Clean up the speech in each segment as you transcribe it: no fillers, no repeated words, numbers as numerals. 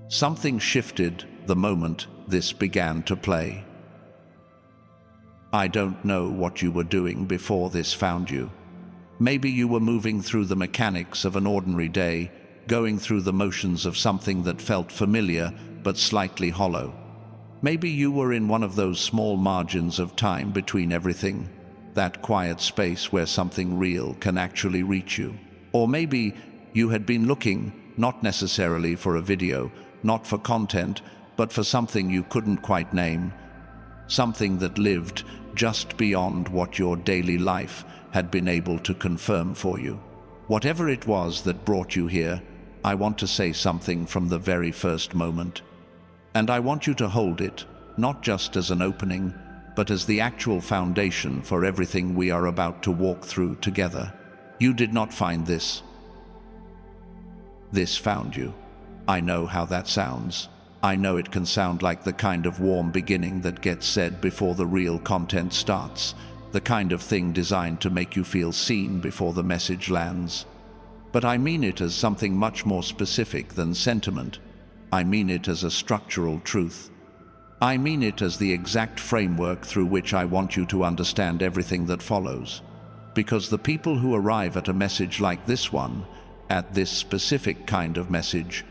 Something shifted the moment this began to play. I don't know what you were doing before this found you. Maybe you were moving through the mechanics of an ordinary day, going through the motions of something that felt familiar but slightly hollow. Maybe you were in one of those small margins of time between everything, that quiet space where something real can actually reach you. Or maybe you had been looking, not necessarily for a video, not for content, but for something you couldn't quite name, something that lived just beyond what your daily life had been able to confirm for you. Whatever it was that brought you here, I want to say something from the very first moment. And I want you to hold it, not just as an opening, but as the actual foundation for everything we are about to walk through together. You did not find this. This found you. I know how that sounds. I know it can sound like the kind of warm beginning that gets said before the real content starts, the kind of thing designed to make you feel seen before the message lands. But I mean it as something much more specific than sentiment. I mean it as a structural truth. I mean it as the exact framework through which I want you to understand everything that follows. Because the people who arrive at a message like this one, at this specific kind of message,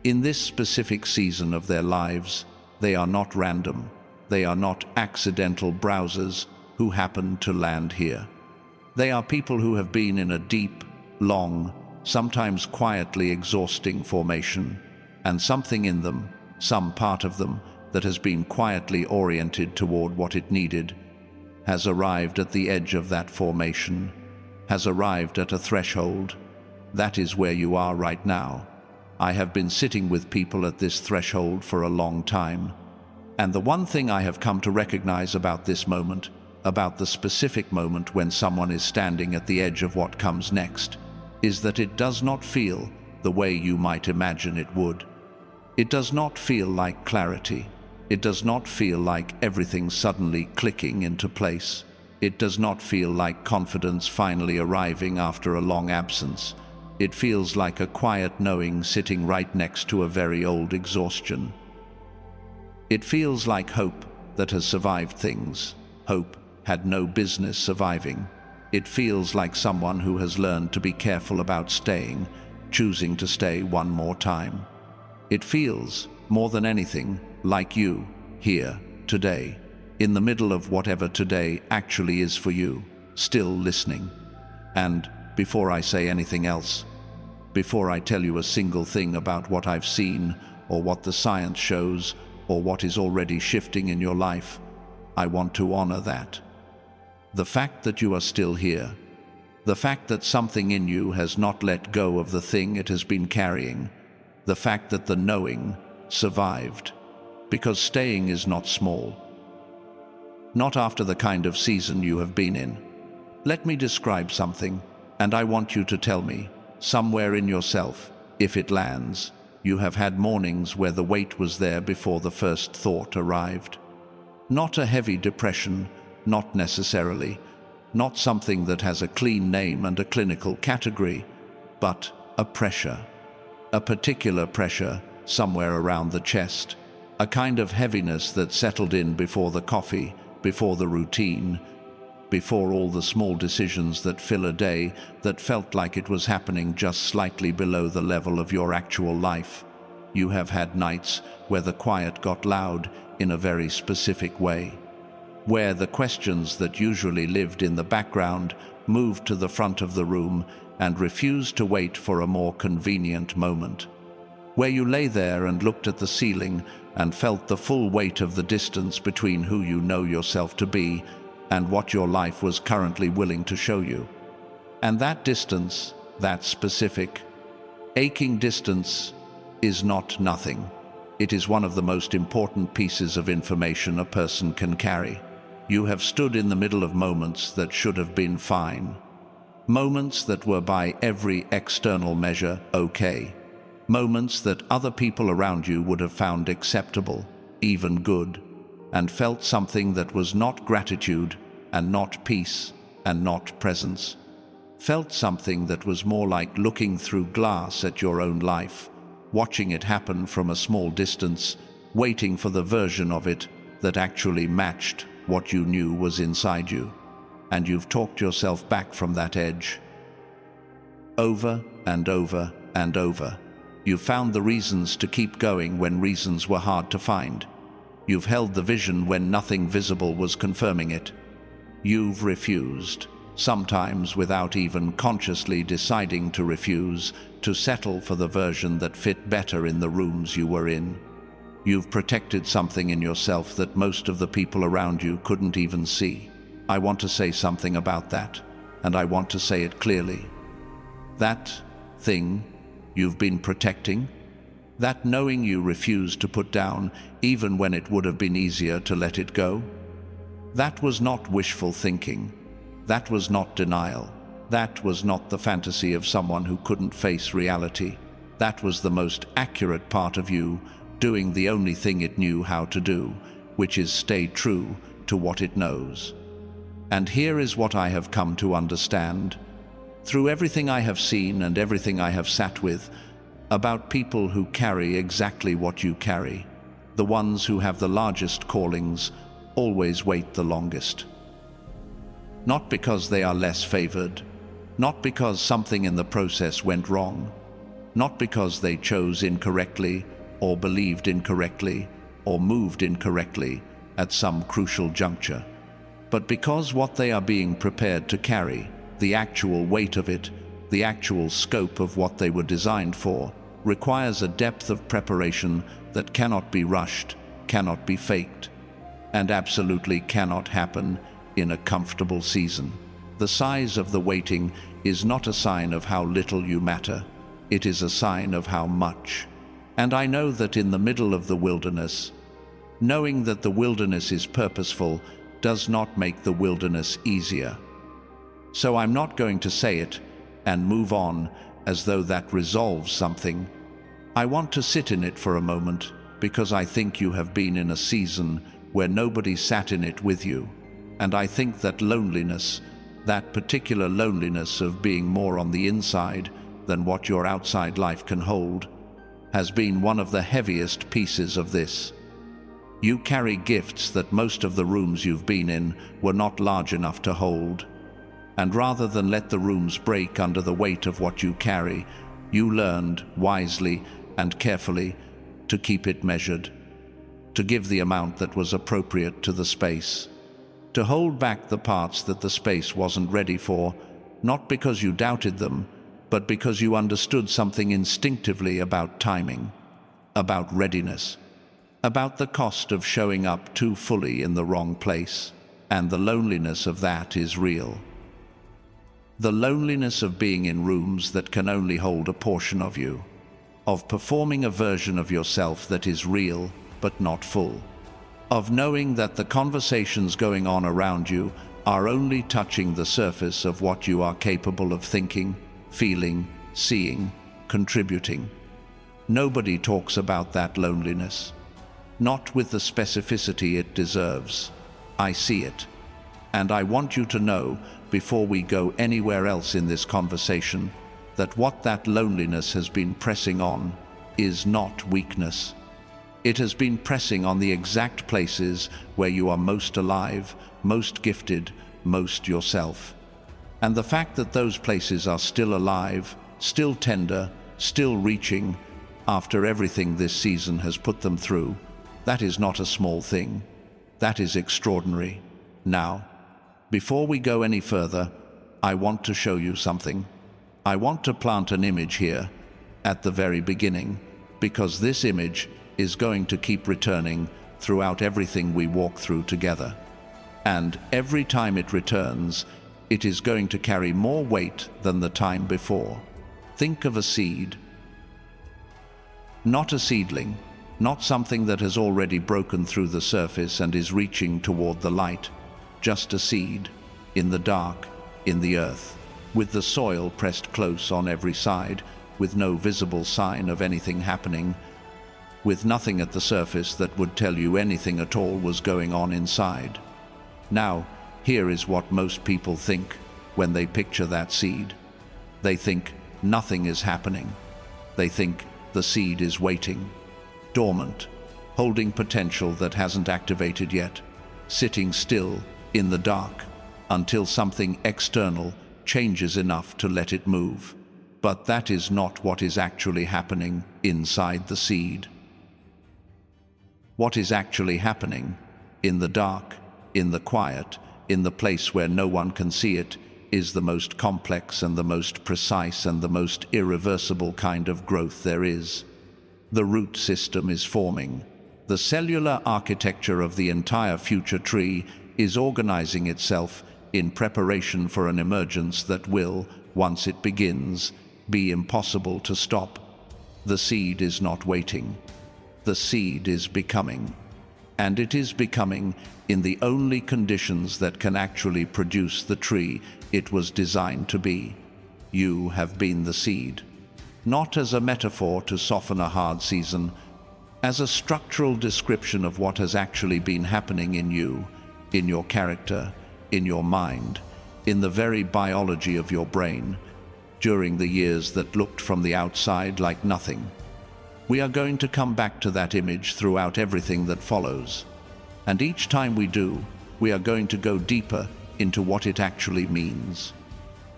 in this specific season of their lives, they are not random. They are not accidental browsers who happen to land here. They are people who have been in a deep, long, sometimes quietly exhausting formation, and something in them, some part of them, that has been quietly oriented toward what it needed, has arrived at the edge of that formation, has arrived at a threshold. That is where you are right now. I have been sitting with people at this threshold for a long time, and the one thing I have come to recognize about this moment, about the specific moment when someone is standing at the edge of what comes next, is that it does not feel the way you might imagine it would. It does not feel like clarity. It does not feel like everything suddenly clicking into place. It does not feel like confidence finally arriving after a long absence. It feels like a quiet knowing sitting right next to a very old exhaustion. It feels like hope that has survived things. Hope had no business surviving. It feels like someone who has learned to be careful about staying, choosing to stay one more time. It feels, more than anything, like you, here, today, in the middle of whatever today actually is for you, still listening. And before I say anything else, before I tell you a single thing about what I've seen, or what the science shows, or what is already shifting in your life, I want to honor that. The fact that you are still here, the fact that something in you has not let go of the thing it has been carrying, the fact that the knowing survived, because staying is not small. Not after the kind of season you have been in. Let me describe something, and I want you to tell me, somewhere in yourself, if it lands, you have had mornings where the weight was there before the first thought arrived. Not a heavy depression, not necessarily, not something that has a clean name and a clinical category, but a pressure. A particular pressure somewhere around the chest, a kind of heaviness that settled in before the coffee, before the routine, before all the small decisions that fill a day, that felt like it was happening just slightly below the level of your actual life. You have had nights where the quiet got loud in a very specific way, where the questions that usually lived in the background moved to the front of the room and refused to wait for a more convenient moment, where you lay there and looked at the ceiling and felt the full weight of the distance between who you know yourself to be and what your life was currently willing to show you. And that distance, that specific, aching distance, is not nothing. It is one of the most important pieces of information a person can carry. You have stood in the middle of moments that should have been fine. Moments that were by every external measure okay. Moments that other people around you would have found acceptable, even good, and felt something that was not gratitude, and not peace, and not presence. Felt something that was more like looking through glass at your own life, watching it happen from a small distance, waiting for the version of it that actually matched what you knew was inside you. And you've talked yourself back from that edge. Over and over and over. You've found the reasons to keep going when reasons were hard to find. You've held the vision when nothing visible was confirming it. You've refused, sometimes without even consciously deciding to refuse, to settle for the version that fit better in the rooms you were in. You've protected something in yourself that most of the people around you couldn't even see. I want to say something about that, and I want to say it clearly. That thing you've been protecting, that knowing you refused to put down even when it would have been easier to let it go, that was not wishful thinking. That was not denial. That was not the fantasy of someone who couldn't face reality. That was the most accurate part of you, doing the only thing it knew how to do, which is stay true to what it knows. And here is what I have come to understand, through everything I have seen and everything I have sat with, about people who carry exactly what you carry. The ones who have the largest callings always wait the longest. Not because they are less favored, not because something in the process went wrong, not because they chose incorrectly or believed incorrectly or moved incorrectly at some crucial juncture, but because what they are being prepared to carry, the actual weight of it, the actual scope of what they were designed for, requires a depth of preparation that cannot be rushed, cannot be faked, and absolutely cannot happen in a comfortable season. The size of the waiting is not a sign of how little you matter. It is a sign of how much. And I know that in the middle of the wilderness, knowing that the wilderness is purposeful does not make the wilderness easier. So I'm not going to say it and move on as though that resolves something. I want to sit in it for a moment because I think you have been in a season where nobody sat in it with you. And I think that loneliness, that particular loneliness of being more on the inside than what your outside life can hold, has been one of the heaviest pieces of this. You carry gifts that most of the rooms you've been in were not large enough to hold. And rather than let the rooms break under the weight of what you carry, you learned, wisely and carefully, to keep it measured, to give the amount that was appropriate to the space, to hold back the parts that the space wasn't ready for, not because you doubted them, but because you understood something instinctively about timing, about readiness, about the cost of showing up too fully in the wrong place, and the loneliness of that is real. The loneliness of being in rooms that can only hold a portion of you, of performing a version of yourself that is real but not full, of knowing that the conversations going on around you are only touching the surface of what you are capable of thinking, feeling, seeing, contributing. Nobody talks about that loneliness, not with the specificity it deserves. I see it, and I want you to know, before we go anywhere else in this conversation, that what that loneliness has been pressing on is not weakness. It has been pressing on the exact places where you are most alive, most gifted, most yourself. And the fact that those places are still alive, still tender, still reaching, after everything this season has put them through, that is not a small thing. That is extraordinary. Now, before we go any further, I want to show you something. I want to plant an image here at the very beginning, because this image is going to keep returning throughout everything we walk through together. And every time it returns, it is going to carry more weight than the time before. Think of a seed. Not a seedling, not something that has already broken through the surface and is reaching toward the light. Just a seed, in the dark, in the earth, with the soil pressed close on every side, with no visible sign of anything happening, with nothing at the surface that would tell you anything at all was going on inside. Now, here is what most people think when they picture that seed. They think nothing is happening. They think The seed is waiting, dormant, holding potential that hasn't activated yet, sitting still in the dark until something external changes enough to let it move. But that is not what is actually happening inside the seed. What is actually happening in the dark, in the quiet, in the place where no one can see it, is the most complex and the most precise and the most irreversible kind of growth there is. The root system is forming. The cellular architecture of the entire future tree is organizing itself in preparation for an emergence that will, once it begins, be impossible to stop. The seed is not waiting. The seed is becoming. And it is becoming in the only conditions that can actually produce the tree it was designed to be. You have been the seed. Not as a metaphor to soften a hard season, as a structural description of what has actually been happening in you, in your character, in your mind, in the very biology of your brain, during the years that looked from the outside like nothing. We are going to come back to that image throughout everything that follows. And each time we do, we are going to go deeper into what it actually means.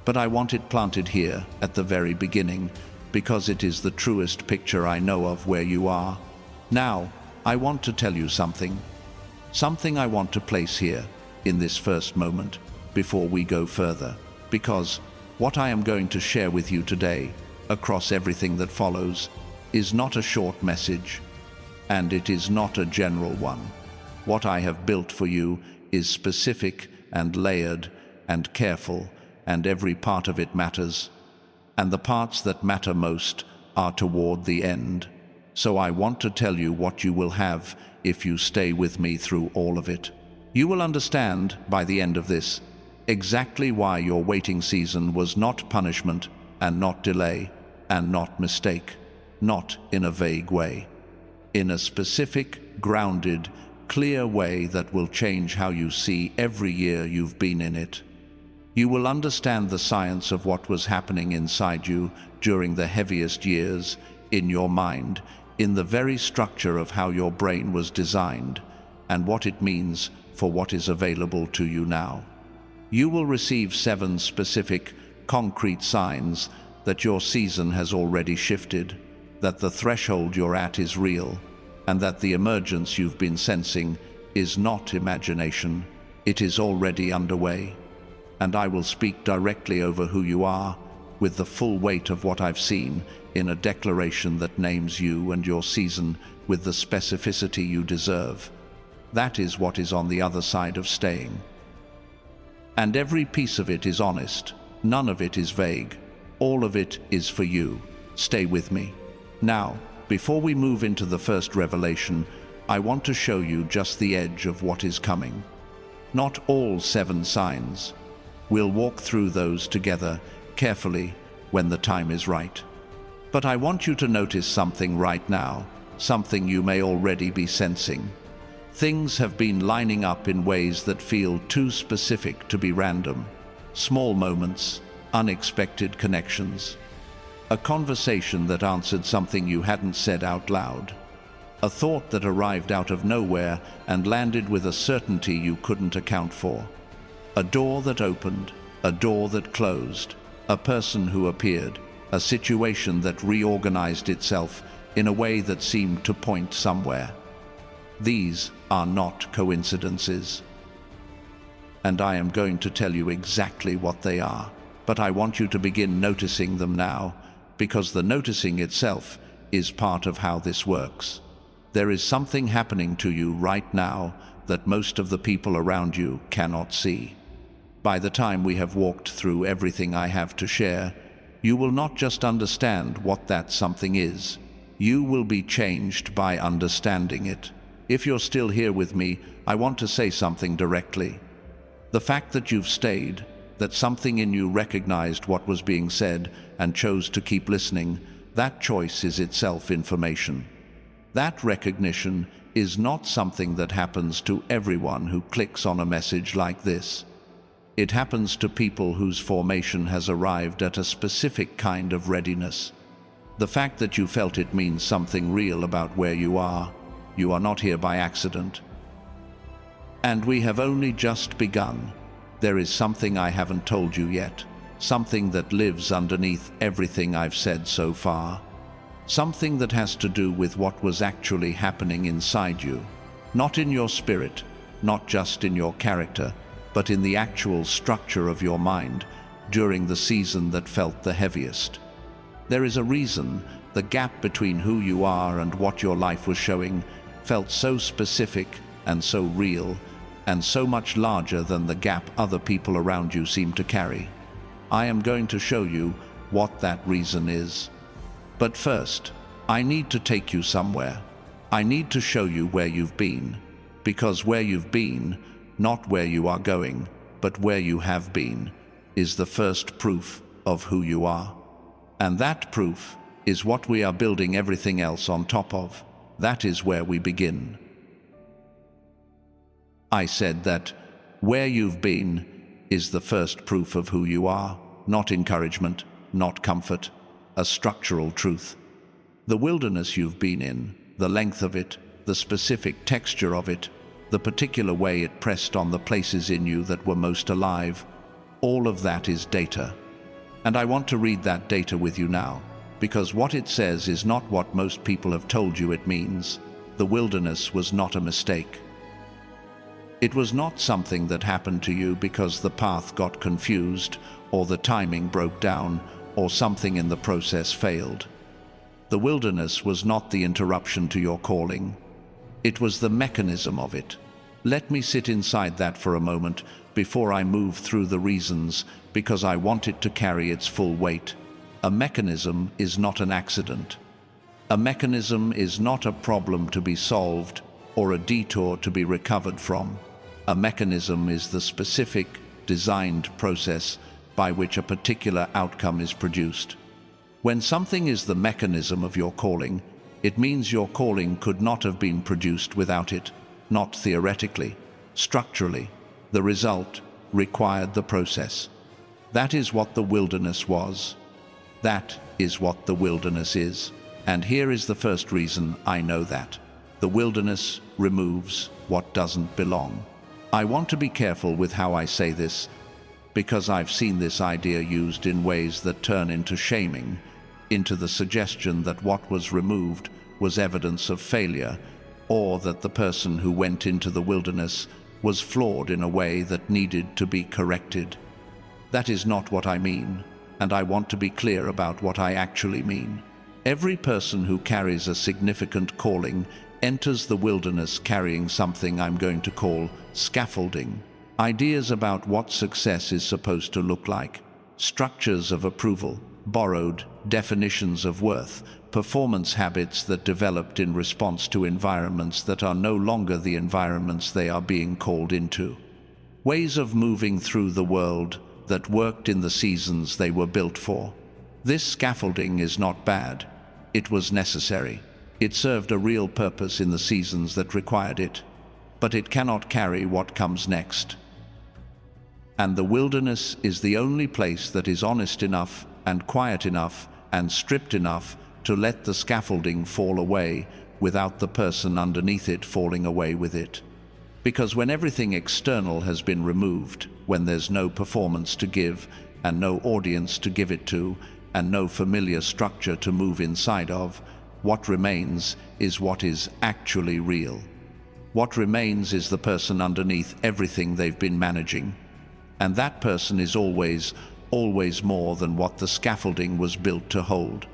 But I want it planted here at the very beginning, because it is the truest picture I know of where you are. Now, I want to tell you something. Something I want to place here, in this first moment, before we go further. Because what I am going to share with you today, across everything that follows, is not a short message, and it is not a general one. What I have built for you is specific and layered and careful, and every part of it matters. And the parts that matter most are toward the end. So I want to tell you what you will have if you stay with me through all of it. You will understand, by the end of this, exactly why your waiting season was not punishment, and not delay, and not mistake, not in a vague way. In a specific, grounded, clear way that will change how you see every year you've been in it. You will understand the science of what was happening inside you during the heaviest years, in your mind, in the very structure of how your brain was designed, and what it means for what is available to you now. You will receive 7 specific, concrete signs that your season has already shifted, that the threshold you're at is real, and that the emergence you've been sensing is not imagination, it is already underway. And I will speak directly over who you are, with the full weight of what I've seen, in a declaration that names you and your season with the specificity you deserve. That is what is on the other side of staying. And every piece of it is honest. None of it is vague. All of it is for you. Stay with me. Now, before we move into the first revelation, I want to show you just the edge of what is coming. Not all 7 signs. We'll walk through those together, carefully, when the time is right. But I want you to notice something right now, something you may already be sensing. Things have been lining up in ways that feel too specific to be random. Small moments, unexpected connections. A conversation that answered something you hadn't said out loud. A thought that arrived out of nowhere and landed with a certainty you couldn't account for. A door that opened, a door that closed, a person who appeared, a situation that reorganized itself in a way that seemed to point somewhere. These are not coincidences. And I am going to tell you exactly what they are, but I want you to begin noticing them now, because the noticing itself is part of how this works. There is something happening to you right now that most of the people around you cannot see. By the time we have walked through everything I have to share, you will not just understand what that something is. You will be changed by understanding it. If you're still here with me, I want to say something directly. The fact that you've stayed, that something in you recognized what was being said and chose to keep listening, that choice is itself information. That recognition is not something that happens to everyone who clicks on a message like this. It happens to people whose formation has arrived at a specific kind of readiness. The fact that you felt it means something real about where you are. You are not here by accident. And we have only just begun. There is something I haven't told you yet. Something that lives underneath everything I've said so far. Something that has to do with what was actually happening inside you. Not in your spirit, not just in your character, but in the actual structure of your mind during the season that felt the heaviest. There is a reason the gap between who you are and what your life was showing felt so specific and so real, and so much larger than the gap other people around you seem to carry. I am going to show you what that reason is. But first, I need to take you somewhere. I need to show you where you've been, because where you've been, not where you are going, but where you have been, is the first proof of who you are. And that proof is what we are building everything else on top of. That is where we begin. I said that where you've been is the first proof of who you are, not encouragement, not comfort, a structural truth. The wilderness you've been in, the length of it, the specific texture of it, the particular way it pressed on the places in you that were most alive, all of that is data. And I want to read that data with you now, because what it says is not what most people have told you it means. The wilderness was not a mistake. It was not something that happened to you because the path got confused, or the timing broke down, or something in the process failed. The wilderness was not the interruption to your calling. It was the mechanism of it. Let me sit inside that for a moment before I move through the reasons, because I want it to carry its full weight. A mechanism is not an accident. A mechanism is not a problem to be solved or a detour to be recovered from. A mechanism is the specific, designed process by which a particular outcome is produced. When something is the mechanism of your calling, it means your calling could not have been produced without it, not theoretically, structurally. The result required the process. That is what the wilderness was. That is what the wilderness is. And here is the first reason I know that. The wilderness removes what doesn't belong. I want to be careful with how I say this, because I've seen this idea used in ways that turn into shaming, into the suggestion that what was removed was evidence of failure, or that the person who went into the wilderness was flawed in a way that needed to be corrected. That is not what I mean, and I want to be clear about what I actually mean. Every person who carries a significant calling enters the wilderness carrying something I'm going to call scaffolding. Ideas about what success is supposed to look like, structures of approval, borrowed definitions of worth, performance habits that developed in response to environments that are no longer the environments they are being called into. Ways of moving through the world that worked in the seasons they were built for. This scaffolding is not bad. It was necessary. It served a real purpose in the seasons that required it, but it cannot carry what comes next. And the wilderness is the only place that is honest enough and quiet enough and stripped enough to let the scaffolding fall away without the person underneath it falling away with it. Because when everything external has been removed, when there's no performance to give and no audience to give it to, and no familiar structure to move inside of, what remains is what is actually real. What remains is the person underneath everything they've been managing. And that person is always more than what the scaffolding was built to hold.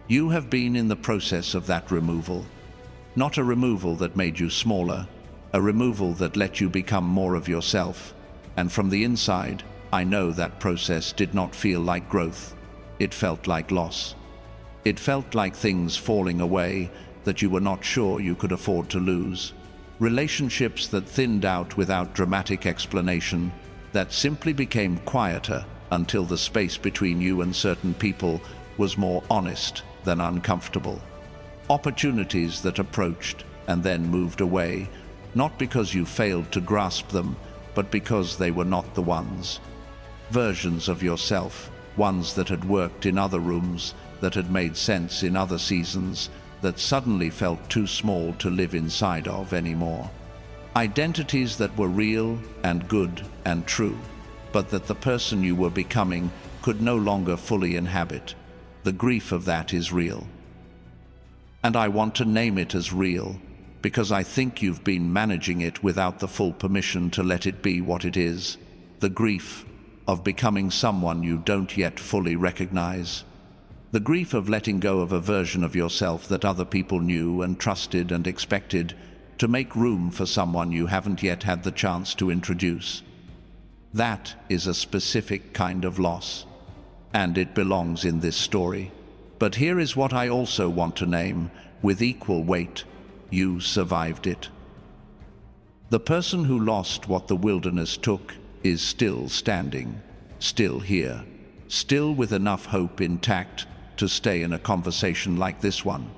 You have been in the process of that removal. Not a removal that made you smaller, a removal that let you become more of yourself. And from the inside, I know that process did not feel like growth. It felt like loss. It felt like things falling away that you were not sure you could afford to lose. Relationships that thinned out without dramatic explanation, that simply became quieter until the space between you and certain people was more honest than uncomfortable. Opportunities that approached and then moved away, not because you failed to grasp them, but because they were not the ones. Versions of yourself, ones that had worked in other rooms, that had made sense in other seasons that suddenly felt too small to live inside of anymore. Identities that were real and good and true, but that the person you were becoming could no longer fully inhabit. The grief of that is real. And I want to name it as real, because I think you've been managing it without the full permission to let it be what it is. The grief of becoming someone you don't yet fully recognize. The grief of letting go of a version of yourself that other people knew and trusted and expected to make room for someone you haven't yet had the chance to introduce. That is a specific kind of loss, and it belongs in this story. But here is what I also want to name, with equal weight: you survived it. The person who lost what the wilderness took is still standing, still here, still with enough hope intact to stay in a conversation like this one.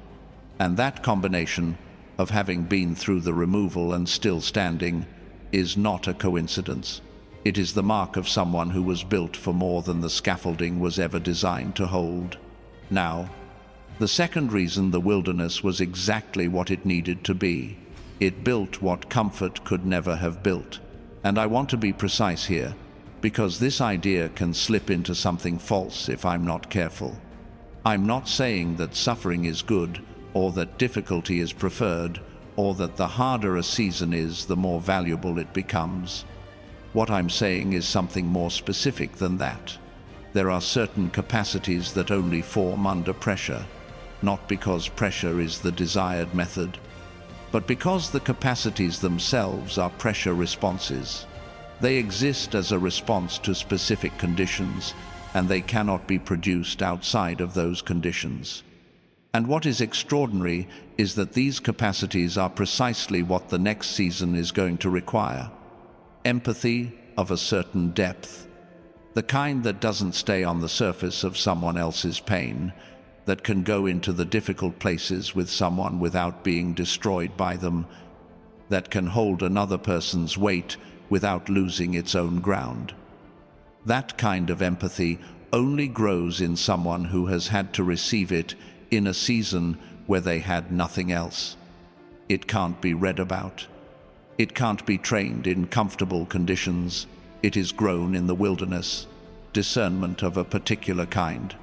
And that combination of having been through the removal and still standing is not a coincidence. It is the mark of someone who was built for more than the scaffolding was ever designed to hold. Now, the second reason the wilderness was exactly what it needed to be. It built what comfort could never have built. And I want to be precise here, because this idea can slip into something false if I'm not careful. I'm not saying that suffering is good, or that difficulty is preferred, or that the harder a season is, the more valuable it becomes. What I'm saying is something more specific than that. There are certain capacities that only form under pressure, not because pressure is the desired method, but because the capacities themselves are pressure responses. They exist as a response to specific conditions, and they cannot be produced outside of those conditions. And what is extraordinary is that these capacities are precisely what the next season is going to require. Empathy of a certain depth, the kind that doesn't stay on the surface of someone else's pain, that can go into the difficult places with someone without being destroyed by them, that can hold another person's weight without losing its own ground. That kind of empathy only grows in someone who has had to receive it in a season where they had nothing else. It can't be read about. It can't be trained in comfortable conditions. It is grown in the wilderness, discernment of a particular kind.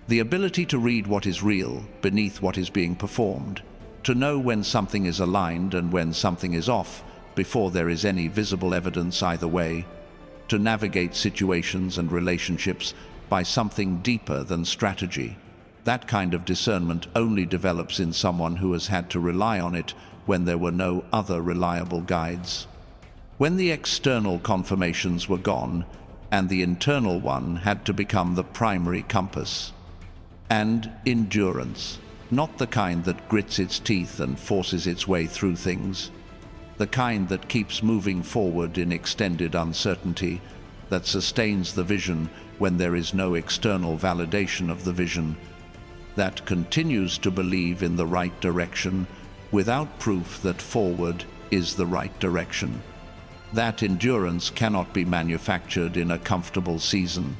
The ability to read what is real beneath what is being performed, to know when something is aligned and when something is off before there is any visible evidence either way, to navigate situations and relationships by something deeper than strategy. That kind of discernment only develops in someone who has had to rely on it when there were no other reliable guides. When the external confirmations were gone, and the internal one had to become the primary compass. And endurance, not the kind that grits its teeth and forces its way through things, the kind that keeps moving forward in extended uncertainty, that sustains the vision when there is no external validation of the vision, that continues to believe in the right direction without proof that forward is the right direction. That endurance cannot be manufactured in a comfortable season.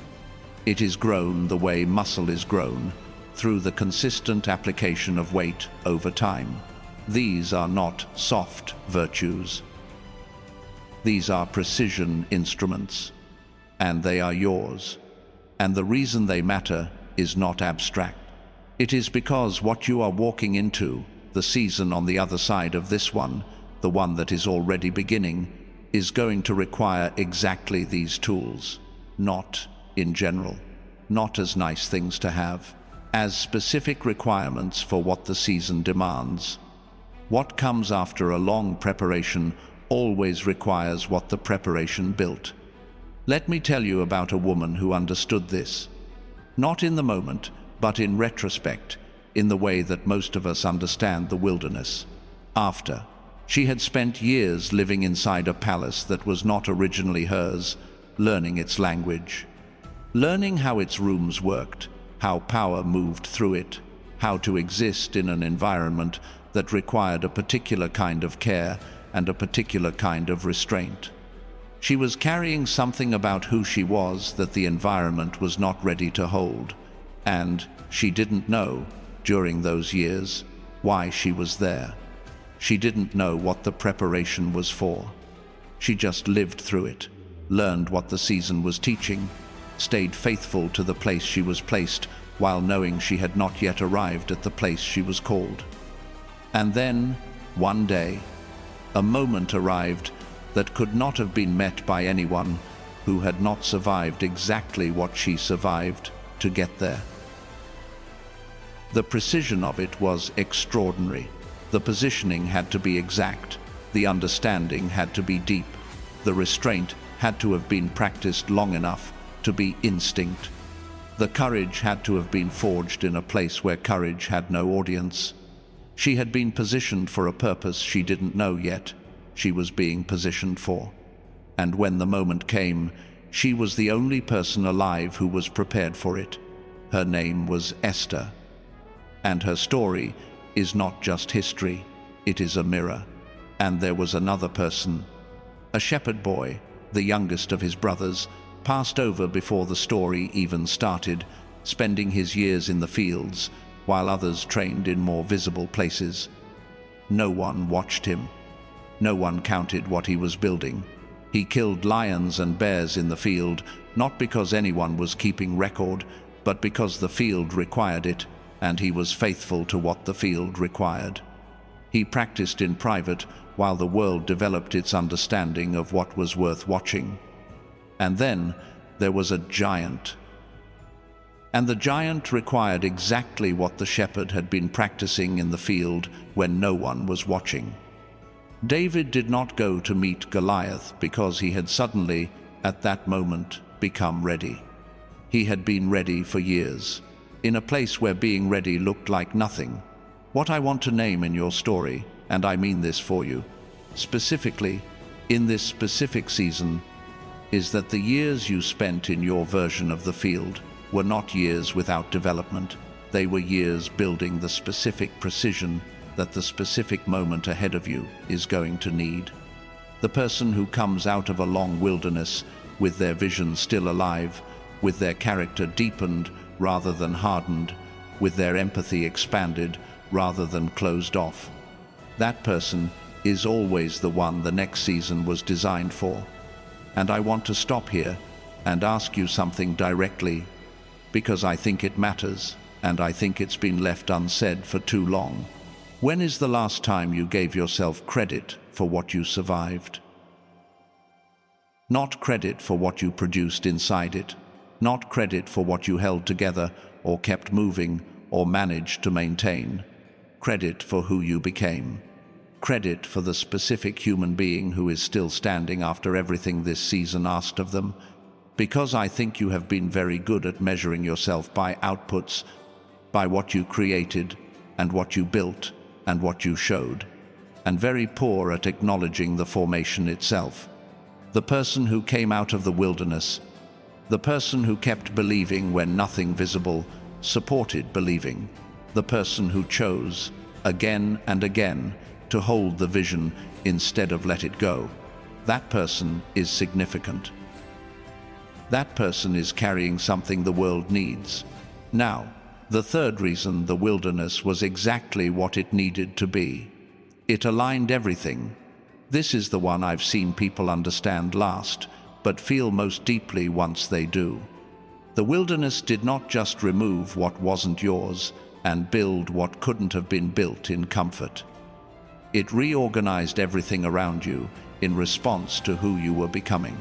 It is grown the way muscle is grown, through the consistent application of weight over time. These are not soft virtues. These are precision instruments, and they are yours. And the reason they matter is not abstract. It is because what you are walking into, the season on the other side of this one, the one that is already beginning, is going to require exactly these tools, not in general, not as nice things to have, as specific requirements for what the season demands. What comes after a long preparation always requires what the preparation built. Let me tell you about a woman who understood this, not in the moment, but in retrospect, in the way that most of us understand the wilderness. After she had spent years living inside a palace that was not originally hers, learning its language, learning how its rooms worked, how power moved through it, how to exist in an environment that required a particular kind of care and a particular kind of restraint. She was carrying something about who she was that the environment was not ready to hold, And she didn't know, during those years, why she was there. She didn't know what the preparation was for. She just lived through it, learned what the season was teaching, stayed faithful to the place she was placed while knowing she had not yet arrived at the place she was called. And then, one day, a moment arrived that could not have been met by anyone who had not survived exactly what she survived to get there. The precision of it was extraordinary. The positioning had to be exact. The understanding had to be deep. The restraint had to have been practiced long enough to be instinct. The courage had to have been forged in a place where courage had no audience. She had been positioned for a purpose she didn't know yet she was being positioned for. And when the moment came, she was the only person alive who was prepared for it. Her name was Esther. And her story is not just history, it is a mirror. And there was another person, a shepherd boy, the youngest of his brothers, passed over before the story even started, spending his years in the fields, while others trained in more visible places. No one watched him. No one counted what he was building. He killed lions and bears in the field, not because anyone was keeping record, but because the field required it, and he was faithful to what the field required. He practiced in private while the world developed its understanding of what was worth watching. And then there was a giant. And the giant required exactly what the shepherd had been practicing in the field when no one was watching. David did not go to meet Goliath because he had suddenly, at that moment, become ready. He had been ready for years, in a place where being ready looked like nothing. What I want to name in your story, and I mean this for you, specifically, in this specific season, is that the years you spent in your version of the field were not years without development. They were years building the specific precision that the specific moment ahead of you is going to need. The person who comes out of a long wilderness with their vision still alive, with their character deepened rather than hardened, with their empathy expanded rather than closed off. That person is always the one the next season was designed for. And I want to stop here and ask you something directly, because I think it matters, and I think it's been left unsaid for too long. When is the last time you gave yourself credit for what you survived? Not credit for what you produced inside it, not credit for what you held together or kept moving or managed to maintain. Credit for who you became. Credit for the specific human being who is still standing after everything this season asked of them. Because I think you have been very good at measuring yourself by outputs, by what you created and what you built and what you showed, and very poor at acknowledging the formation itself. The person who came out of the wilderness, the person who kept believing when nothing visible supported believing, the person who chose, again and again, to hold the vision instead of let it go. That person is significant. That person is carrying something the world needs. Now, the third reason the wilderness was exactly what it needed to be. It aligned everything. This is the one I've seen people understand last, but feel most deeply once they do. The wilderness did not just remove what wasn't yours and build what couldn't have been built in comfort. It reorganized everything around you in response to who you were becoming.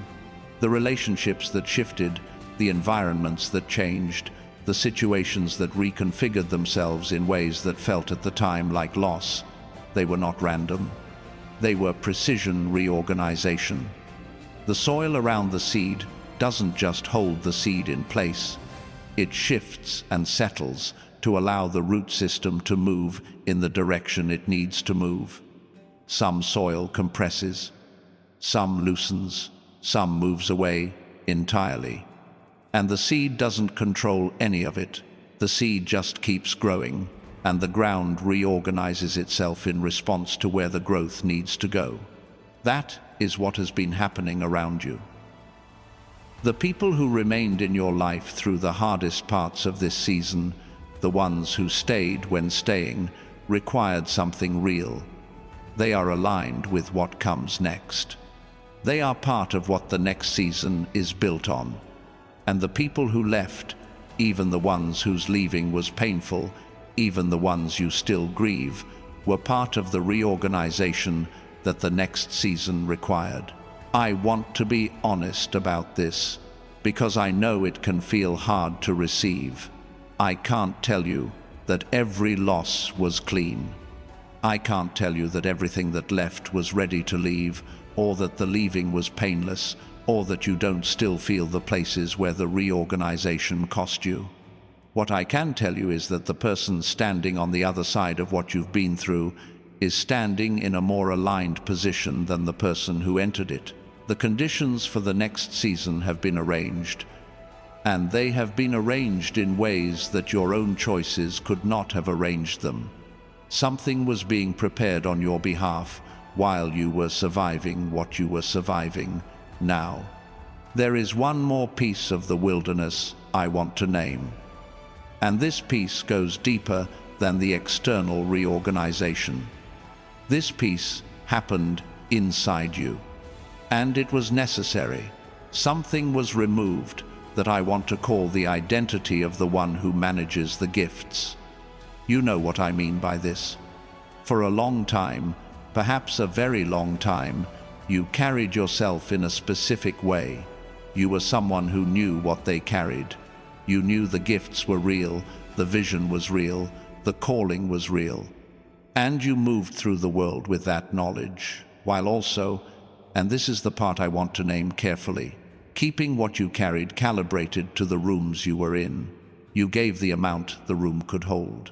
The relationships that shifted, the environments that changed, the situations that reconfigured themselves in ways that felt at the time like loss. They were not random. They were precision reorganization. The soil around the seed doesn't just hold the seed in place. It shifts and settles to allow the root system to move in the direction it needs to move. Some soil compresses, some loosens, some moves away entirely. And the seed doesn't control any of it. The seed just keeps growing, and the ground reorganizes itself in response to where the growth needs to go. That is what has been happening around you. The people who remained in your life through the hardest parts of this season, the ones who stayed when staying, required something real. They are aligned with what comes next. They are part of what the next season is built on. And the people who left, even the ones whose leaving was painful, even the ones you still grieve, were part of the reorganization that the next season required. I want to be honest about this, because I know it can feel hard to receive. I can't tell you that every loss was clean. I can't tell you that everything that left was ready to leave, or that the leaving was painless, or that you don't still feel the places where the reorganization cost you. What I can tell you is that the person standing on the other side of what you've been through is standing in a more aligned position than the person who entered it. The conditions for the next season have been arranged, and they have been arranged in ways that your own choices could not have arranged them. Something was being prepared on your behalf while you were surviving what you were surviving now. There is one more piece of the wilderness I want to name, and this piece goes deeper than the external reorganization. This piece happened inside you. And it was necessary. Something was removed that I want to call the identity of the one who manages the gifts. You know what I mean by this. For a long time, perhaps a very long time, you carried yourself in a specific way. You were someone who knew what they carried. You knew the gifts were real, the vision was real, the calling was real. And you moved through the world with that knowledge, while also, and this is the part I want to name carefully, keeping what you carried calibrated to the rooms you were in. You gave the amount the room could hold.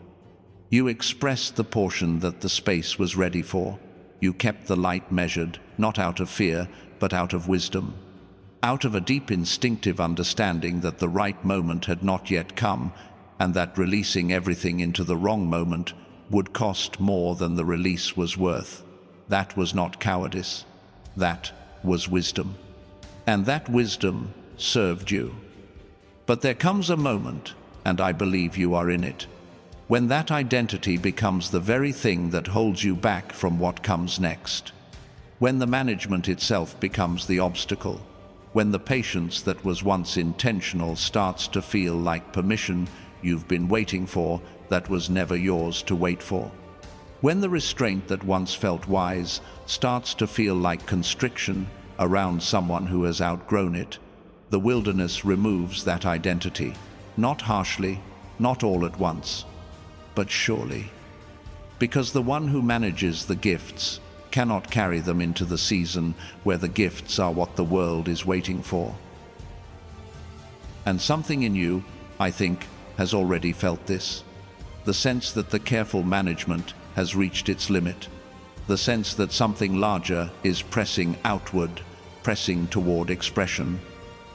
You expressed the portion that the space was ready for. You kept the light measured, not out of fear, but out of wisdom. Out of a deep instinctive understanding that the right moment had not yet come, and that releasing everything into the wrong moment would cost more than the release was worth. That was not cowardice. That was wisdom. And that wisdom served you. But there comes a moment, and I believe you are in it, when that identity becomes the very thing that holds you back from what comes next. When the management itself becomes the obstacle. When the patience that was once intentional starts to feel like permission you've been waiting for that was never yours to wait for. When the restraint that once felt wise starts to feel like constriction around someone who has outgrown it, the wilderness removes that identity, not harshly, not all at once, but surely. Because the one who manages the gifts cannot carry them into the season where the gifts are what the world is waiting for. And something in you, I think, has already felt this. The sense that the careful management has reached its limit. The sense that something larger is pressing outward, pressing toward expression,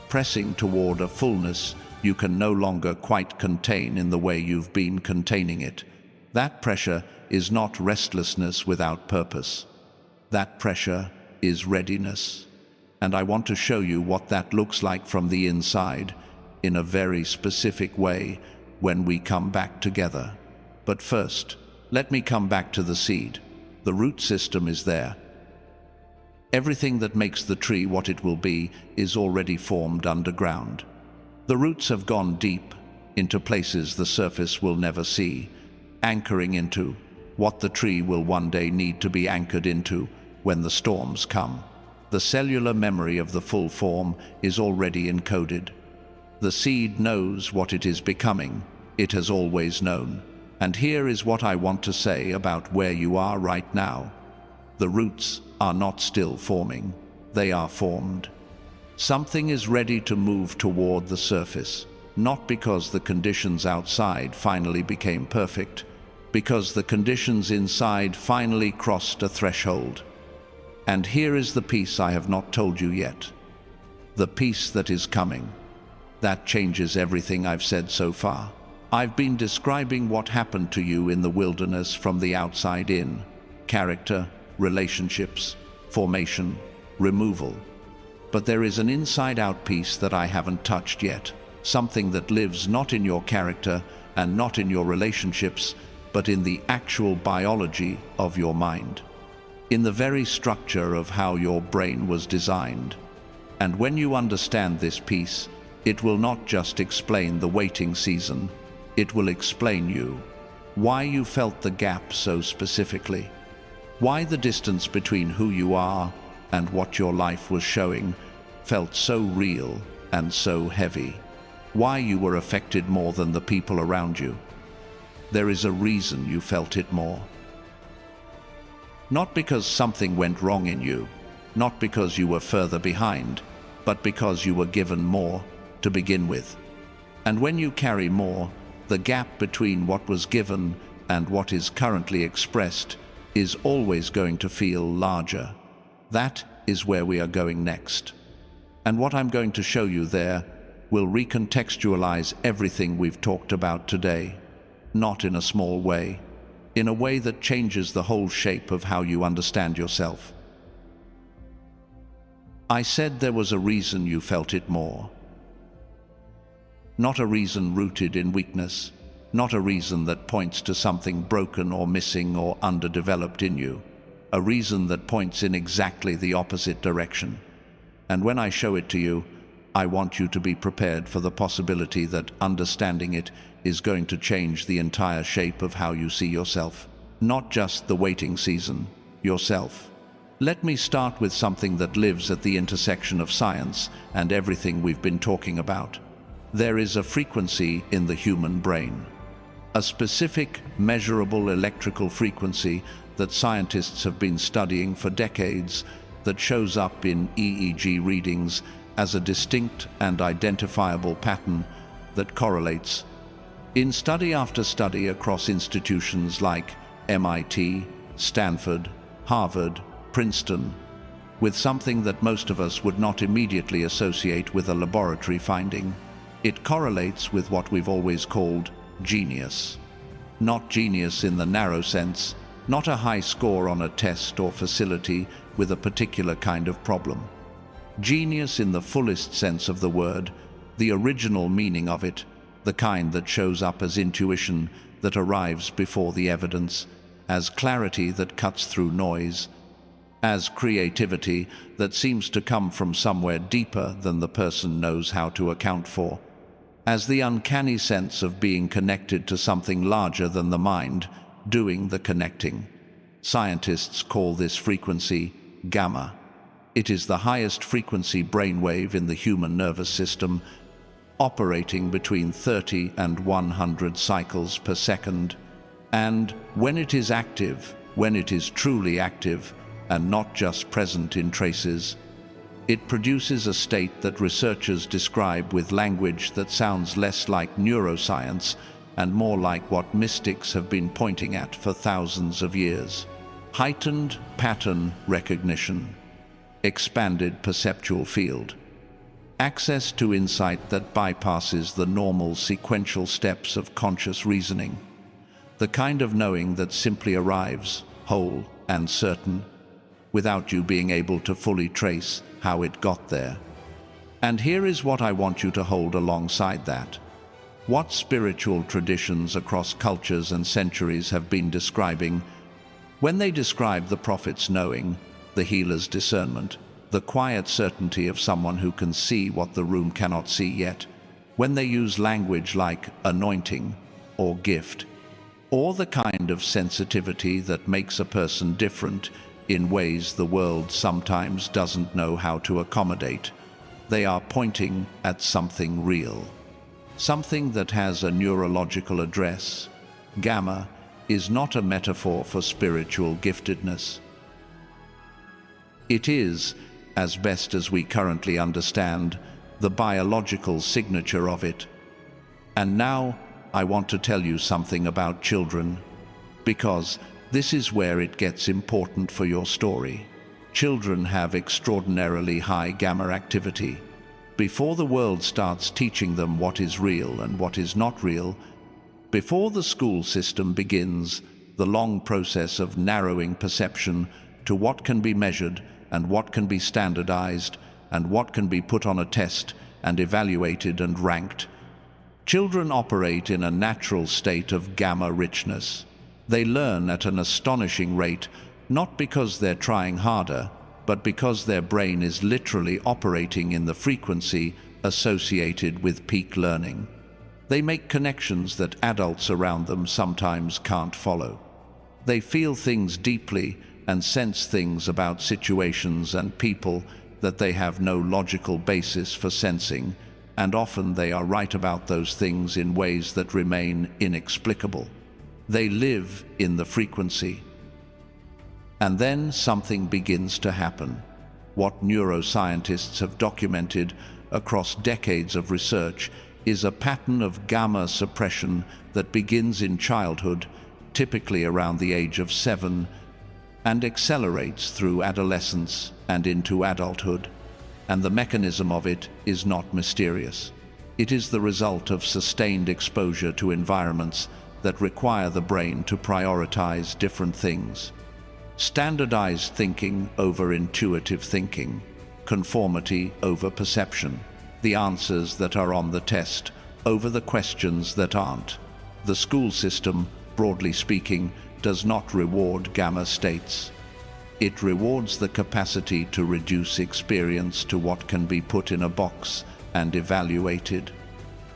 pressing toward a fullness you can no longer quite contain in the way you've been containing it. That pressure is not restlessness without purpose. That pressure is readiness. And I want to show you what that looks like from the inside, in a very specific way, when we come back together. But first, let me come back to the seed. The root system is there. Everything that makes the tree what it will be is already formed underground. The roots have gone deep, into places the surface will never see, anchoring into what the tree will one day need to be anchored into when the storms come. The cellular memory of the full form is already encoded. The seed knows what it is becoming. It has always known. And here is what I want to say about where you are right now. The roots are not still forming. They are formed. Something is ready to move toward the surface, not because the conditions outside finally became perfect, because the conditions inside finally crossed a threshold. And here is the piece I have not told you yet. The piece that is coming. That changes everything I've said so far. I've been describing what happened to you in the wilderness from the outside in. Character, relationships, formation, removal. But there is an inside-out piece that I haven't touched yet, something that lives not in your character and not in your relationships, but in the actual biology of your mind, in the very structure of how your brain was designed. And when you understand this piece, it will not just explain the waiting season, it will explain you. Why you felt the gap so specifically. Why the distance between who you are and what your life was showing felt so real and so heavy. Why you were affected more than the people around you. There is a reason you felt it more. Not because something went wrong in you, not because you were further behind, but because you were given more to begin with. And when you carry more, the gap between what was given and what is currently expressed is always going to feel larger. That is where we are going next. And what I'm going to show you there will recontextualize everything we've talked about today, not in a small way, in a way that changes the whole shape of how you understand yourself. I said there was a reason you felt it more. Not a reason rooted in weakness, not a reason that points to something broken or missing or underdeveloped in you, a reason that points in exactly the opposite direction. And when I show it to you, I want you to be prepared for the possibility that understanding it is going to change the entire shape of how you see yourself, not just the waiting season, yourself. Let me start with something that lives at the intersection of science and everything we've been talking about. There is a frequency in the human brain, a specific, measurable electrical frequency that scientists have been studying for decades that shows up in EEG readings as a distinct and identifiable pattern that correlates in study after study across institutions like MIT, Stanford, Harvard, Princeton, with something that most of us would not immediately associate with a laboratory finding. It correlates with what we've always called genius. Not genius in the narrow sense, not a high score on a test or facility with a particular kind of problem. Genius in the fullest sense of the word, the original meaning of it, the kind that shows up as intuition that arrives before the evidence, as clarity that cuts through noise, as creativity that seems to come from somewhere deeper than the person knows how to account for, as the uncanny sense of being connected to something larger than the mind, doing the connecting. Scientists call this frequency gamma. It is the highest frequency brainwave in the human nervous system, operating between 30 and 100 cycles per second. And when it is active, when it is truly active, and not just present in traces, it produces a state that researchers describe with language that sounds less like neuroscience and more like what mystics have been pointing at for thousands of years. Heightened pattern recognition, expanded perceptual field, access to insight that bypasses the normal sequential steps of conscious reasoning, the kind of knowing that simply arrives, whole and certain, without you being able to fully trace how it got there. And here is what I want you to hold alongside that. What spiritual traditions across cultures and centuries have been describing when they describe the prophet's knowing, the healer's discernment, the quiet certainty of someone who can see what the room cannot see yet, when they use language like anointing or gift, or the kind of sensitivity that makes a person different in ways the world sometimes doesn't know how to accommodate. They are pointing at something real, something that has a neurological address. Gamma is not a metaphor for spiritual giftedness. It is, as best as we currently understand, the biological signature of it. And now I want to tell you something about children, because this is where it gets important for your story. Children have extraordinarily high gamma activity. Before the world starts teaching them what is real and what is not real, before the school system begins the long process of narrowing perception to what can be measured and what can be standardized, and what can be put on a test and evaluated and ranked. Children operate in a natural state of gamma richness. They learn at an astonishing rate, not because they're trying harder, but because their brain is literally operating in the frequency associated with peak learning. They make connections that adults around them sometimes can't follow. They feel things deeply and sense things about situations and people that they have no logical basis for sensing, and often they are right about those things in ways that remain inexplicable. They live in the frequency. And then something begins to happen. What neuroscientists have documented across decades of research is a pattern of gamma suppression that begins in childhood, typically around the age of 7, and accelerates through adolescence and into adulthood. And the mechanism of it is not mysterious. It is the result of sustained exposure to environments that require the brain to prioritize different things. Standardized thinking over intuitive thinking, conformity over perception, the answers that are on the test over the questions that aren't. The school system, broadly speaking, does not reward gamma states. It rewards the capacity to reduce experience to what can be put in a box and evaluated.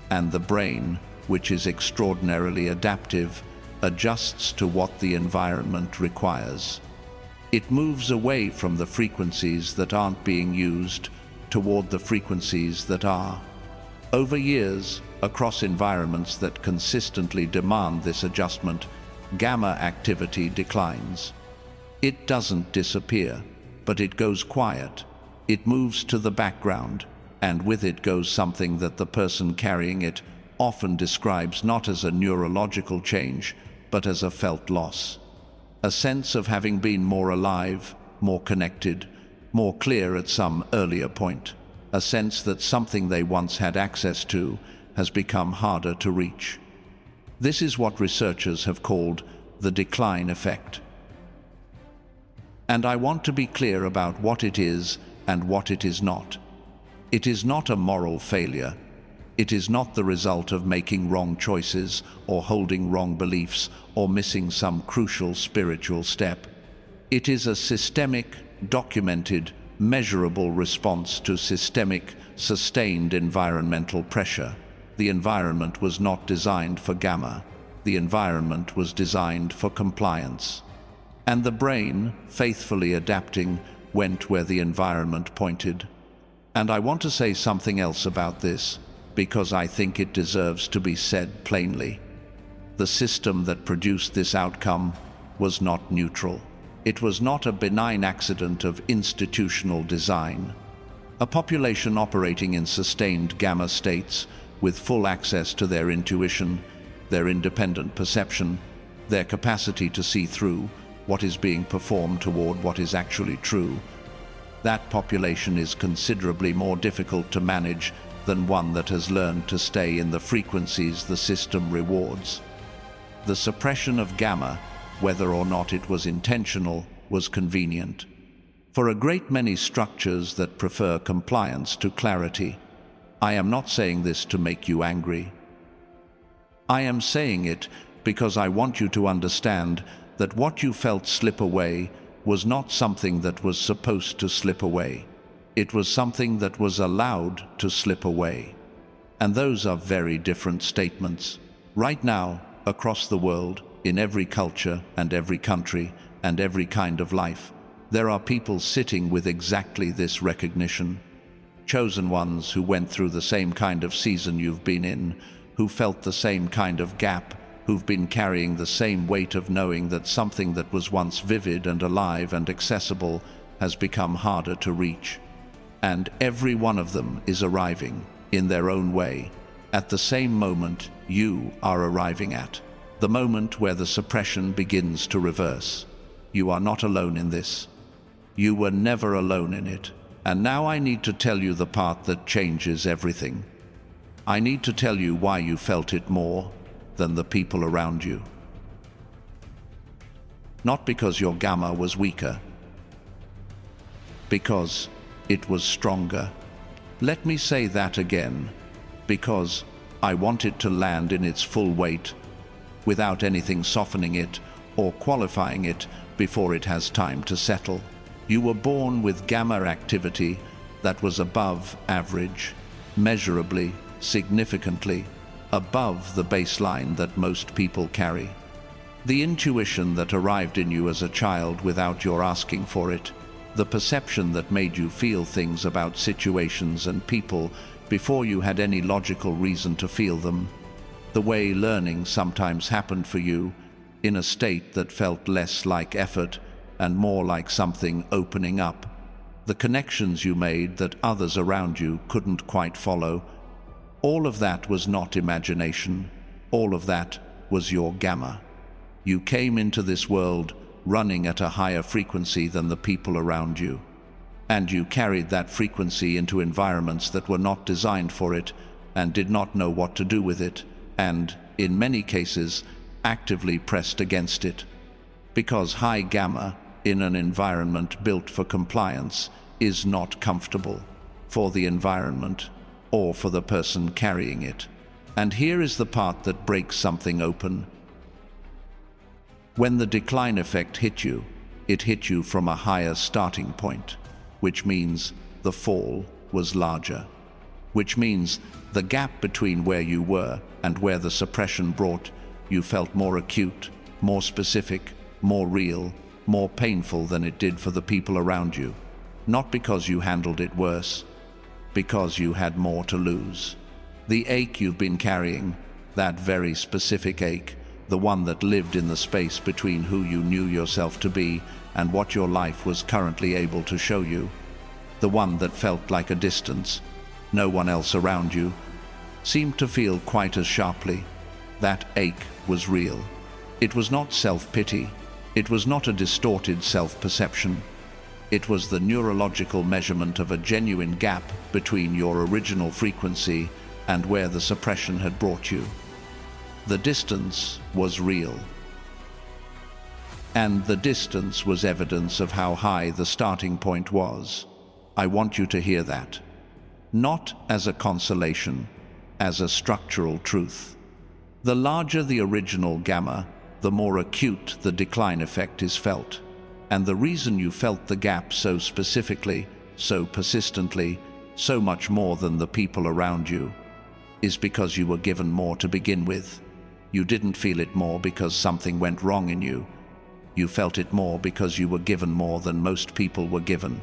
And the brain, which is extraordinarily adaptive, adjusts to what the environment requires. It moves away from the frequencies that aren't being used toward the frequencies that are. Over years, across environments that consistently demand this adjustment, gamma activity declines. It doesn't disappear, but it goes quiet. It moves to the background, and with it goes something that the person carrying it often describes not as a neurological change, but as a felt loss. A sense of having been more alive, more connected, more clear at some earlier point. A sense that something they once had access to has become harder to reach. This is what researchers have called the decline effect. And I want to be clear about what it is and what it is not. It is not a moral failure. It is not the result of making wrong choices or holding wrong beliefs or missing some crucial spiritual step. It is a systemic, documented, measurable response to systemic, sustained environmental pressure. The environment was not designed for gamma. The environment was designed for compliance. And the brain, faithfully adapting, went where the environment pointed. And I want to say something else about this, because I think it deserves to be said plainly. The system that produced this outcome was not neutral. It was not a benign accident of institutional design. A population operating in sustained gamma states, with full access to their intuition, their independent perception, their capacity to see through what is being performed toward what is actually true, that population is considerably more difficult to manage than one that has learned to stay in the frequencies the system rewards. The suppression of gamma, whether or not it was intentional, was convenient. For a great many structures that prefer compliance to clarity, I am not saying this to make you angry. I am saying it because I want you to understand that what you felt slip away was not something that was supposed to slip away. It was something that was allowed to slip away. And those are very different statements. Right now, across the world, in every culture and every country and every kind of life, there are people sitting with exactly this recognition. Chosen ones who went through the same kind of season you've been in, who felt the same kind of gap, who've been carrying the same weight of knowing that something that was once vivid and alive and accessible has become harder to reach. And every one of them is arriving, in their own way, at the same moment you are arriving at, the moment where the suppression begins to reverse. You are not alone in this. You were never alone in it. And now I need to tell you the part that changes everything. I need to tell you why you felt it more than the people around you. Not because your gamma was weaker, because it was stronger. Let me say that again, because I want it to land in its full weight, without anything softening it or qualifying it before it has time to settle. You were born with gamma activity that was above average, measurably, significantly, above the baseline that most people carry. The intuition that arrived in you as a child without your asking for it, the perception that made you feel things about situations and people before you had any logical reason to feel them, the way learning sometimes happened for you in a state that felt less like effort and more like something opening up, the connections you made that others around you couldn't quite follow, all of that was not imagination, all of that was your gamma. You came into this world running at a higher frequency than the people around you, and you carried that frequency into environments that were not designed for it and did not know what to do with it, and, in many cases, actively pressed against it. Because high gamma, in an environment built for compliance, is not comfortable for the environment or for the person carrying it. And here is the part that breaks something open. When the decline effect hit you, it hit you from a higher starting point, which means the fall was larger, which means the gap between where you were and where the suppression brought you felt more acute, more specific, more real, more painful than it did for the people around you. Not because you handled it worse, because you had more to lose. The ache you've been carrying, that very specific ache, the one that lived in the space between who you knew yourself to be and what your life was currently able to show you, the one that felt like a distance, no one else around you, seemed to feel quite as sharply. That ache was real. It was not self-pity. It was not a distorted self-perception. It was the neurological measurement of a genuine gap between your original frequency and where the suppression had brought you. The distance was real. And the distance was evidence of how high the starting point was. I want you to hear that. Not as a consolation, as a structural truth. The larger the original gamma, the more acute the decline effect is felt. And the reason you felt the gap so specifically, so persistently, so much more than the people around you, is because you were given more to begin with. You didn't feel it more because something went wrong in you. You felt it more because you were given more than most people were given.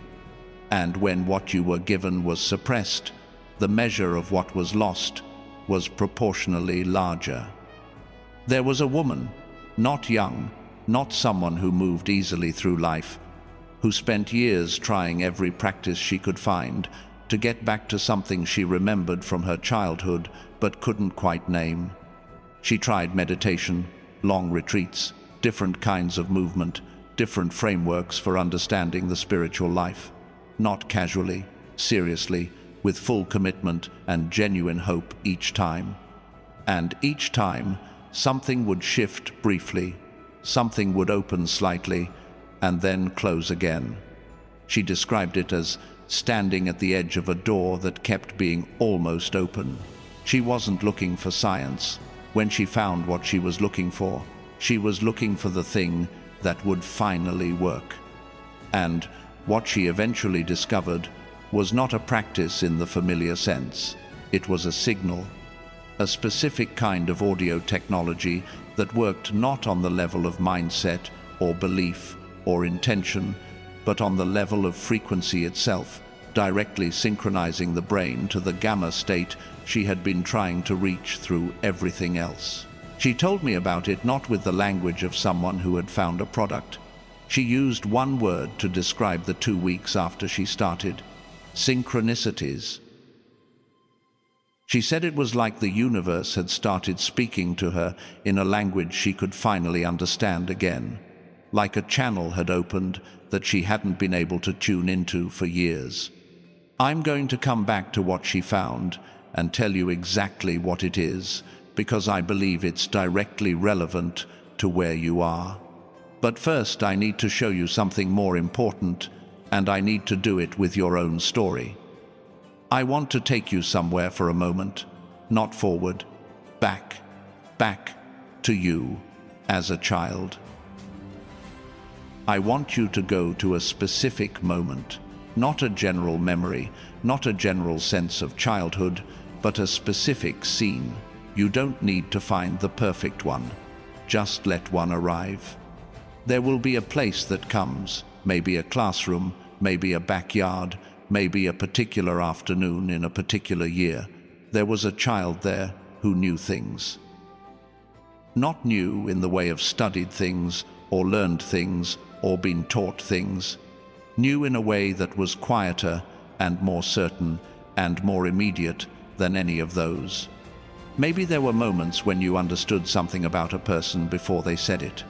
And when what you were given was suppressed, the measure of what was lost was proportionally larger. There was a woman, not young, not someone who moved easily through life, who spent years trying every practice she could find to get back to something she remembered from her childhood but couldn't quite name. She tried meditation, long retreats, different kinds of movement, different frameworks for understanding the spiritual life. Not casually, seriously, with full commitment and genuine hope each time. And each time, something would shift briefly, something would open slightly, and then close again. She described it as standing at the edge of a door that kept being almost open. She wasn't looking for science. When she found what she was looking for, she was looking for the thing that would finally work. And what she eventually discovered was not a practice in the familiar sense. It was a signal, a specific kind of audio technology that worked not on the level of mindset or belief or intention, but on the level of frequency itself, directly synchronizing the brain to the gamma state she had been trying to reach through everything else. She told me about it not with the language of someone who had found a product. She used one word to describe the 2 weeks after she started: synchronicities. She said it was like the universe had started speaking to her in a language she could finally understand again, like a channel had opened that she hadn't been able to tune into for years. I'm going to come back to what she found and tell you exactly what it is, because I believe it's directly relevant to where you are. But first, I need to show you something more important, and I need to do it with your own story. I want to take you somewhere for a moment, not forward, back to you as a child. I want you to go to a specific moment, not a general memory, not a general sense of childhood, but a specific scene. You don't need to find the perfect one. Just let one arrive. There will be a place that comes, maybe a classroom, maybe a backyard, maybe a particular afternoon in a particular year. There was a child there who knew things. Not new in the way of studied things, or learned things, or been taught things. New in a way that was quieter and more certain and more immediate than any of those. Maybe there were moments when you understood something about a person before they said it,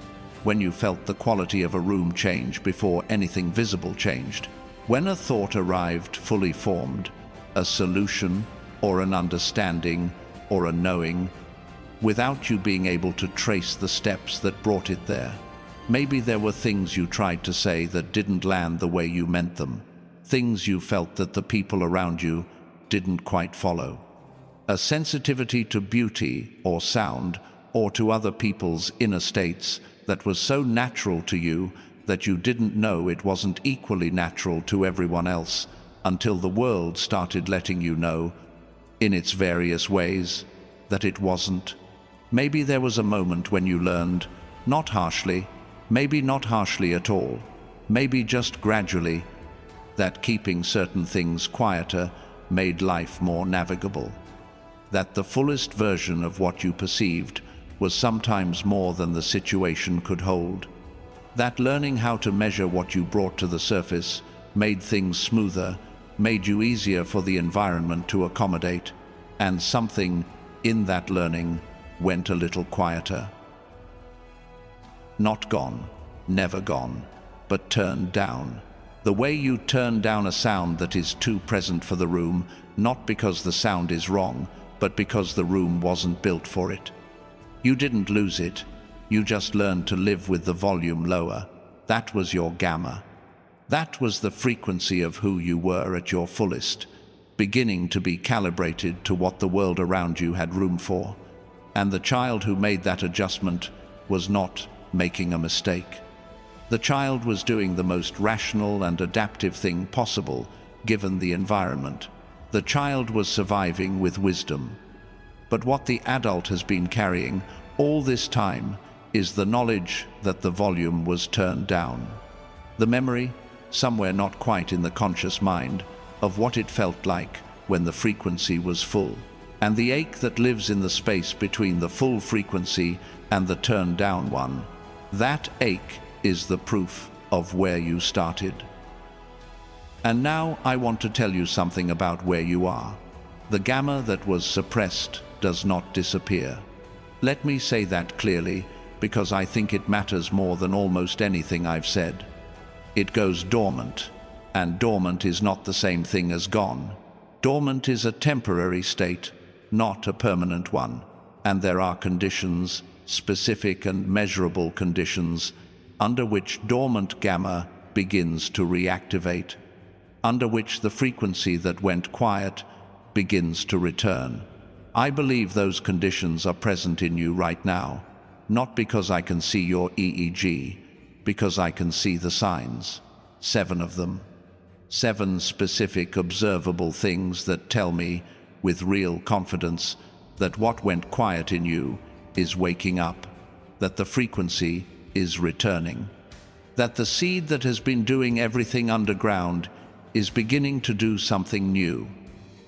when you felt the quality of a room change before anything visible changed, when a thought arrived fully formed, a solution or an understanding or a knowing, without you being able to trace the steps that brought it there. Maybe there were things you tried to say that didn't land the way you meant them, things you felt that the people around you didn't quite follow. A sensitivity to beauty or sound or to other people's inner states that was so natural to you that you didn't know it wasn't equally natural to everyone else until the world started letting you know, in its various ways, that it wasn't. Maybe there was a moment when you learned, not harshly, maybe not harshly at all, maybe just gradually, that keeping certain things quieter made life more navigable. That the fullest version of what you perceived was sometimes more than the situation could hold. That learning how to measure what you brought to the surface made things smoother, made you easier for the environment to accommodate, and something in that learning went a little quieter. Not gone, never gone, but turned down. The way you turn down a sound that is too present for the room, not because the sound is wrong, but because the room wasn't built for it. You didn't lose it, you just learned to live with the volume lower. That was your gamma. That was the frequency of who you were at your fullest, beginning to be calibrated to what the world around you had room for. And the child who made that adjustment was not making a mistake. The child was doing the most rational and adaptive thing possible, given the environment. The child was surviving with wisdom. But what the adult has been carrying all this time is the knowledge that the volume was turned down. The memory, somewhere not quite in the conscious mind, of what it felt like when the frequency was full. And the ache that lives in the space between the full frequency and the turned down one. That ache is the proof of where you started. And now I want to tell you something about where you are. The gamma that was suppressed does not disappear. Let me say that clearly, because I think it matters more than almost anything I've said. It goes dormant, and dormant is not the same thing as gone. Dormant is a temporary state, not a permanent one, and there are conditions, specific and measurable conditions, under which dormant gamma begins to reactivate, under which the frequency that went quiet begins to return. I believe those conditions are present in you right now, not because I can see your EEG, because I can see the signs, 7 of them. 7 specific observable things that tell me, with real confidence, that what went quiet in you is waking up, that the frequency is returning, that the seed that has been doing everything underground is beginning to do something new.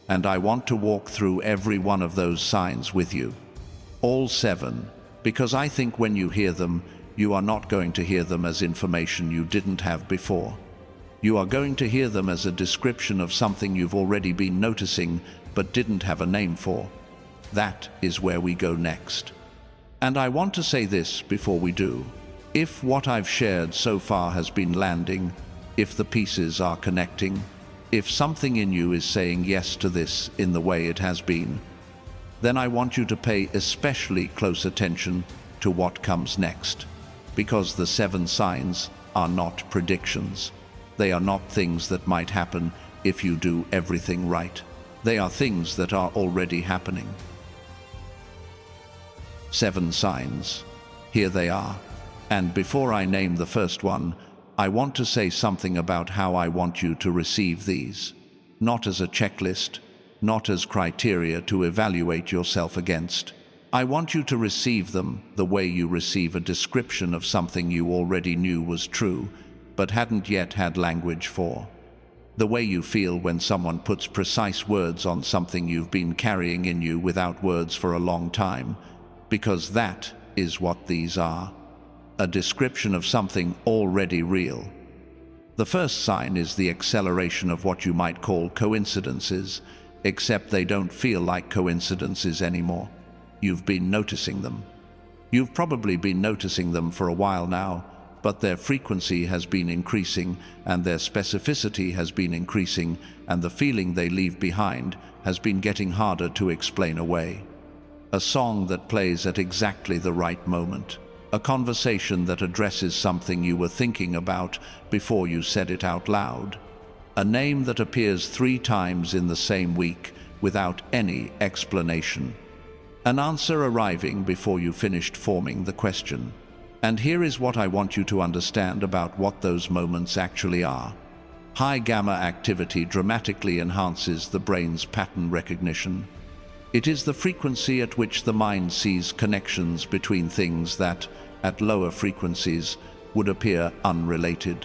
And I want to walk through every one of those signs with you. All 7, because I think when you hear them, you are not going to hear them as information you didn't have before. You are going to hear them as a description of something you've already been noticing but didn't have a name for. That is where we go next. And I want to say this before we do. If what I've shared so far has been landing, if the pieces are connecting, if something in you is saying yes to this in the way it has been, then I want you to pay especially close attention to what comes next, because the 7 signs are not predictions. They are not things that might happen if you do everything right. They are things that are already happening. 7 signs. Here they are. And before I name the first one, I want to say something about how I want you to receive these. Not as a checklist, not as criteria to evaluate yourself against. I want you to receive them the way you receive a description of something you already knew was true, but hadn't yet had language for. The way you feel when someone puts precise words on something you've been carrying in you without words for a long time, because that is what these are. A description of something already real. The first sign is the acceleration of what you might call coincidences, except they don't feel like coincidences anymore. You've been noticing them. You've probably been noticing them for a while now, but their frequency has been increasing, and their specificity has been increasing, and the feeling they leave behind has been getting harder to explain away. A song that plays at exactly the right moment. A conversation that addresses something you were thinking about before you said it out loud. A name that appears 3 times in the same week without any explanation. An answer arriving before you finished forming the question. And here is what I want you to understand about what those moments actually are. High gamma activity dramatically enhances the brain's pattern recognition. It is the frequency at which the mind sees connections between things that, at lower frequencies, would appear unrelated.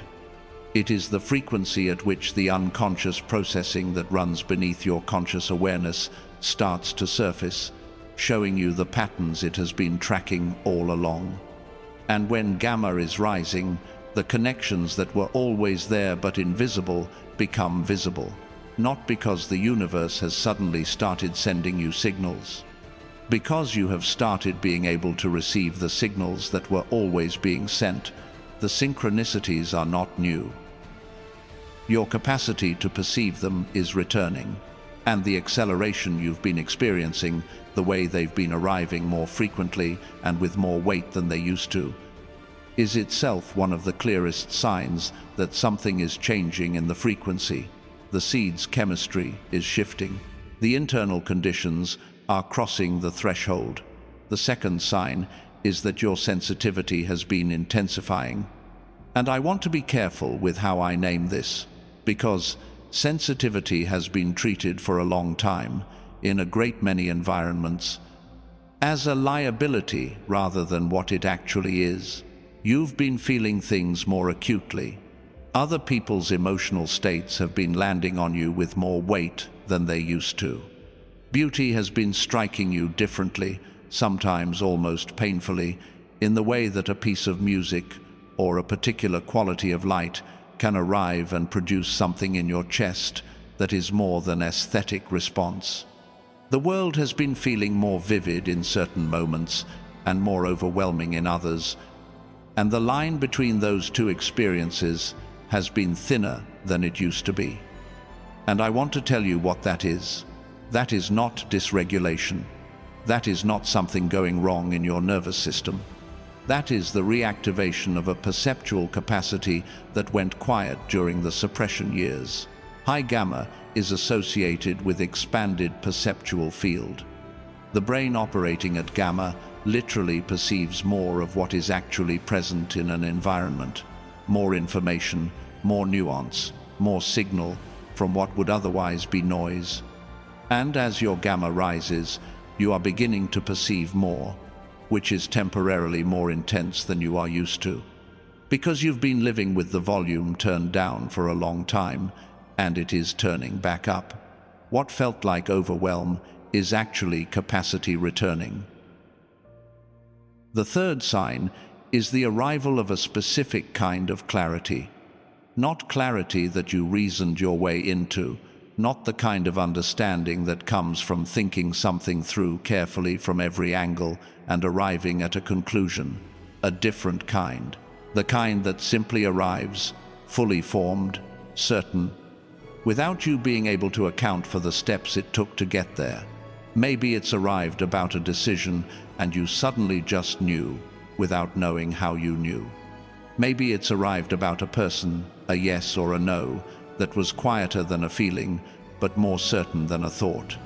It is the frequency at which the unconscious processing that runs beneath your conscious awareness starts to surface, showing you the patterns it has been tracking all along. And when gamma is rising, the connections that were always there but invisible become visible. Not because the universe has suddenly started sending you signals. Because you have started being able to receive the signals that were always being sent, the synchronicities are not new. Your capacity to perceive them is returning, and the acceleration you've been experiencing, the way they've been arriving more frequently and with more weight than they used to, is itself one of the clearest signs that something is changing in the frequency. The seed's chemistry is shifting. The internal conditions are crossing the threshold. The second sign is that your sensitivity has been intensifying. And I want to be careful with how I name this, because sensitivity has been treated for a long time, in a great many environments, as a liability rather than what it actually is. You've been feeling things more acutely. Other people's emotional states have been landing on you with more weight than they used to. Beauty has been striking you differently, sometimes almost painfully, in the way that a piece of music or a particular quality of light can arrive and produce something in your chest that is more than aesthetic response. The world has been feeling more vivid in certain moments and more overwhelming in others, and the line between those two experiences has been thinner than it used to be. And I want to tell you what that is. That is not dysregulation. That is not something going wrong in your nervous system. That is the reactivation of a perceptual capacity that went quiet during the suppression years. High gamma is associated with expanded perceptual field. The brain operating at gamma literally perceives more of what is actually present in an environment. More information, more nuance, more signal from what would otherwise be noise. And as your gamma rises, you are beginning to perceive more, which is temporarily more intense than you are used to. Because you've been living with the volume turned down for a long time, and it is turning back up. What felt like overwhelm is actually capacity returning. The third sign is the arrival of a specific kind of clarity. Not clarity that you reasoned your way into, not the kind of understanding that comes from thinking something through carefully from every angle and arriving at a conclusion. A different kind. The kind that simply arrives, fully formed, certain, without you being able to account for the steps it took to get there. Maybe it's arrived about a decision and you suddenly just knew, without knowing how you knew. Maybe it's arrived about a person, a yes or a no, that was quieter than a feeling, but more certain than a thought.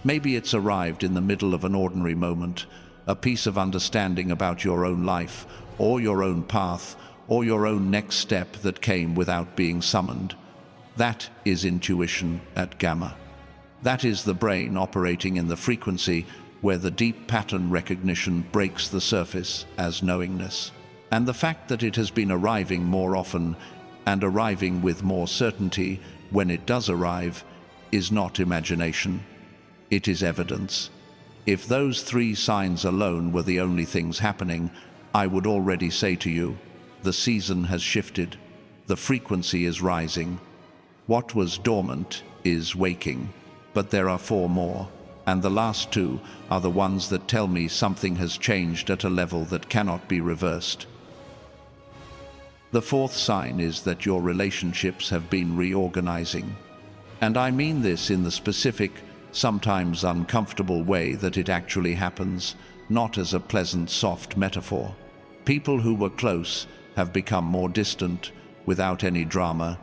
Maybe it's arrived in the middle of an ordinary moment, a piece of understanding about your own life, or your own path, or your own next step that came without being summoned. That is intuition at gamma. That is the brain operating in the frequency where the deep pattern recognition breaks the surface as knowingness. And the fact that it has been arriving more often and arriving with more certainty when it does arrive is not imagination. It is evidence. If those 3 signs alone were the only things happening, I would already say to you, the season has shifted. The frequency is rising. What was dormant is waking. But there are 4 more, and the last 2 are the ones that tell me something has changed at a level that cannot be reversed. The 4th sign is that your relationships have been reorganizing. And I mean this in the specific, sometimes uncomfortable way that it actually happens, not as a pleasant, soft metaphor. People who were close have become more distant, without any drama,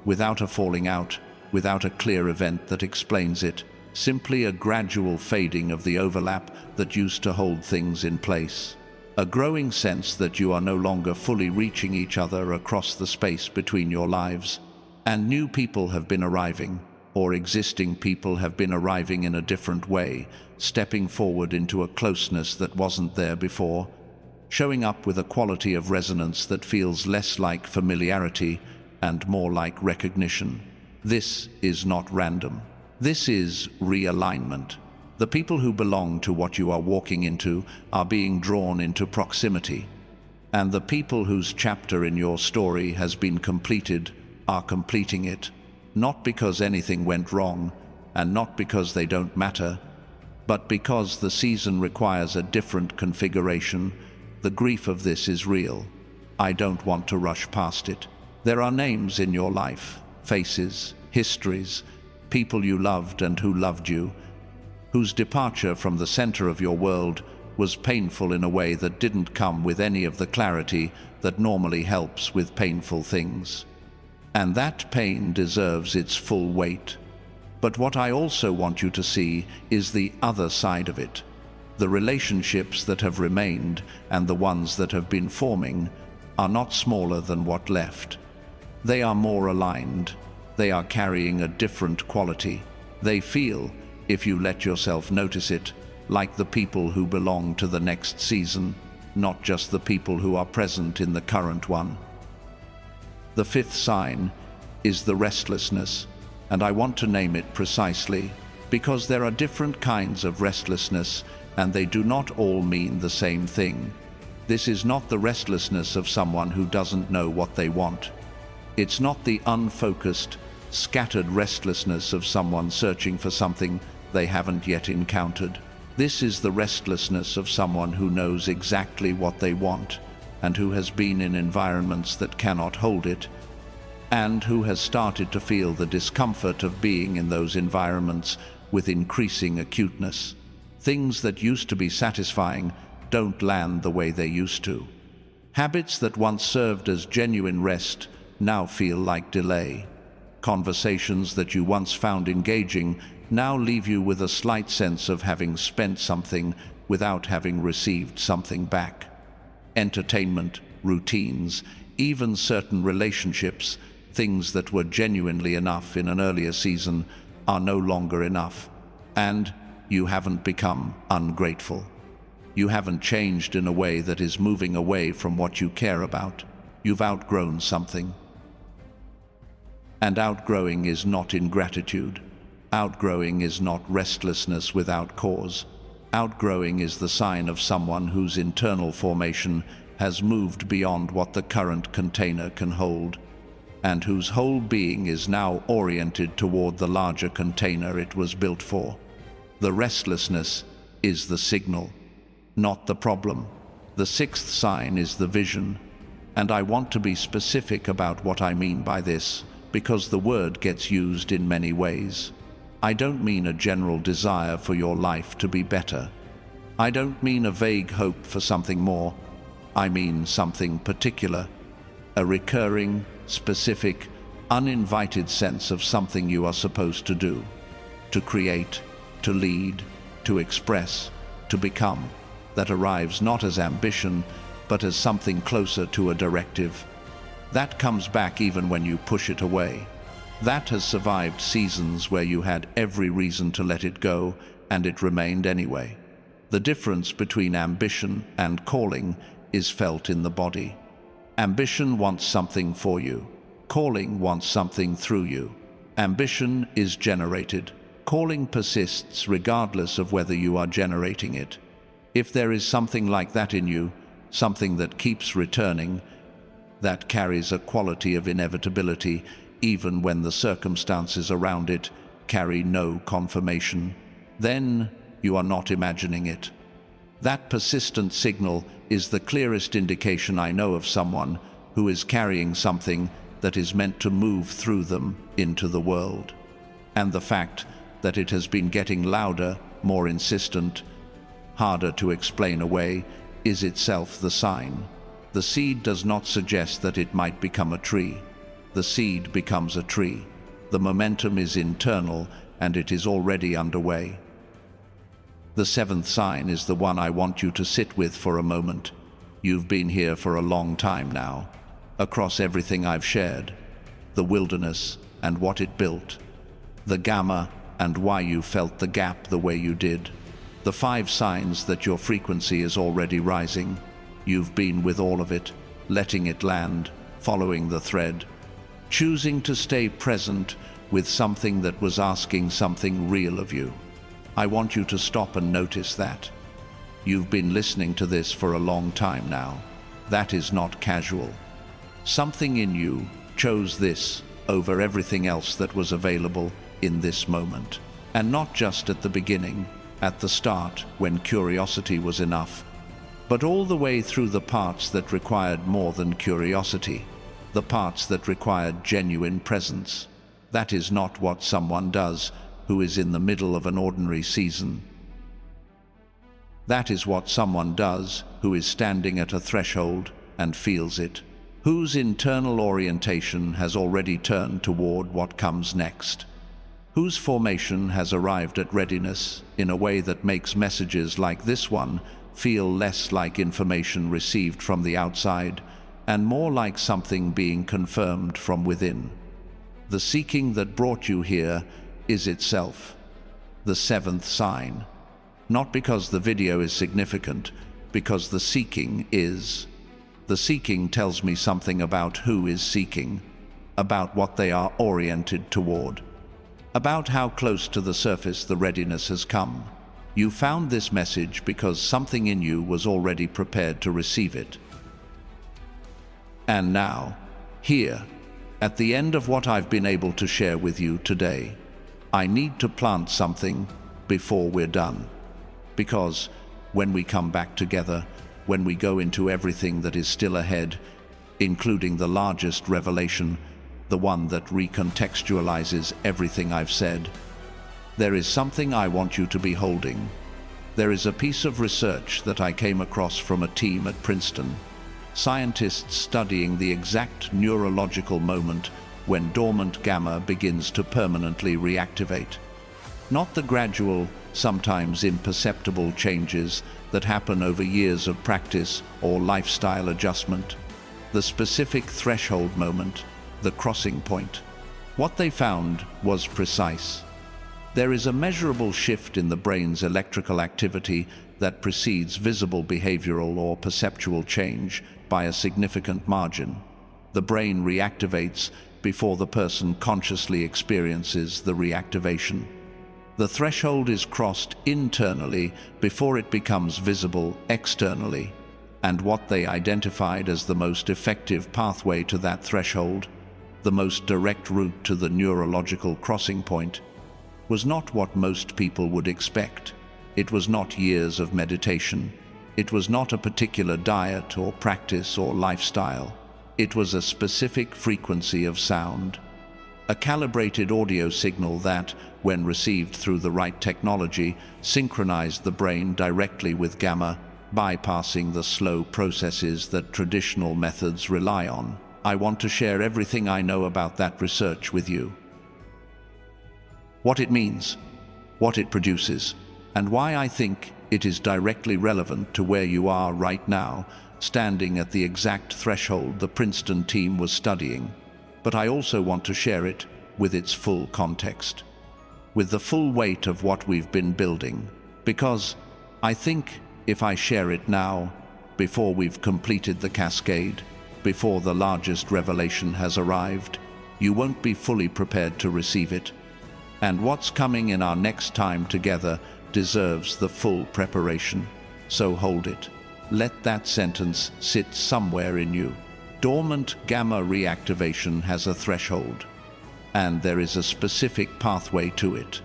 without a falling out, without a clear event that explains it, simply a gradual fading of the overlap that used to hold things in place. A growing sense that you are no longer fully reaching each other across the space between your lives. And new people have been arriving, or existing people have been arriving in a different way, stepping forward into a closeness that wasn't there before, showing up with a quality of resonance that feels less like familiarity and more like recognition. This is not random. This is realignment. The people who belong to what you are walking into are being drawn into proximity. And the people whose chapter in your story has been completed are completing it, not because anything went wrong, and not because they don't matter, but because the season requires a different configuration. The grief of this is real. I don't want to rush past it. There are names in your life, faces, histories, people you loved and who loved you, whose departure from the center of your world was painful in a way that didn't come with any of the clarity that normally helps with painful things. And that pain deserves its full weight. But what I also want you to see is the other side of it. The relationships that have remained and the ones that have been forming are not smaller than what left. They are more aligned. They are carrying a different quality. They feel, if you let yourself notice it, like the people who belong to the next season, not just the people who are present in the current one. The 5th sign is the restlessness, and I want to name it precisely because there are different kinds of restlessness and they do not all mean the same thing. This is not the restlessness of someone who doesn't know what they want. It's not the unfocused, scattered restlessness of someone searching for something they haven't yet encountered. This is the restlessness of someone who knows exactly what they want and who has been in environments that cannot hold it, and who has started to feel the discomfort of being in those environments with increasing acuteness. Things that used to be satisfying don't land the way they used to. Habits that once served as genuine rest now feel like delay. Conversations that you once found engaging now leave you with a slight sense of having spent something without having received something back. Entertainment, routines, even certain relationships, things that were genuinely enough in an earlier season, are no longer enough. And you haven't become ungrateful. You haven't changed in a way that is moving away from what you care about. You've outgrown something. And outgrowing is not ingratitude. Outgrowing is not restlessness without cause. Outgrowing is the sign of someone whose internal formation has moved beyond what the current container can hold, and whose whole being is now oriented toward the larger container it was built for. The restlessness is the signal, not the problem. The 6th sign is the vision, and I want to be specific about what I mean by this, because the word gets used in many ways. I don't mean a general desire for your life to be better. I don't mean a vague hope for something more. I mean something particular, a recurring, specific, uninvited sense of something you are supposed to do, to create, to lead, to express, to become, that arrives not as ambition, but as something closer to a directive. That comes back even when you push it away. That has survived seasons where you had every reason to let it go, and it remained anyway. The difference between ambition and calling is felt in the body. Ambition wants something for you. Calling wants something through you. Ambition is generated. Calling persists regardless of whether you are generating it. If there is something like that in you, something that keeps returning, that carries a quality of inevitability, even when the circumstances around it carry no confirmation, then you are not imagining it. That persistent signal is the clearest indication I know of someone who is carrying something that is meant to move through them into the world. And the fact that it has been getting louder, more insistent, harder to explain away, is itself the sign. The seed does not suggest that it might become a tree. The seed becomes a tree. The momentum is internal, and it is already underway. The seventh sign is the one I want you to sit with for a moment. You've been here for a long time now, across everything I've shared, the wilderness and what it built, the gamma and why you felt the gap the way you did, the 5 signs that your frequency is already rising. You've been with all of it, letting it land, following the thread, choosing to stay present with something that was asking something real of you. I want you to stop and notice that. You've been listening to this for a long time now. That is not casual. Something in you chose this over everything else that was available in this moment. And not just at the beginning, at the start, when curiosity was enough, but all the way through the parts that required more than curiosity, the parts that required genuine presence. That is not what someone does who is in the middle of an ordinary season. That is what someone does who is standing at a threshold and feels it, whose internal orientation has already turned toward what comes next, whose formation has arrived at readiness in a way that makes messages like this one feel less like information received from the outside and more like something being confirmed from within. The seeking that brought you here is itself the 7th sign, not because the video is significant, because the seeking is. The seeking tells me something about who is seeking, about what they are oriented toward, about how close to the surface the readiness has come. You found this message because something in you was already prepared to receive it. And now, here, at the end of what I've been able to share with you today, I need to plant something before we're done. Because when we come back together, when we go into everything that is still ahead, including the largest revelation, the one that recontextualizes everything I've said, there is something I want you to be holding. There is a piece of research that I came across from a team at Princeton, scientists studying the exact neurological moment when dormant gamma begins to permanently reactivate. Not the gradual, sometimes imperceptible changes that happen over years of practice or lifestyle adjustment. The specific threshold moment, the crossing point. What they found was precise. There is a measurable shift in the brain's electrical activity that precedes visible behavioral or perceptual change by a significant margin. The brain reactivates before the person consciously experiences the reactivation. The threshold is crossed internally before it becomes visible externally, and what they identified as the most effective pathway to that threshold, the most direct route to the neurological crossing point, was not what most people would expect. It was not years of meditation. It was not a particular diet or practice or lifestyle. It was a specific frequency of sound, a calibrated audio signal that, when received through the right technology, synchronized the brain directly with gamma, bypassing the slow processes that traditional methods rely on. I want to share everything I know about that research with you. What it means, what it produces, and why I think it is directly relevant to where you are right now, standing at the exact threshold the Princeton team was studying. But I also want to share it with its full context, with the full weight of what we've been building. Because I think if I share it now, before we've completed the cascade, before the largest revelation has arrived, you won't be fully prepared to receive it. And what's coming in our next time together deserves the full preparation. So hold it. Let that sentence sit somewhere in you. Dormant gamma reactivation has a threshold, and there is a specific pathway to it.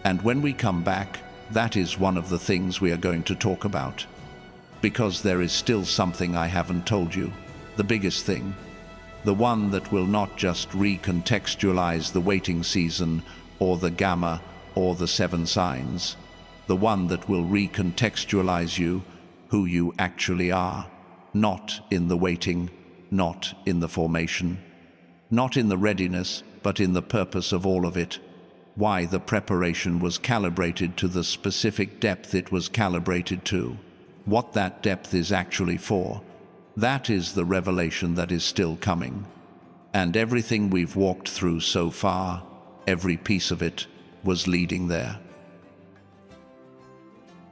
And when we come back, that is one of the things we are going to talk about. Because there is still something I haven't told you. The biggest thing. The one that will not just recontextualize the waiting season or the gamma or the 7 signs. The one that will recontextualize you, who you actually are. Not in the waiting, not in the formation, not in the readiness, but in the purpose of all of it. Why the preparation was calibrated to the specific depth it was calibrated to. What that depth is actually for. That is the revelation that is still coming. And everything we've walked through so far, every piece of it, was leading there.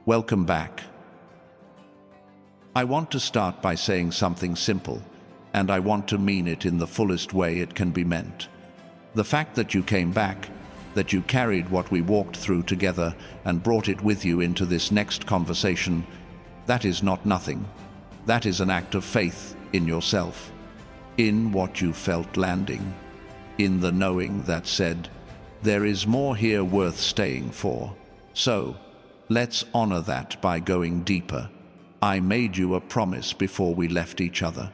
Welcome back. I want to start by saying something simple, and I want to mean it in the fullest way it can be meant. The fact that you came back, that you carried what we walked through together and brought it with you into this next conversation, that is not nothing. That is an act of faith in yourself, in what you felt landing, in the knowing that said, there is more here worth staying for. So, let's honor that by going deeper. I made you a promise before we left each other.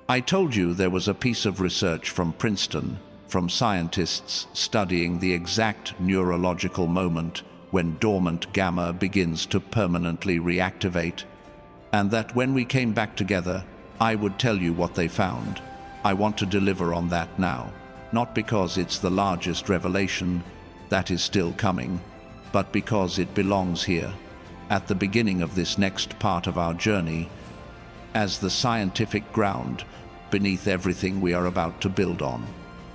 I told you there was a piece of research from Princeton, from scientists studying the exact neurological moment when dormant gamma begins to permanently reactivate, and that when we came back together, I would tell you what they found. I want to deliver on that now, not because it's the largest revelation, that is still coming, but because it belongs here, at the beginning of this next part of our journey, as the scientific ground beneath everything we are about to build on.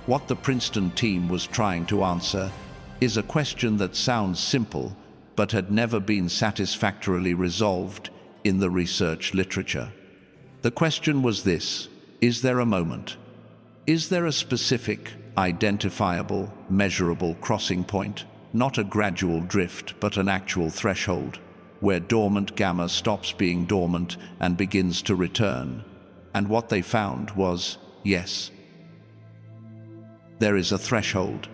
What the Princeton team was trying to answer is a question that sounds simple, but had never been satisfactorily resolved in the research literature. The question was this: is there a moment? Is there a specific, identifiable, measurable crossing point, not a gradual drift but an actual threshold, where dormant gamma stops being dormant and begins to return? And what they found was, yes. There is a threshold.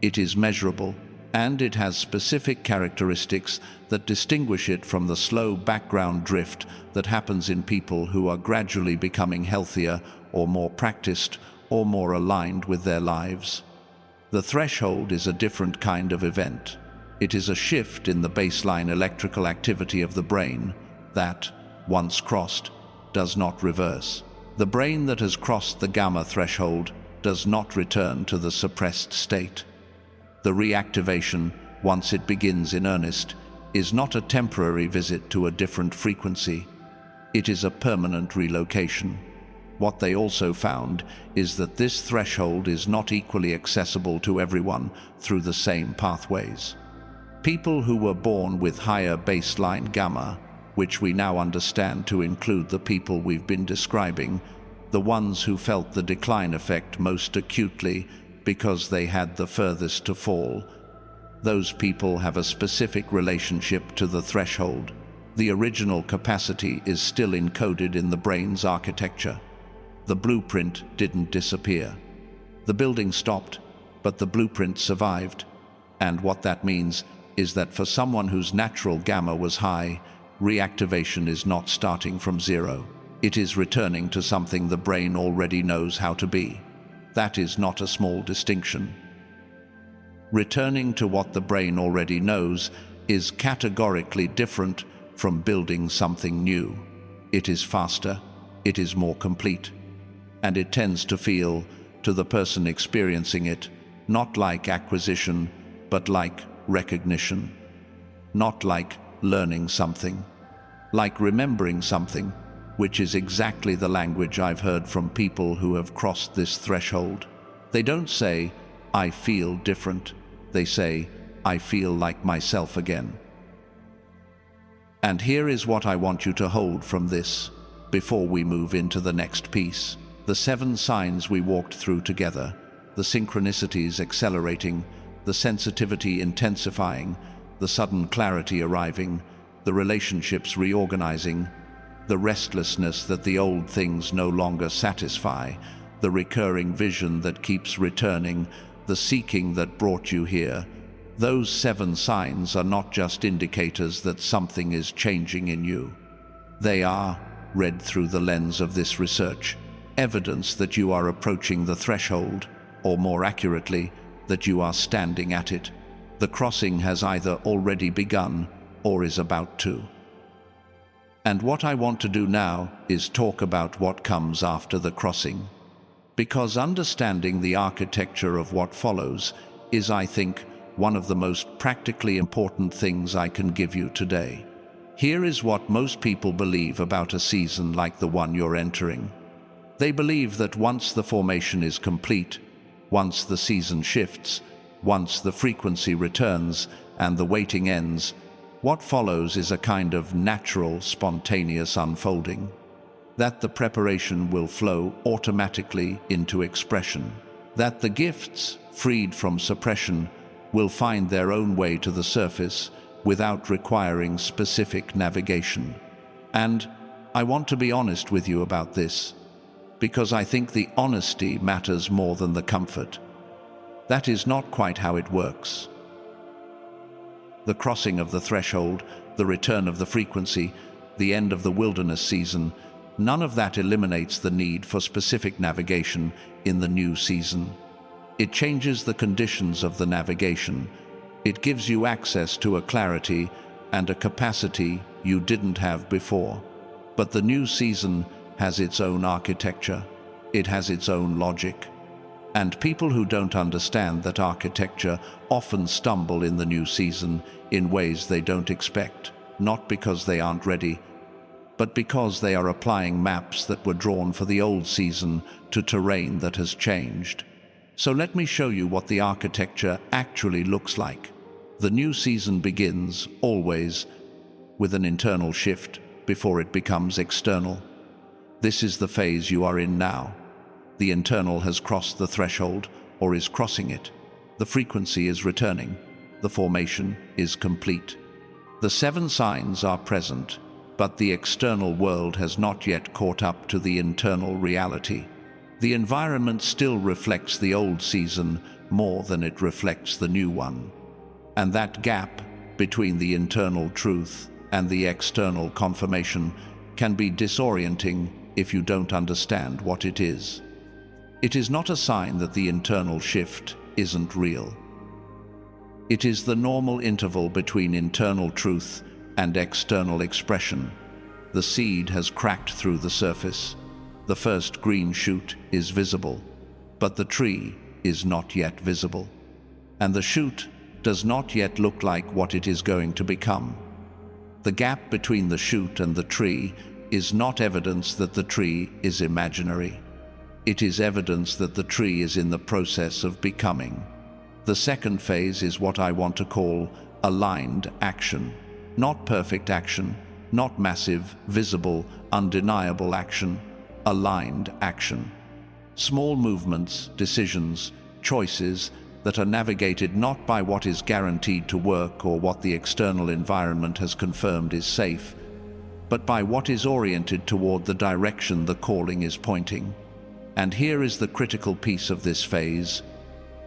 It is measurable, and it has specific characteristics that distinguish it from the slow background drift that happens in people who are gradually becoming healthier or more practiced or more aligned with their lives. The threshold is a different kind of event. It is a shift in the baseline electrical activity of the brain that, once crossed, does not reverse. The brain that has crossed the gamma threshold does not return to the suppressed state. The reactivation, once it begins in earnest, is not a temporary visit to a different frequency. It is a permanent relocation. What they also found is that this threshold is not equally accessible to everyone through the same pathways. People who were born with higher baseline gamma, which we now understand to include the people we've been describing, the ones who felt the decline effect most acutely because they had the furthest to fall, those people have a specific relationship to the threshold. The original capacity is still encoded in the brain's architecture. The blueprint didn't disappear. The building stopped, but the blueprint survived. And what that means is that for someone whose natural gamma was high, reactivation is not starting from zero. It is returning to something the brain already knows how to be. That is not a small distinction. Returning to what the brain already knows is categorically different from building something new. It is faster, it is more complete. and it tends to feel, to the person experiencing it, not like acquisition, but like recognition. Not like learning something, like remembering something, which is exactly the language I've heard from people who have crossed this threshold. They don't say, "I feel different." They say, "I feel like myself again." And here is what I want you to hold from this, before we move into the next piece. The 7 signs we walked through together, the synchronicities accelerating, the sensitivity intensifying, the sudden clarity arriving, the relationships reorganizing, the restlessness that the old things no longer satisfy, the recurring vision that keeps returning, the seeking that brought you here. Those 7 signs are not just indicators that something is changing in you. They are, read through the lens of this research, evidence that you are approaching the threshold, or more accurately, that you are standing at it. The crossing has either already begun or is about to. And what I want to do now is talk about what comes after the crossing. Because understanding the architecture of what follows is, I think, one of the most practically important things I can give you today. Here is what most people believe about a season like the one you're entering. They believe that once the formation is complete, once the season shifts, once the frequency returns and the waiting ends, what follows is a kind of natural, spontaneous unfolding. That the preparation will flow automatically into expression. That the gifts, freed from suppression, will find their own way to the surface without requiring specific navigation. And I want to be honest with you about this, because I think the honesty matters more than the comfort. That is not quite how it works. The crossing of the threshold, the return of the frequency, the end of the wilderness season, none of that eliminates the need for specific navigation in the new season. It changes the conditions of the navigation. It gives you access to a clarity and a capacity you didn't have before. But the new season has its own architecture. It has its own logic. And people who don't understand that architecture often stumble in the new season in ways they don't expect, not because they aren't ready, but because they are applying maps that were drawn for the old season to terrain that has changed. So let me show you what the architecture actually looks like. The new season begins, always, with an internal shift before it becomes external. This is the phase you are in now. The internal has crossed the threshold, or is crossing it. The frequency is returning. The formation is complete. The 7 signs are present, but the external world has not yet caught up to the internal reality. The environment still reflects the old season more than it reflects the new one. And that gap between the internal truth and the external confirmation can be disorienting if you don't understand what it is. It is not a sign that the internal shift isn't real. It is the normal interval between internal truth and external expression. The seed has cracked through the surface. The first green shoot is visible, but the tree is not yet visible. And the shoot does not yet look like what it is going to become. The gap between the shoot and the tree is not evidence that the tree is imaginary. It is evidence that the tree is in the process of becoming. The second phase is what I want to call aligned action. Not perfect action, not massive, visible, undeniable action. Aligned action. Small movements, decisions, choices that are navigated not by what is guaranteed to work or what the external environment has confirmed is safe, but by what is oriented toward the direction the calling is pointing. And here is the critical piece of this phase,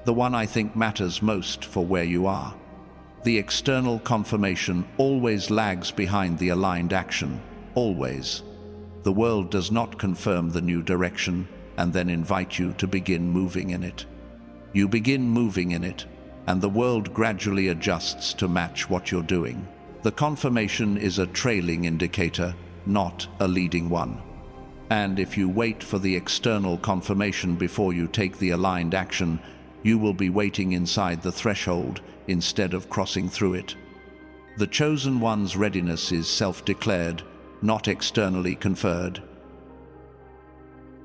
the one I think matters most for where you are. The external confirmation always lags behind the aligned action, always. The world does not confirm the new direction and then invite you to begin moving in it. You begin moving in it, and the world gradually adjusts to match what you're doing. The confirmation is a trailing indicator, not a leading one. And if you wait for the external confirmation before you take the aligned action, you will be waiting inside the threshold instead of crossing through it. The chosen one's readiness is self-declared, not externally conferred.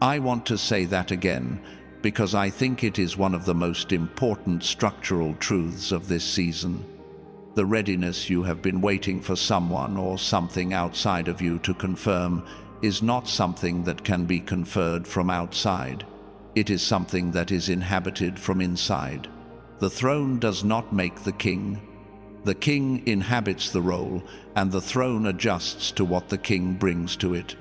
I want to say that again, because I think it is one of the most important structural truths of this season. The readiness you have been waiting for someone or something outside of you to confirm is not something that can be conferred from outside. It is something that is inhabited from inside. The throne does not make the king. The king inhabits the role, and the throne adjusts to what the king brings to it.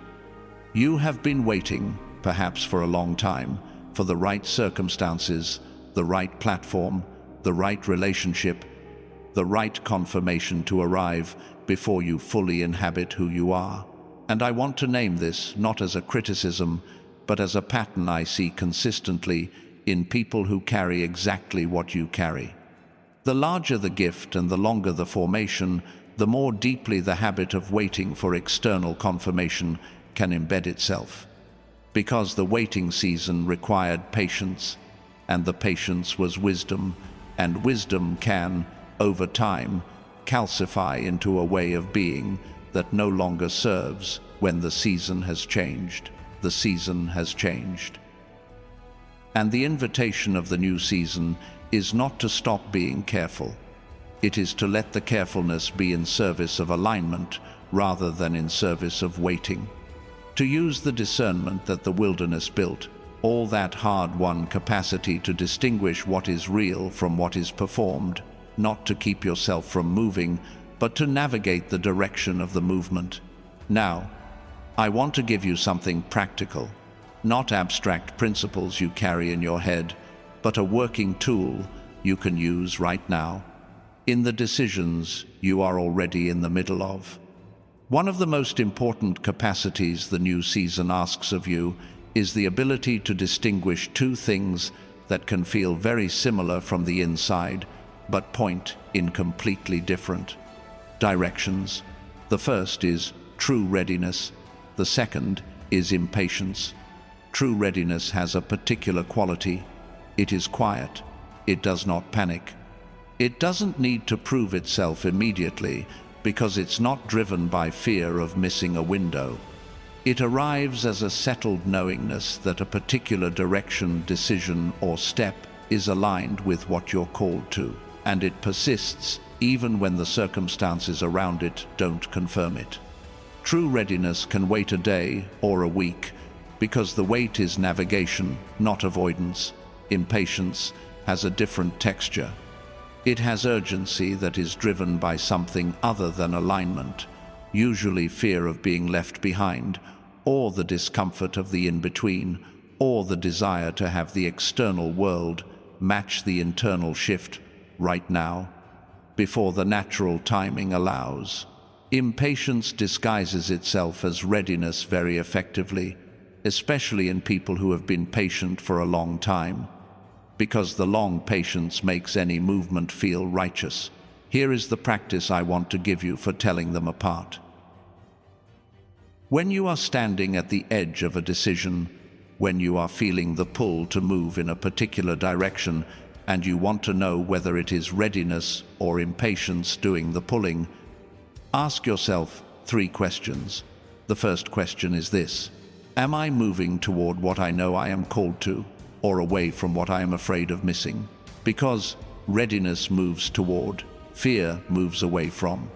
You have been waiting, perhaps for a long time, for the right circumstances, the right platform, the right relationship, the right confirmation to arrive before you fully inhabit who you are. And I want to name this not as a criticism, but as a pattern I see consistently in people who carry exactly what you carry. The larger the gift and the longer the formation, the more deeply the habit of waiting for external confirmation can embed itself. Because the waiting season required patience, and the patience was wisdom, and wisdom can, over time, calcify into a way of being that no longer serves when the season has changed. The season has changed. And the invitation of the new season is not to stop being careful. It is to let the carefulness be in service of alignment rather than in service of waiting. To use the discernment that the wilderness built, all that hard-won capacity to distinguish what is real from what is performed, not to keep yourself from moving, but to navigate the direction of the movement. Now, I want to give you something practical, not abstract principles you carry in your head, but a working tool you can use right now, in the decisions you are already in the middle of. One of the most important capacities the new season asks of you is the ability to distinguish two things that can feel very similar from the inside, but point in completely different directions. The first is true readiness. The second is impatience. True readiness has a particular quality. It is quiet. It does not panic. It doesn't need to prove itself immediately because it's not driven by fear of missing a window. It arrives as a settled knowingness that a particular direction, decision, or step is aligned with what you're called to, and it persists even when the circumstances around it don't confirm it. True readiness can wait a day or a week because the wait is navigation, not avoidance. Impatience has a different texture. It has urgency that is driven by something other than alignment, usually fear of being left behind, or the discomfort of the in-between, or the desire to have the external world match the internal shift right now, before the natural timing allows. Impatience disguises itself as readiness very effectively, especially in people who have been patient for a long time, because the long patience makes any movement feel righteous. Here is the practice I want to give you for telling them apart. When you are standing at the edge of a decision, when you are feeling the pull to move in a particular direction, and you want to know whether it is readiness or impatience doing the pulling, ask yourself 3 questions. The first question is this: am I moving toward what I know I am called to, or away from what I am afraid of missing? Because readiness moves toward, fear moves away from.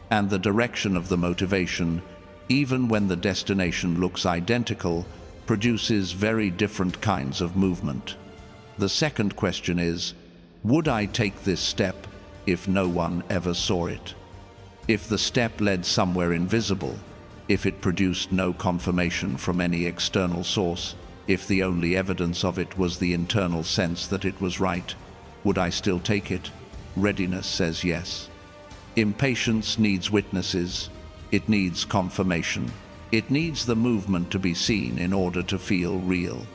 And the direction of the motivation, even when the destination looks identical, produces very different kinds of movement. The second question is, would I take this step if no one ever saw it? If the step led somewhere invisible, if it produced no confirmation from any external source, if the only evidence of it was the internal sense that it was right, would I still take it? Readiness says yes. Impatience needs witnesses. It needs confirmation. It needs the movement to be seen in order to feel real.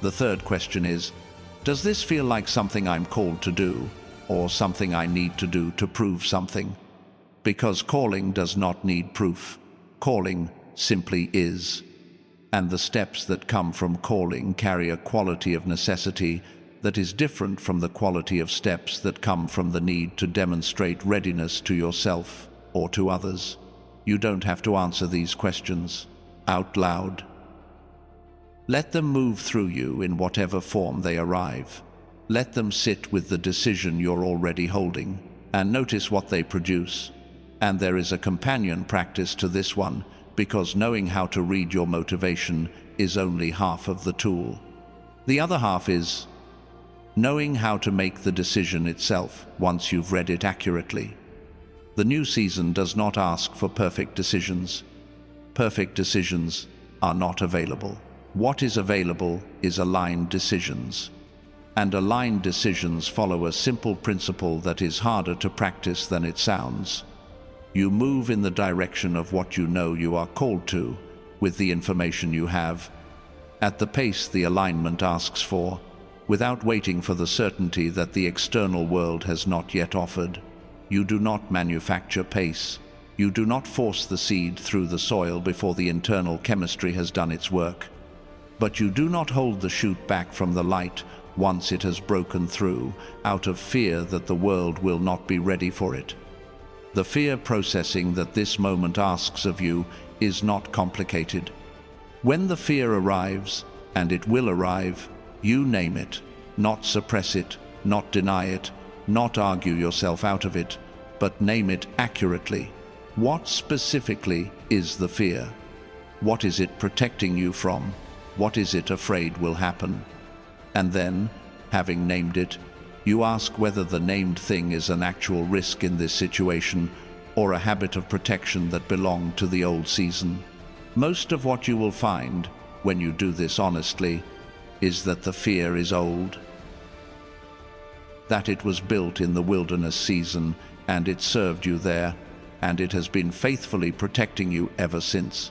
The third question is, does this feel like something I'm called to do, or something I need to do to prove something? Because calling does not need proof. Calling simply is. and the steps that come from calling carry a quality of necessity that is different from the quality of steps that come from the need to demonstrate readiness to yourself or to others. You don't have to answer these questions out loud. Let them move through you in whatever form they arrive. Let them sit with the decision you're already holding, and notice what they produce. And there is a companion practice to this one, because knowing how to read your motivation is only half of the tool. The other half is knowing how to make the decision itself once you've read it accurately. The new season does not ask for perfect decisions. Perfect decisions are not available. What is available is aligned decisions. And aligned decisions follow a simple principle that is harder to practice than it sounds. You move in the direction of what you know you are called to, with the information you have, at the pace the alignment asks for, without waiting for the certainty that the external world has not yet offered. You do not manufacture pace. You do not force the seed through the soil before the internal chemistry has done its work. But you do not hold the shoot back from the light once it has broken through, out of fear that the world will not be ready for it. The fear processing that this moment asks of you is not complicated. When the fear arrives, and it will arrive, you name it, not suppress it, not deny it, not argue yourself out of it, but name it accurately. What specifically is the fear? What is it protecting you from? What is it afraid will happen? And then, having named it, you ask whether the named thing is an actual risk in this situation or a habit of protection that belonged to the old season. Most of what you will find, when you do this honestly, is that the fear is old. That it was built in the wilderness season, and it served you there, and it has been faithfully protecting you ever since.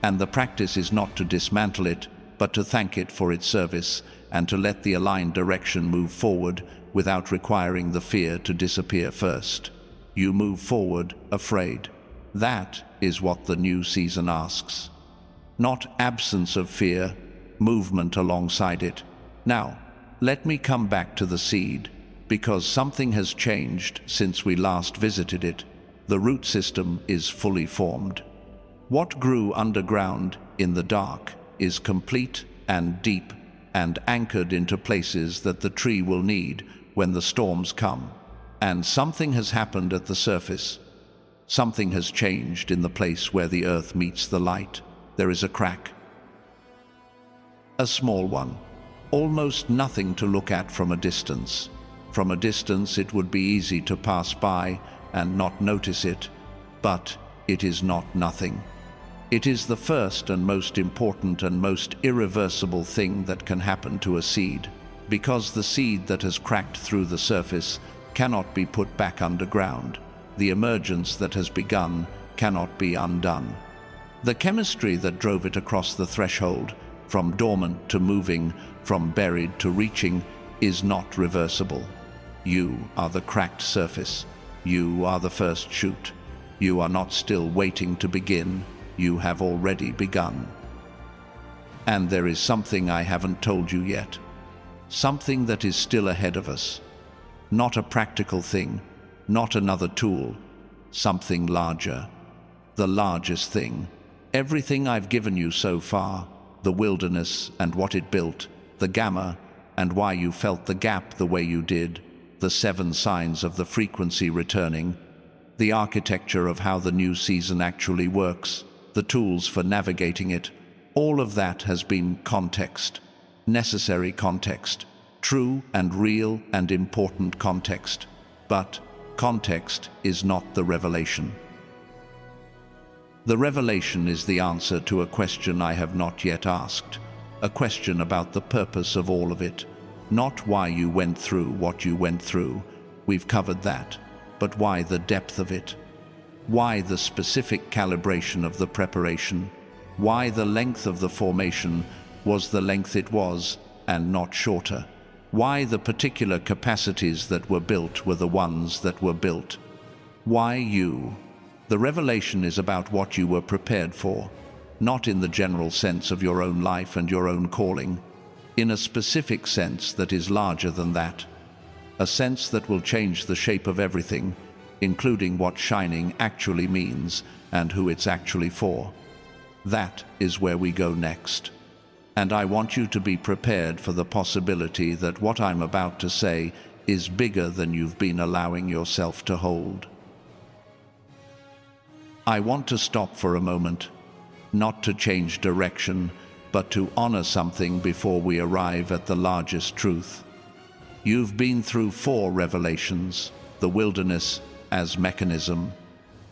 And the practice is not to dismantle it, but to thank it for its service, and to let the aligned direction move forward without requiring the fear to disappear first. You move forward, afraid. That is what the new season asks. Not absence of fear, movement alongside it. Now, let me come back to the seed, because something has changed since we last visited it. The root system is fully formed. What grew underground in the dark is complete and deep and anchored into places that the tree will need when the storms come. And something has happened at the surface. Something has changed in the place where the earth meets the light. There is a crack. A small one. Almost nothing to look at from a distance. From a distance it would be easy to pass by and not notice it, but it is not nothing. It is the first and most important and most irreversible thing that can happen to a seed, because the seed that has cracked through the surface cannot be put back underground. The emergence that has begun cannot be undone. The chemistry that drove it across the threshold, from dormant to moving, from buried to reaching, is not reversible. You are the cracked surface. You are the first shoot. You are not still waiting to begin. You have already begun. And there is something I haven't told you yet. Something that is still ahead of us. Not a practical thing, not another tool. Something larger. The largest thing. Everything I've given you so far, the wilderness and what it built, the gamma and why you felt the gap the way you did, the 7 signs of the frequency returning, the architecture of how the new season actually works, the tools for navigating it, all of that has been context, necessary context, true and real and important context. But context is not the revelation. The revelation is the answer to a question I have not yet asked, a question about the purpose of all of it, not why you went through what you went through, we've covered that, but why the depth of it. Why the specific calibration of the preparation? Why the length of the formation was the length it was and not shorter? Why the particular capacities that were built were the ones that were built? Why you? The revelation is about what you were prepared for, not in the general sense of your own life and your own calling, in a specific sense that is larger than that, a sense that will change the shape of everything, including what shining actually means and who it's actually for. That is where we go next. And I want you to be prepared for the possibility that what I'm about to say is bigger than you've been allowing yourself to hold. I want to stop for a moment, not to change direction, but to honor something before we arrive at the largest truth. You've been through 4 revelations: the wilderness as mechanism,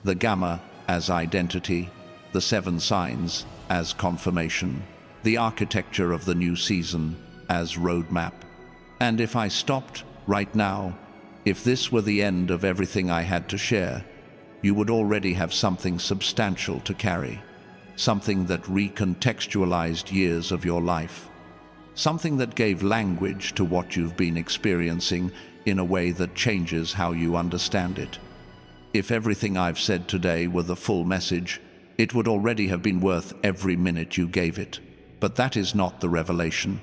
the gamma as identity, the 7 signs as confirmation, the architecture of the new season as roadmap. And if I stopped right now, if this were the end of everything I had to share, you would already have something substantial to carry, something that recontextualized years of your life, something that gave language to what you've been experiencing in a way that changes how you understand it. If everything I've said today were the full message, it would already have been worth every minute you gave it. But that is not the revelation.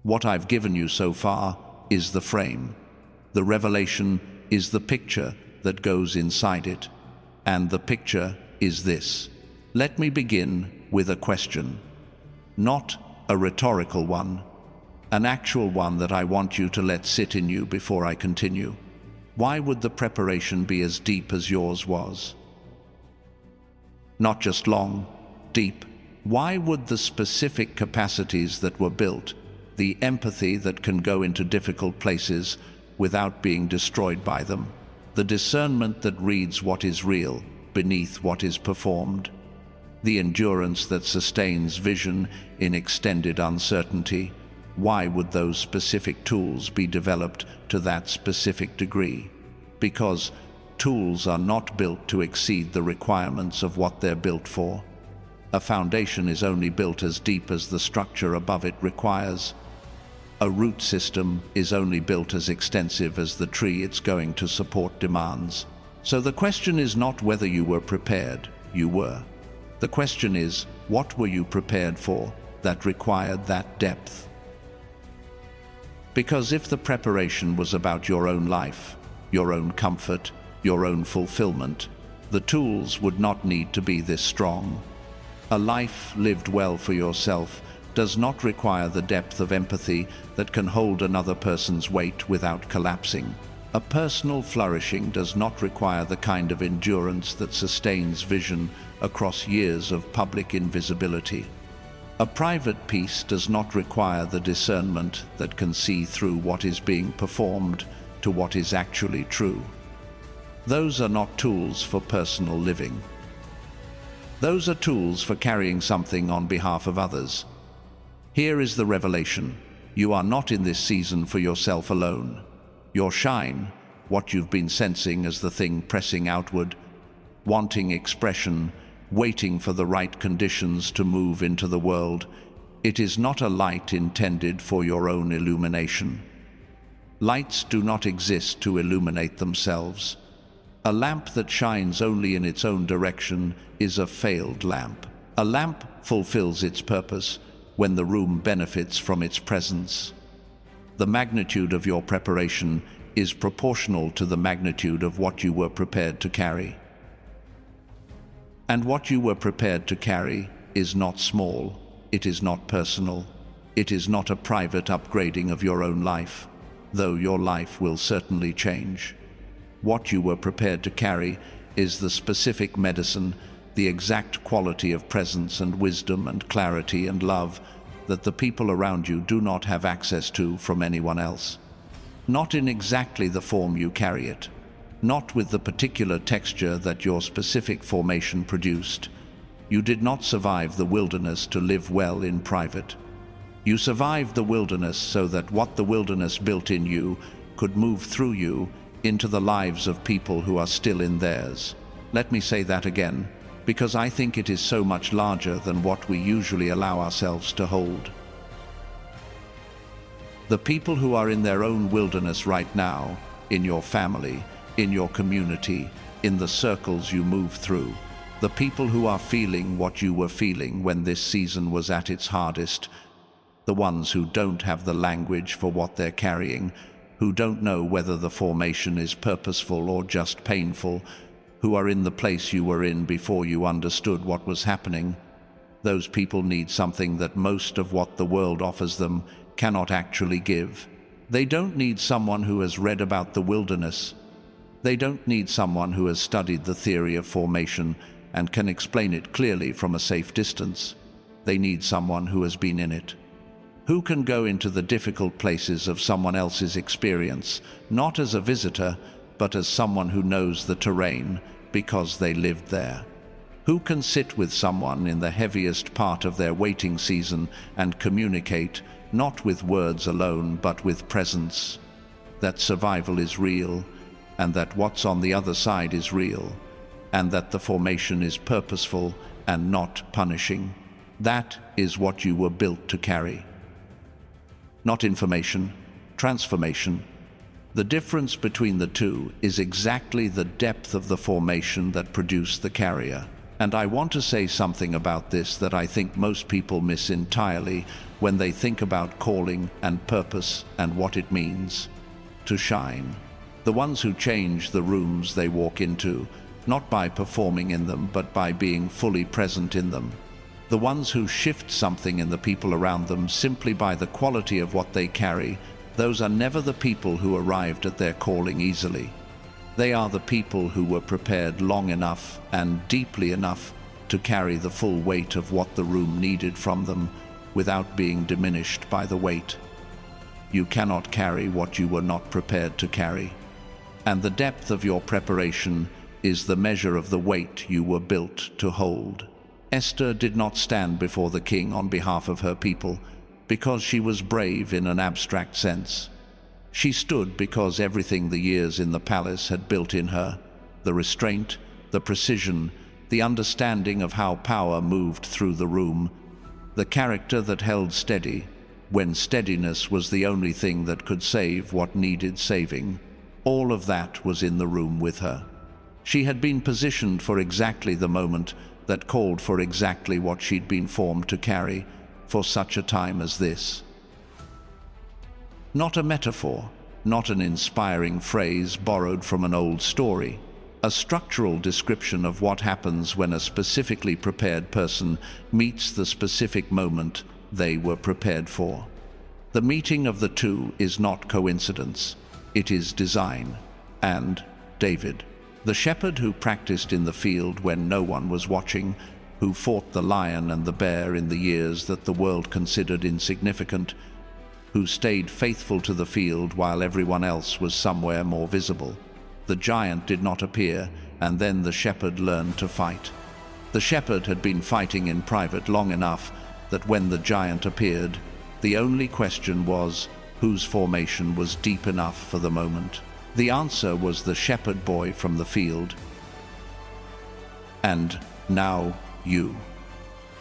What I've given you so far is the frame. The revelation is the picture that goes inside it. And the picture is this. Let me begin with a question. Not a rhetorical one, an actual one that I want you to let sit in you before I continue. Why would the preparation be as deep as yours was? Not just long, deep. Why would the specific capacities that were built, the empathy that can go into difficult places without being destroyed by them, the discernment that reads what is real beneath what is performed, the endurance that sustains vision in extended uncertainty, why would those specific tools be developed to that specific degree? Because tools are not built to exceed the requirements of what they're built for. A foundation is only built as deep as the structure above it requires. A root system is only built as extensive as the tree it's going to support demands. So the question is not whether you were prepared. You were. The question is, what were you prepared for that required that depth? Because if the preparation was about your own life, your own comfort, your own fulfillment, the tools would not need to be this strong. A life lived well for yourself does not require the depth of empathy that can hold another person's weight without collapsing. A personal flourishing does not require the kind of endurance that sustains vision across years of public invisibility. A private peace does not require the discernment that can see through what is being performed to what is actually true. Those are not tools for personal living. Those are tools for carrying something on behalf of others. Here is the revelation. You are not in this season for yourself alone. Your shine, what you've been sensing as the thing pressing outward, wanting expression, waiting for the right conditions to move into the world, it is not a light intended for your own illumination. Lights do not exist to illuminate themselves. A lamp that shines only in its own direction is a failed lamp. A lamp fulfills its purpose when the room benefits from its presence. The magnitude of your preparation is proportional to the magnitude of what you were prepared to carry. And what you were prepared to carry is not small, it is not personal, it is not a private upgrading of your own life, though your life will certainly change. What you were prepared to carry is the specific medicine, the exact quality of presence and wisdom and clarity and love that the people around you do not have access to from anyone else. Not in exactly the form you carry it, not with the particular texture that your specific formation produced. You did not survive the wilderness to live well in private. You survived the wilderness so that what the wilderness built in you could move through you into the lives of people who are still in theirs. Let me say that again, because I think it is so much larger than what we usually allow ourselves to hold. The people who are in their own wilderness right now, in your family, in your community, in the circles you move through, The people who are feeling what you were feeling when this season was at its hardest, the ones who don't have the language for what they're carrying, who don't know whether the formation is purposeful or just painful, who are in the place you were in before you understood what was happening. Those people need something that most of what the world offers them cannot actually give. They don't need someone who has read about the wilderness. They don't need someone who has studied the theory of formation and can explain it clearly from a safe distance. They need someone who has been in it, who can go into the difficult places of someone else's experience, not as a visitor, but as someone who knows the terrain because they lived there, who can sit with someone in the heaviest part of their waiting season and communicate, not with words alone, but with presence, that survival is real, and that what's on the other side is real, and that the formation is purposeful and not punishing. That is what you were built to carry. Not information, transformation. The difference between the two is exactly the depth of the formation that produced the carrier. And I want to say something about this that I think most people miss entirely when they think about calling and purpose and what it means to shine. The ones who change the rooms they walk into, not by performing in them, but by being fully present in them. The ones who shift something in the people around them simply by the quality of what they carry, those are never the people who arrived at their calling easily. They are the people who were prepared long enough and deeply enough to carry the full weight of what the room needed from them without being diminished by the weight. You cannot carry what you were not prepared to carry. And the depth of your preparation is the measure of the weight you were built to hold. Esther did not stand before the king on behalf of her people because she was brave in an abstract sense. She stood because everything the years in the palace had built in her, the restraint, the precision, the understanding of how power moved through the room, the character that held steady when steadiness was the only thing that could save what needed saving. All of that was in the room with her. She had been positioned for exactly the moment that called for exactly what she'd been formed to carry for such a time as this. Not a metaphor, not an inspiring phrase borrowed from an old story, a structural description of what happens when a specifically prepared person meets the specific moment they were prepared for. The meeting of the two is not coincidence, it is design. And David, the shepherd who practiced in the field when no one was watching, who fought the lion and the bear in the years that the world considered insignificant, who stayed faithful to the field while everyone else was somewhere more visible. The giant did not appear, and then the shepherd learned to fight. The shepherd had been fighting in private long enough that when the giant appeared, the only question was whose formation was deep enough for the moment. The answer was the shepherd boy from the field. And now you.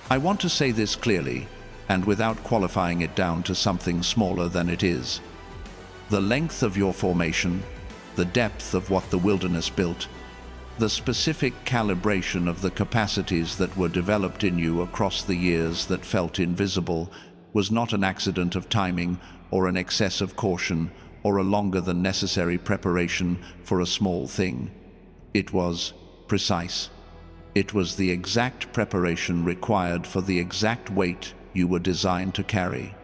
I want to say this clearly, and without qualifying it down to something smaller than it is. The length of your formation, the depth of what the wilderness built, the specific calibration of the capacities that were developed in you across the years that felt invisible, was not an accident of timing or an excess of caution or a longer than necessary preparation for a small thing. It was precise. It was the exact preparation required for the exact weight you were designed to carry.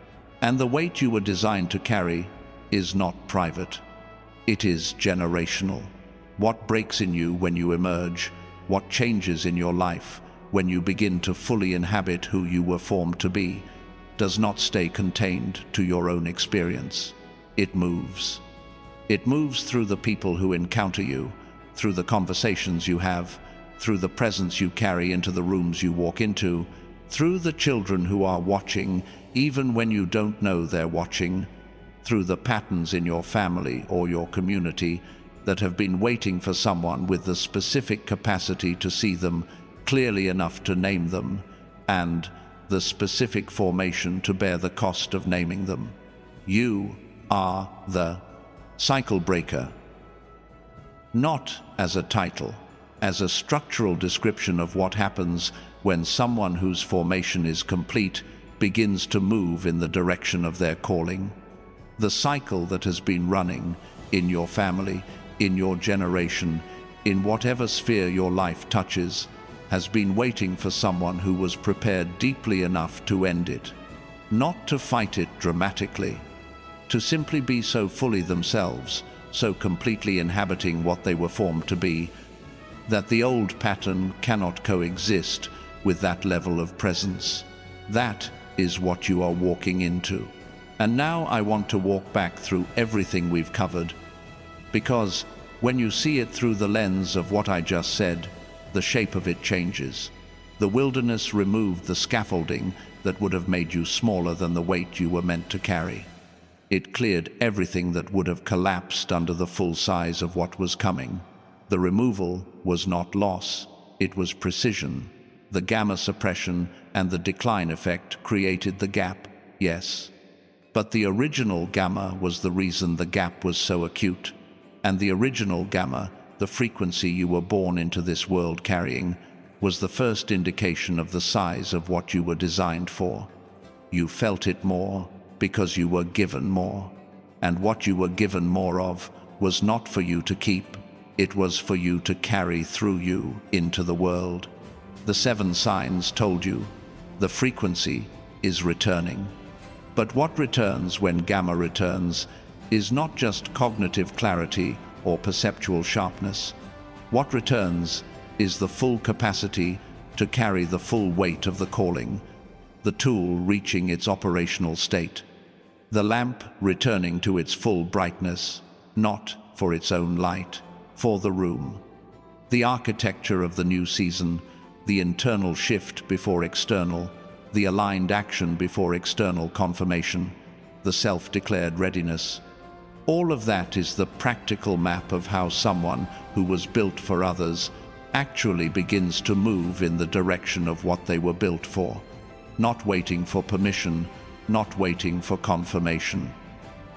And the weight you were designed to carry is not private. It is generational. What breaks in you when you emerge, what changes in your life when you begin to fully inhabit who you were formed to be, does not stay contained to your own experience. It moves. It moves through the people who encounter you, through the conversations you have, through the presence you carry into the rooms you walk into, through the children who are watching, even when you don't know they're watching, through the patterns in your family or your community that have been waiting for someone with the specific capacity to see them clearly enough to name them, and the specific formation to bear the cost of naming them. You are the cycle breaker. Not as a title, as a structural description of what happens when someone whose formation is complete begins to move in the direction of their calling. The cycle that has been running in your family, in your generation, in whatever sphere your life touches, has been waiting for someone who was prepared deeply enough to end it. Not to fight it dramatically, to simply be so fully themselves, so completely inhabiting what they were formed to be, that the old pattern cannot coexist with that level of presence. That is what you are walking into. And now I want to walk back through everything we've covered, because when you see it through the lens of what I just said, the shape of it changes. The wilderness removed the scaffolding that would have made you smaller than the weight you were meant to carry. It cleared everything that would have collapsed under the full size of what was coming. The removal was not loss, it was precision. The gamma suppression and the decline effect created the gap, yes. But the original gamma was the reason the gap was so acute. And the original gamma, the frequency you were born into this world carrying, was the first indication of the size of what you were designed for. You felt it more because you were given more. And what you were given more of was not for you to keep, it was for you to carry through you into the world. The 7 signs told you the frequency is returning. But what returns when gamma returns is not just cognitive clarity or perceptual sharpness. What returns is the full capacity to carry the full weight of the calling, the tool reaching its operational state, the lamp returning to its full brightness, not for its own light, for the room. The architecture of the new season, the internal shift before external, the aligned action before external confirmation, the self-declared readiness. All of that is the practical map of how someone who was built for others actually begins to move in the direction of what they were built for, not waiting for permission, not waiting for confirmation,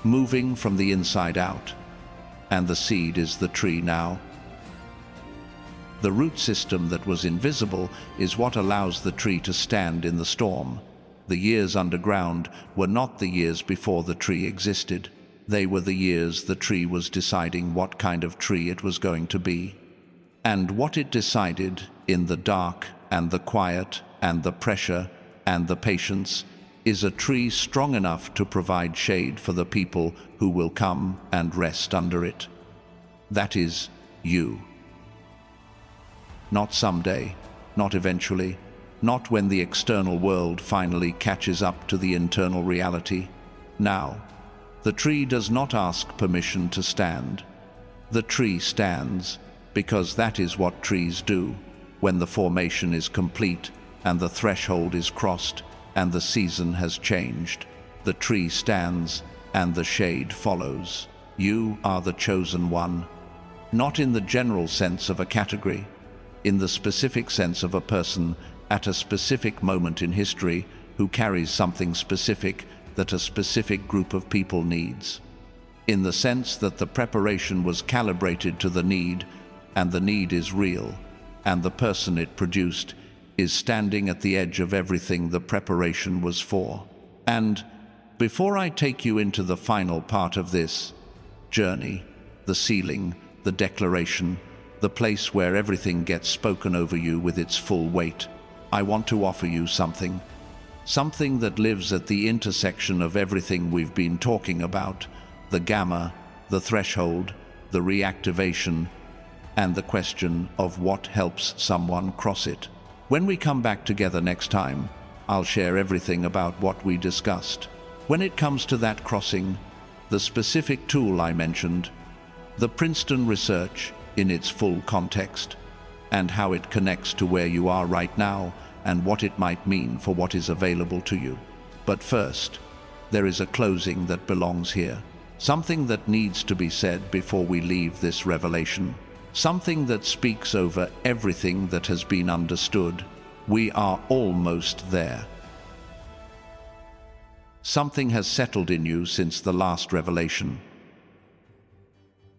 moving from the inside out. And the seed is the tree now. The root system that was invisible is what allows the tree to stand in the storm. The years underground were not the years before the tree existed. They were the years the tree was deciding what kind of tree it was going to be. And what it decided in the dark and the quiet and the pressure and the patience is a tree strong enough to provide shade for the people who will come and rest under it. That is you. Not someday, not eventually, not when the external world finally catches up to the internal reality. Now, the tree does not ask permission to stand. The tree stands because that is what trees do when the formation is complete and the threshold is crossed and the season has changed. The tree stands and the shade follows. You are the chosen one, not in the general sense of a category, in the specific sense of a person at a specific moment in history who carries something specific that a specific group of people needs. In the sense that the preparation was calibrated to the need, and the need is real, and the person it produced is standing at the edge of everything the preparation was for. And before I take you into the final part of this journey, the sealing, the declaration, the place where everything gets spoken over you with its full weight, I want to offer you something that lives at the intersection of everything we've been talking about, the gamma, the threshold, the reactivation, and the question of what helps someone cross it. When we come back together next time, I'll share everything about what we discussed. When it comes to that crossing, the specific tool I mentioned, the Princeton research in its full context, and how it connects to where you are right now and what it might mean for what is available to you. But first, there is a closing that belongs here. Something that needs to be said before we leave this revelation. Something that speaks over everything that has been understood. We are almost there. Something has settled in you since the last revelation.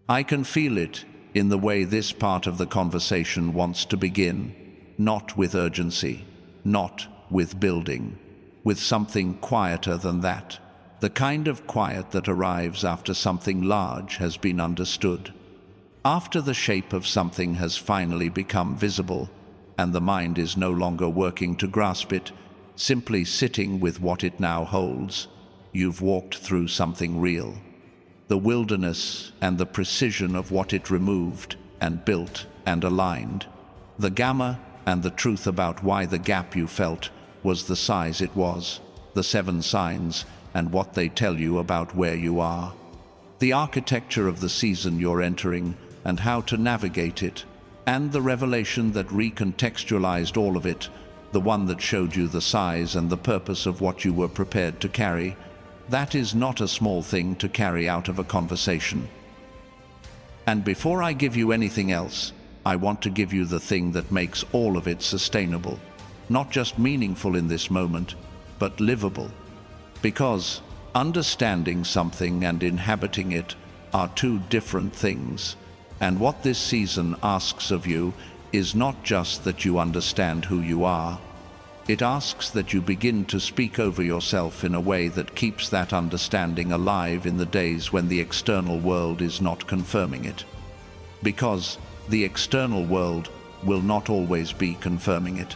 I can feel it in the way this part of the conversation wants to begin, not with urgency, not with building, with something quieter than that, the kind of quiet that arrives after something large has been understood, after the shape of something has finally become visible, and the mind is no longer working to grasp it, simply sitting with what it now holds. You've walked through something real. The wilderness and the precision of what it removed and built and aligned. The gamma and the truth about why the gap you felt was the size it was. The 7 signs and what they tell you about where you are. The architecture of the season you're entering and how to navigate it. And the revelation that recontextualized all of it, the one that showed you the size and the purpose of what you were prepared to carry. That is not a small thing to carry out of a conversation. And before I give you anything else, I want to give you the thing that makes all of it sustainable, not just meaningful in this moment, but livable. Because understanding something and inhabiting it are 2 different things. And what this season asks of you is not just that you understand who you are. It asks that you begin to speak over yourself in a way that keeps that understanding alive in the days when the external world is not confirming it. Because the external world will not always be confirming it.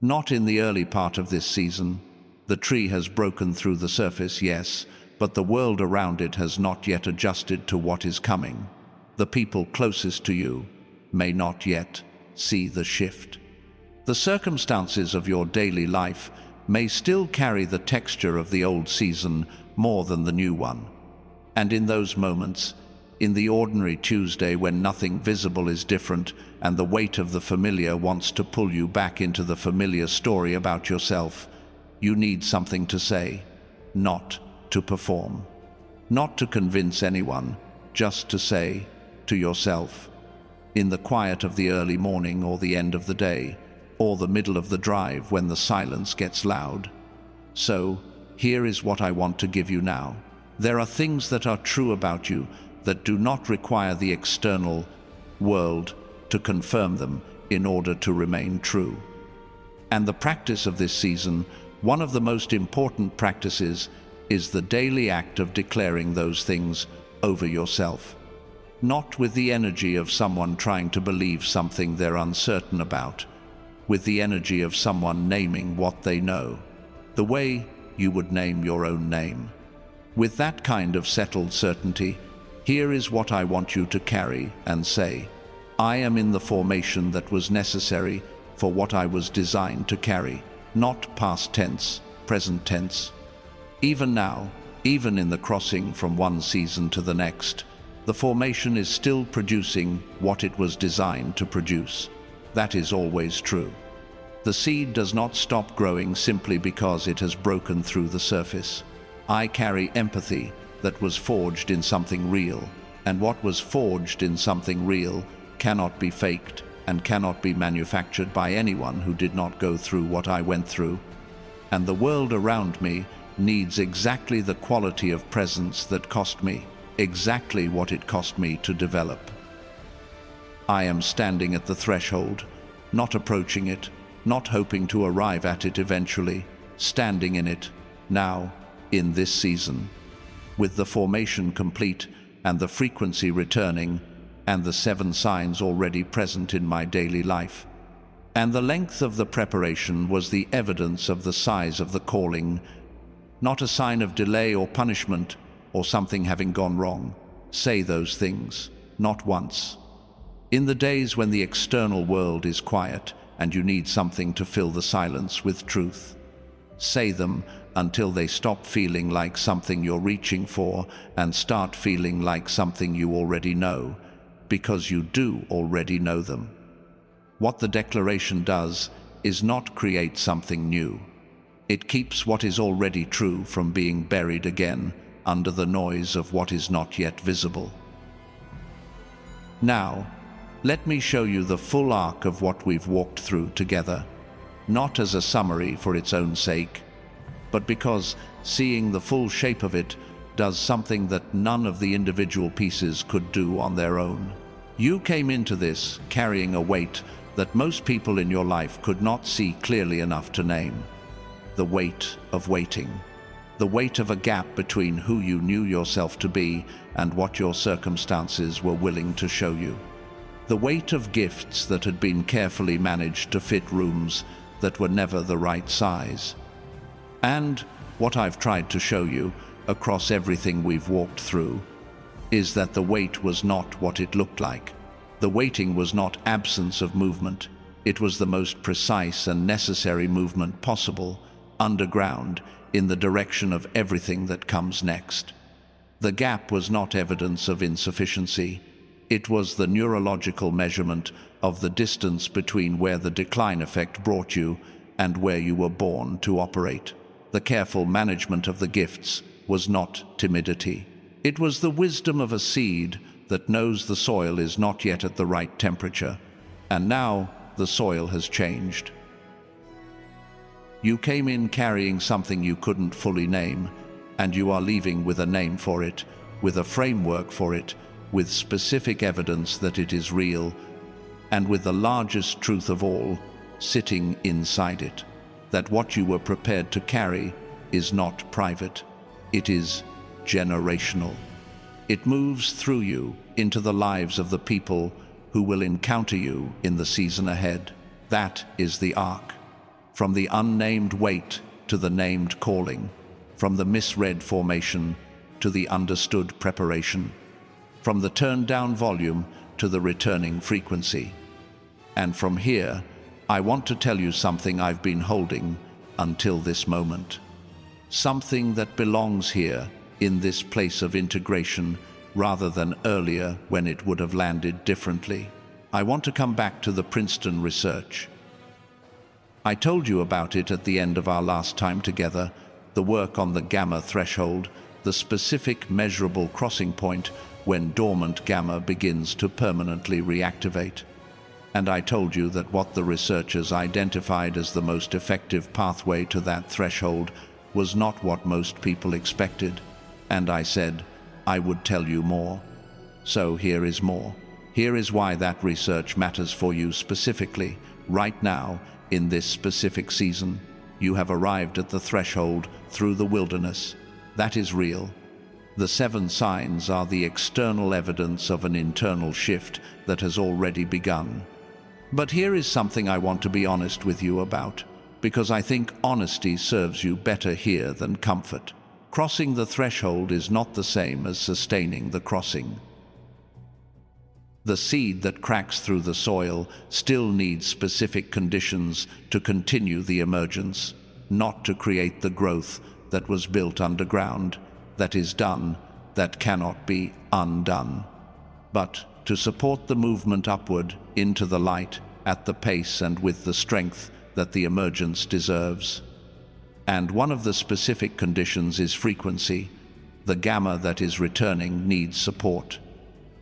Not in the early part of this season. The tree has broken through the surface, yes, but the world around it has not yet adjusted to what is coming. The people closest to you may not yet see the shift. The circumstances of your daily life may still carry the texture of the old season more than the new one. And in those moments, in the ordinary Tuesday when nothing visible is different and the weight of the familiar wants to pull you back into the familiar story about yourself, you need something to say, not to perform, not to convince anyone, just to say to yourself, in the quiet of the early morning or the end of the day, or the middle of the drive when the silence gets loud. So, here is what I want to give you now. There are things that are true about you that do not require the external world to confirm them in order to remain true. And the practice of this season, one of the most important practices, is the daily act of declaring those things over yourself. Not with the energy of someone trying to believe something they're uncertain about, with the energy of someone naming what they know, the way you would name your own name. With that kind of settled certainty, here is what I want you to carry and say. I am in the formation that was necessary for what I was designed to carry, not past tense, present tense. Even now, even in the crossing from one season to the next, the formation is still producing what it was designed to produce. That is always true. The seed does not stop growing simply because it has broken through the surface. I carry empathy that was forged in something real, and what was forged in something real cannot be faked and cannot be manufactured by anyone who did not go through what I went through. And the world around me needs exactly the quality of presence that cost me, exactly what it cost me to develop. I am standing at the threshold, not approaching it, not hoping to arrive at it eventually, standing in it, now, in this season, with the formation complete and the frequency returning and the 7 signs already present in my daily life. And the length of the preparation was the evidence of the size of the calling, not a sign of delay or punishment or something having gone wrong. Say those things, not once. In the days when the external world is quiet and you need something to fill the silence with truth, say them until they stop feeling like something you're reaching for and start feeling like something you already know, because you do already know them. What the declaration does is not create something new. It keeps what is already true from being buried again under the noise of what is not yet visible. Now, let me show you the full arc of what we've walked through together, not as a summary for its own sake, but because seeing the full shape of it does something that none of the individual pieces could do on their own. You came into this carrying a weight that most people in your life could not see clearly enough to name. The weight of waiting. The weight of a gap between who you knew yourself to be and what your circumstances were willing to show you. The weight of gifts that had been carefully managed to fit rooms that were never the right size. And what I've tried to show you, across everything we've walked through, is that the weight was not what it looked like. The waiting was not absence of movement. It was the most precise and necessary movement possible, underground, in the direction of everything that comes next. The gap was not evidence of insufficiency. It was the neurological measurement of the distance between where the decline effect brought you and where you were born to operate. The careful management of the gifts was not timidity. It was the wisdom of a seed that knows the soil is not yet at the right temperature, and now the soil has changed. You came in carrying something you couldn't fully name, and you are leaving with a name for it, with a framework for it, with specific evidence that it is real, and with the largest truth of all sitting inside it, that what you were prepared to carry is not private, it is generational. It moves through you into the lives of the people who will encounter you in the season ahead. That is the arc. From the unnamed weight to the named calling, from the misread formation to the understood preparation, from the turned-down volume to the returning frequency. And from here, I want to tell you something I've been holding until this moment. Something that belongs here, in this place of integration, rather than earlier when it would have landed differently. I want to come back to the Princeton research. I told you about it at the end of our last time together, the work on the gamma threshold, the specific measurable crossing point when dormant gamma begins to permanently reactivate. And I told you that what the researchers identified as the most effective pathway to that threshold was not what most people expected. And I said, I would tell you more. So here is more. Here is why that research matters for you specifically, right now, in this specific season. You have arrived at the threshold through the wilderness. That is real. The 7 signs are the external evidence of an internal shift that has already begun. But here is something I want to be honest with you about, because I think honesty serves you better here than comfort. Crossing the threshold is not the same as sustaining the crossing. The seed that cracks through the soil still needs specific conditions to continue the emergence, not to create the growth that was built underground, that is done, that cannot be undone, but to support the movement upward into the light at the pace and with the strength that the emergence deserves. And one of the specific conditions is frequency. The gamma that is returning needs support.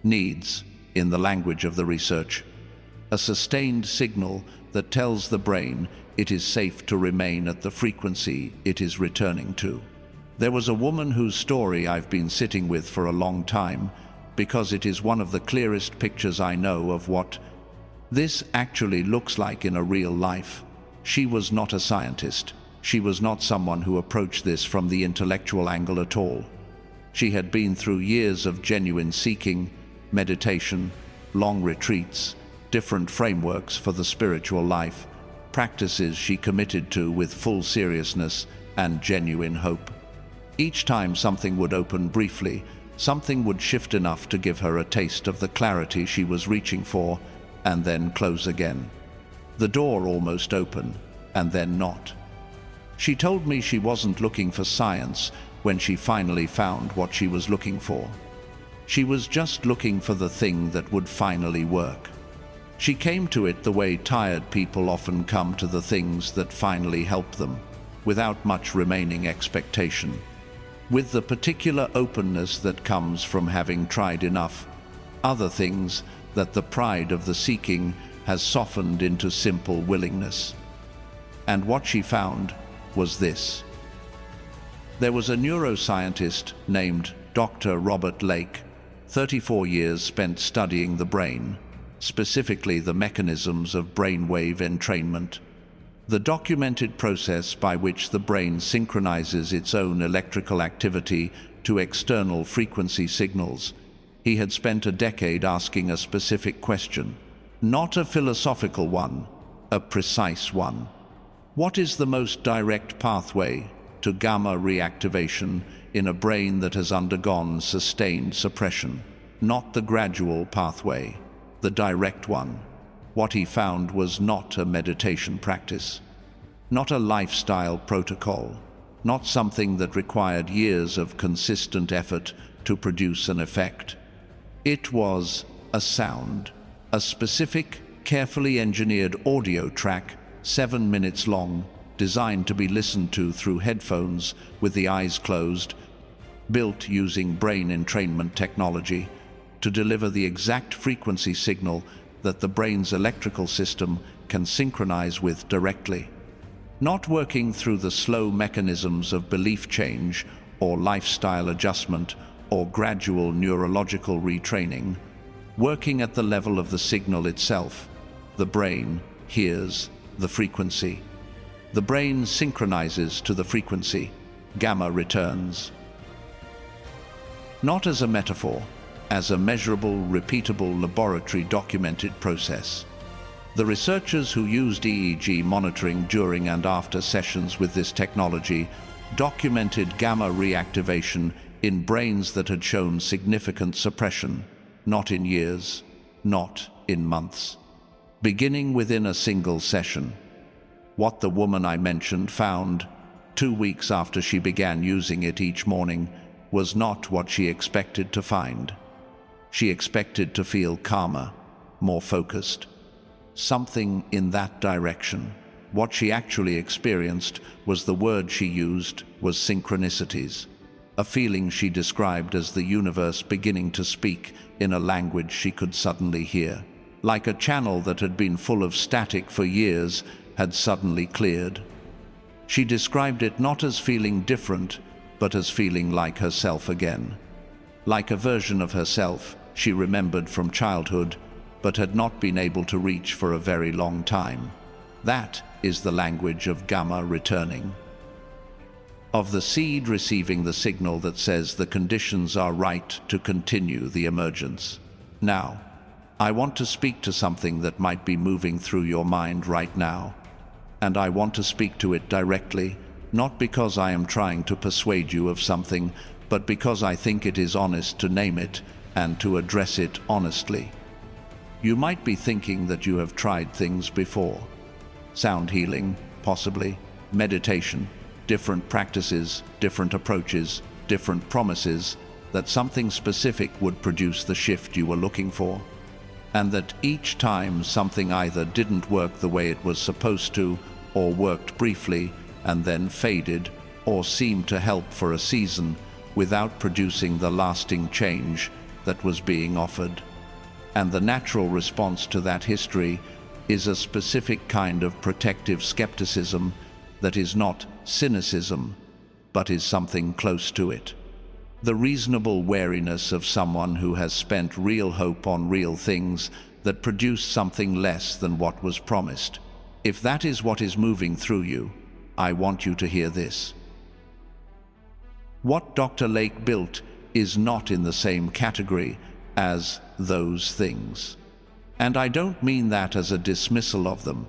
Needs, in the language of the research, a sustained signal that tells the brain it is safe to remain at the frequency it is returning to. There was a woman whose story I've been sitting with for a long time, because it is one of the clearest pictures I know of what this actually looks like in a real life. She was not a scientist. She was not someone who approached this from the intellectual angle at all. She had been through years of genuine seeking, meditation, long retreats, different frameworks for the spiritual life, practices she committed to with full seriousness and genuine hope. Each time something would open briefly, something would shift enough to give her a taste of the clarity she was reaching for, and then close again. The door almost open, and then not. She told me she wasn't looking for science when she finally found what she was looking for. She was just looking for the thing that would finally work. She came to it the way tired people often come to the things that finally help them, without much remaining expectation, with the particular openness that comes from having tried enough other things that the pride of the seeking has softened into simple willingness. And what she found was this. There was a neuroscientist named Dr. Robert Lake, 34 years spent studying the brain, specifically the mechanisms of brainwave entrainment, the documented process by which the brain synchronizes its own electrical activity to external frequency signals. He had spent a decade asking a specific question, not a philosophical one, a precise one. What is the most direct pathway to gamma reactivation in a brain that has undergone sustained suppression? Not the gradual pathway, the direct one. What he found was not a meditation practice, not a lifestyle protocol, not something that required years of consistent effort to produce an effect. It was a sound, a specific, carefully engineered audio track, 7 minutes long, designed to be listened to through headphones with the eyes closed, built using brain entrainment technology to deliver the exact frequency signal that the brain's electrical system can synchronize with directly. Not working through the slow mechanisms of belief change or lifestyle adjustment or gradual neurological retraining, working at the level of the signal itself. The brain hears the frequency. The brain synchronizes to the frequency. Gamma returns. Not as a metaphor, as a measurable, repeatable, laboratory-documented process. The researchers who used EEG monitoring during and after sessions with this technology documented gamma reactivation in brains that had shown significant suppression, not in years, not in months, beginning within a single session. What the woman I mentioned found 2 weeks after she began using it each morning was not what she expected to find. She expected to feel calmer, more focused. Something in that direction. What she actually experienced was the word she used was synchronicities, a feeling she described as the universe beginning to speak in a language she could suddenly hear. Like a channel that had been full of static for years had suddenly cleared. She described it not as feeling different, but as feeling like herself again. Like a version of herself she remembered from childhood, but had not been able to reach for a very long time. That is the language of gamma returning. Of the seed receiving the signal that says the conditions are right to continue the emergence. Now, I want to speak to something that might be moving through your mind right now. And I want to speak to it directly, not because I am trying to persuade you of something, but because I think it is honest to name it and to address it honestly. You might be thinking that you have tried things before. Sound healing, possibly. Meditation, different practices, different approaches, different promises, that something specific would produce the shift you were looking for. And that each time something either didn't work the way it was supposed to, or worked briefly and then faded, or seemed to help for a season without producing the lasting change that was being offered. And the natural response to that history is a specific kind of protective skepticism that is not cynicism, but is something close to it. The reasonable wariness of someone who has spent real hope on real things that produce something less than what was promised. If that is what is moving through you, I want you to hear this. What Dr. Lake built is not in the same category as those things. And I don't mean that as a dismissal of them.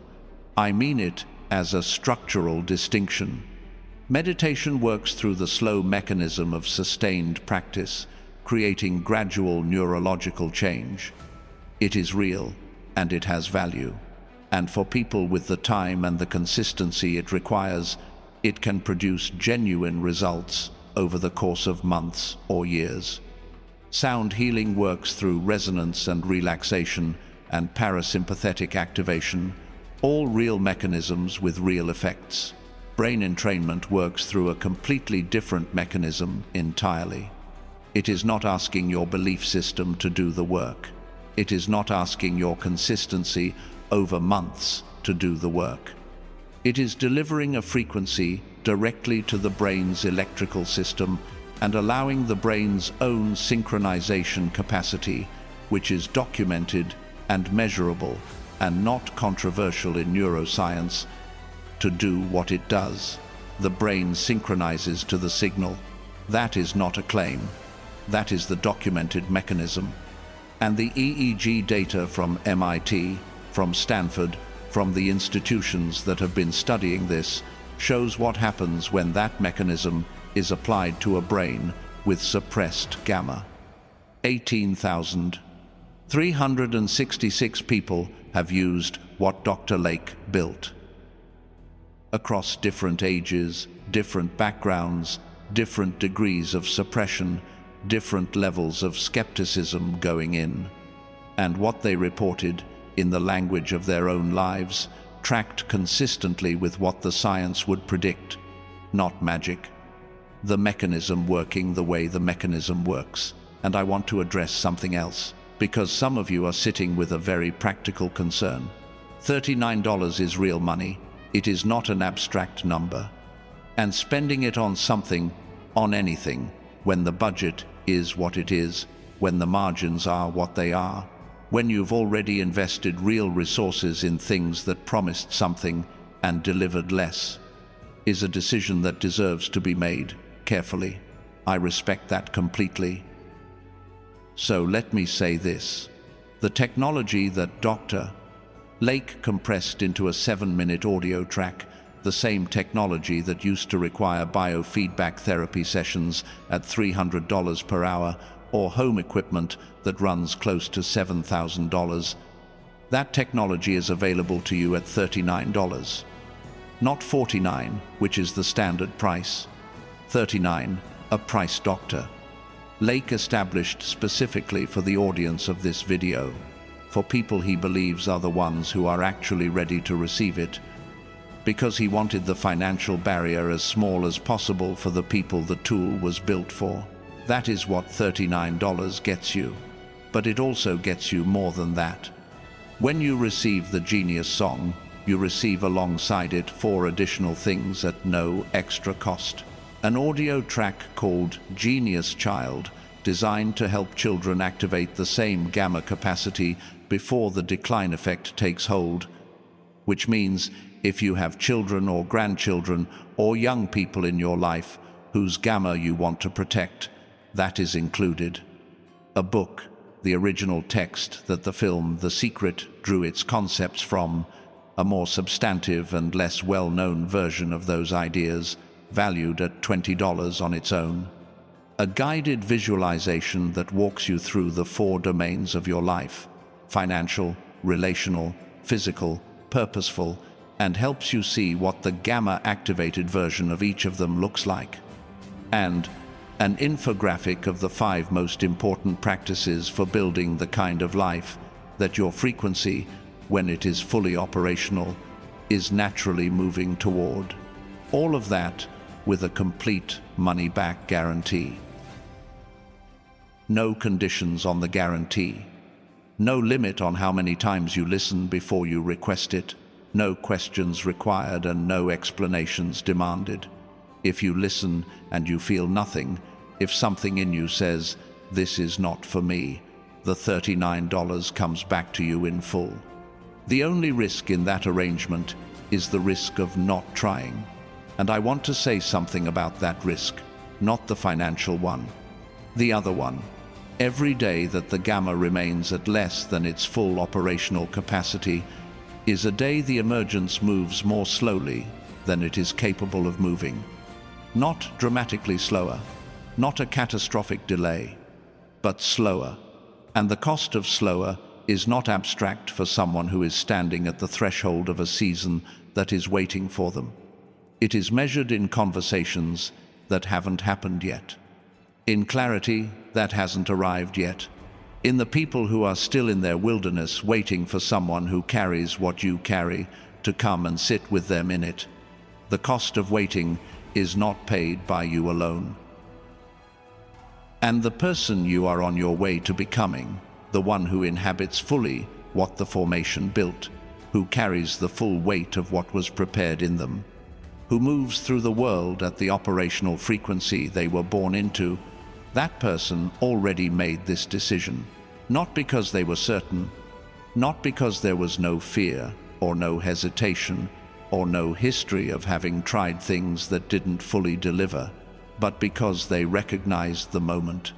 I mean it as a structural distinction. Meditation works through the slow mechanism of sustained practice, creating gradual neurological change. It is real, and it has value. And for people with the time and the consistency it requires, it can produce genuine results over the course of months or years. Sound healing works through resonance and relaxation and parasympathetic activation, all real mechanisms with real effects. Brain entrainment works through a completely different mechanism entirely. It is not asking your belief system to do the work. It is not asking your consistency over months to do the work. It is delivering a frequency directly to the brain's electrical system and allowing the brain's own synchronization capacity, which is documented and measurable and not controversial in neuroscience, to do what it does. The brain synchronizes to the signal. That is not a claim. That is the documented mechanism. And the EEG data from MIT, from Stanford, from the institutions that have been studying this, shows what happens when that mechanism is applied to a brain with suppressed gamma. 18,366 people have used what Dr. Lake built. Across different ages, different backgrounds, different degrees of suppression, different levels of skepticism going in. And what they reported, in the language of their own lives, tracked consistently with what the science would predict. Not magic. The mechanism working the way the mechanism works. And I want to address something else, because some of you are sitting with a very practical concern. $39 is real money. It is not an abstract number. And spending it on something, on anything, when the budget is what it is, when the margins are what they are, when you've already invested real resources in things that promised something and delivered less, is a decision that deserves to be made carefully. I respect that completely. So let me say this. The technology that Dr. Lake compressed into a 7-minute audio track, the same technology that used to require biofeedback therapy sessions at $300 per hour, or home equipment that runs close to $7,000, that technology is available to you at $39. Not $49, which is the standard price. $39, a price Dr. Lake established specifically for the audience of this video, for people he believes are the ones who are actually ready to receive it, because he wanted the financial barrier as small as possible for the people the tool was built for. That is what $39 gets you. But it also gets you more than that. When you receive the Genius song, you receive alongside it 4 additional things at no extra cost. An audio track called Genius Child, designed to help children activate the same gamma capacity before the decline effect takes hold, which means if you have children or grandchildren or young people in your life whose gamma you want to protect, that is included. A book, the original text that the film The Secret drew its concepts from, a more substantive and less well-known version of those ideas, valued at $20 on its own. A guided visualization that walks you through the 4 domains of your life: financial, relational, physical, purposeful, and helps you see what the gamma-activated version of each of them looks like. And an infographic of the 5 most important practices for building the kind of life that your frequency, when it is fully operational, is naturally moving toward. All of that with a complete money-back guarantee. No conditions on the guarantee. No limit on how many times you listen before you request it. No questions required and no explanations demanded. If you listen and you feel nothing, if something in you says, "This is not for me," the $39 comes back to you in full. The only risk in that arrangement is the risk of not trying. And I want to say something about that risk, not the financial one. The other one. Every day that the gamma remains at less than its full operational capacity is a day the emergence moves more slowly than it is capable of moving. Not dramatically slower, not a catastrophic delay, but slower. And the cost of slower is not abstract for someone who is standing at the threshold of a season that is waiting for them. It is measured in conversations that haven't happened yet, in clarity that hasn't arrived yet, in the people who are still in their wilderness waiting for someone who carries what you carry to come and sit with them in it. The cost of waiting is not paid by you alone. And the person you are on your way to becoming, the one who inhabits fully what the formation built, who carries the full weight of what was prepared in them, who moves through the world at the operational frequency they were born into, that person already made this decision. Not because they were certain, not because there was no fear or no hesitation or no history of having tried things that didn't fully deliver, but because they recognized the moment.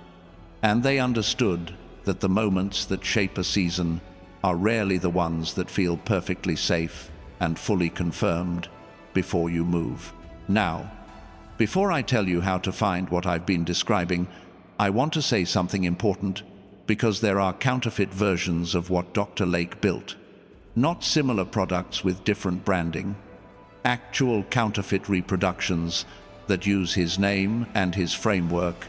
And they understood that the moments that shape a season are rarely the ones that feel perfectly safe and fully confirmed before you move. Now, before I tell you how to find what I've been describing, I want to say something important, because there are counterfeit versions of what Dr. Lake built. Not similar products with different branding. Actual counterfeit reproductions that use his name and his framework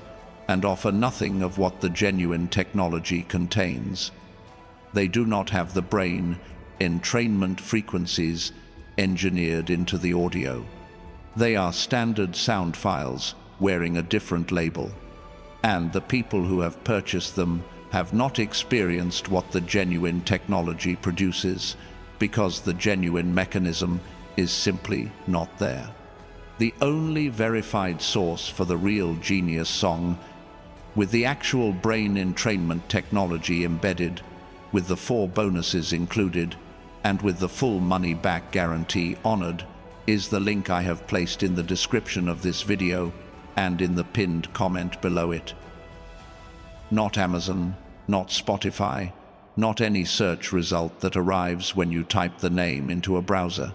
and offer nothing of what the genuine technology contains. They do not have the brain entrainment frequencies engineered into the audio. They are standard sound files wearing a different label. And the people who have purchased them have not experienced what the genuine technology produces, because the genuine mechanism is simply not there. The only verified source for the real genius song, with the actual brain entrainment technology embedded, with the 4 bonuses included, and with the full money-back guarantee honored, is the link I have placed in the description of this video and in the pinned comment below it. Not Amazon, not Spotify, not any search result that arrives when you type the name into a browser.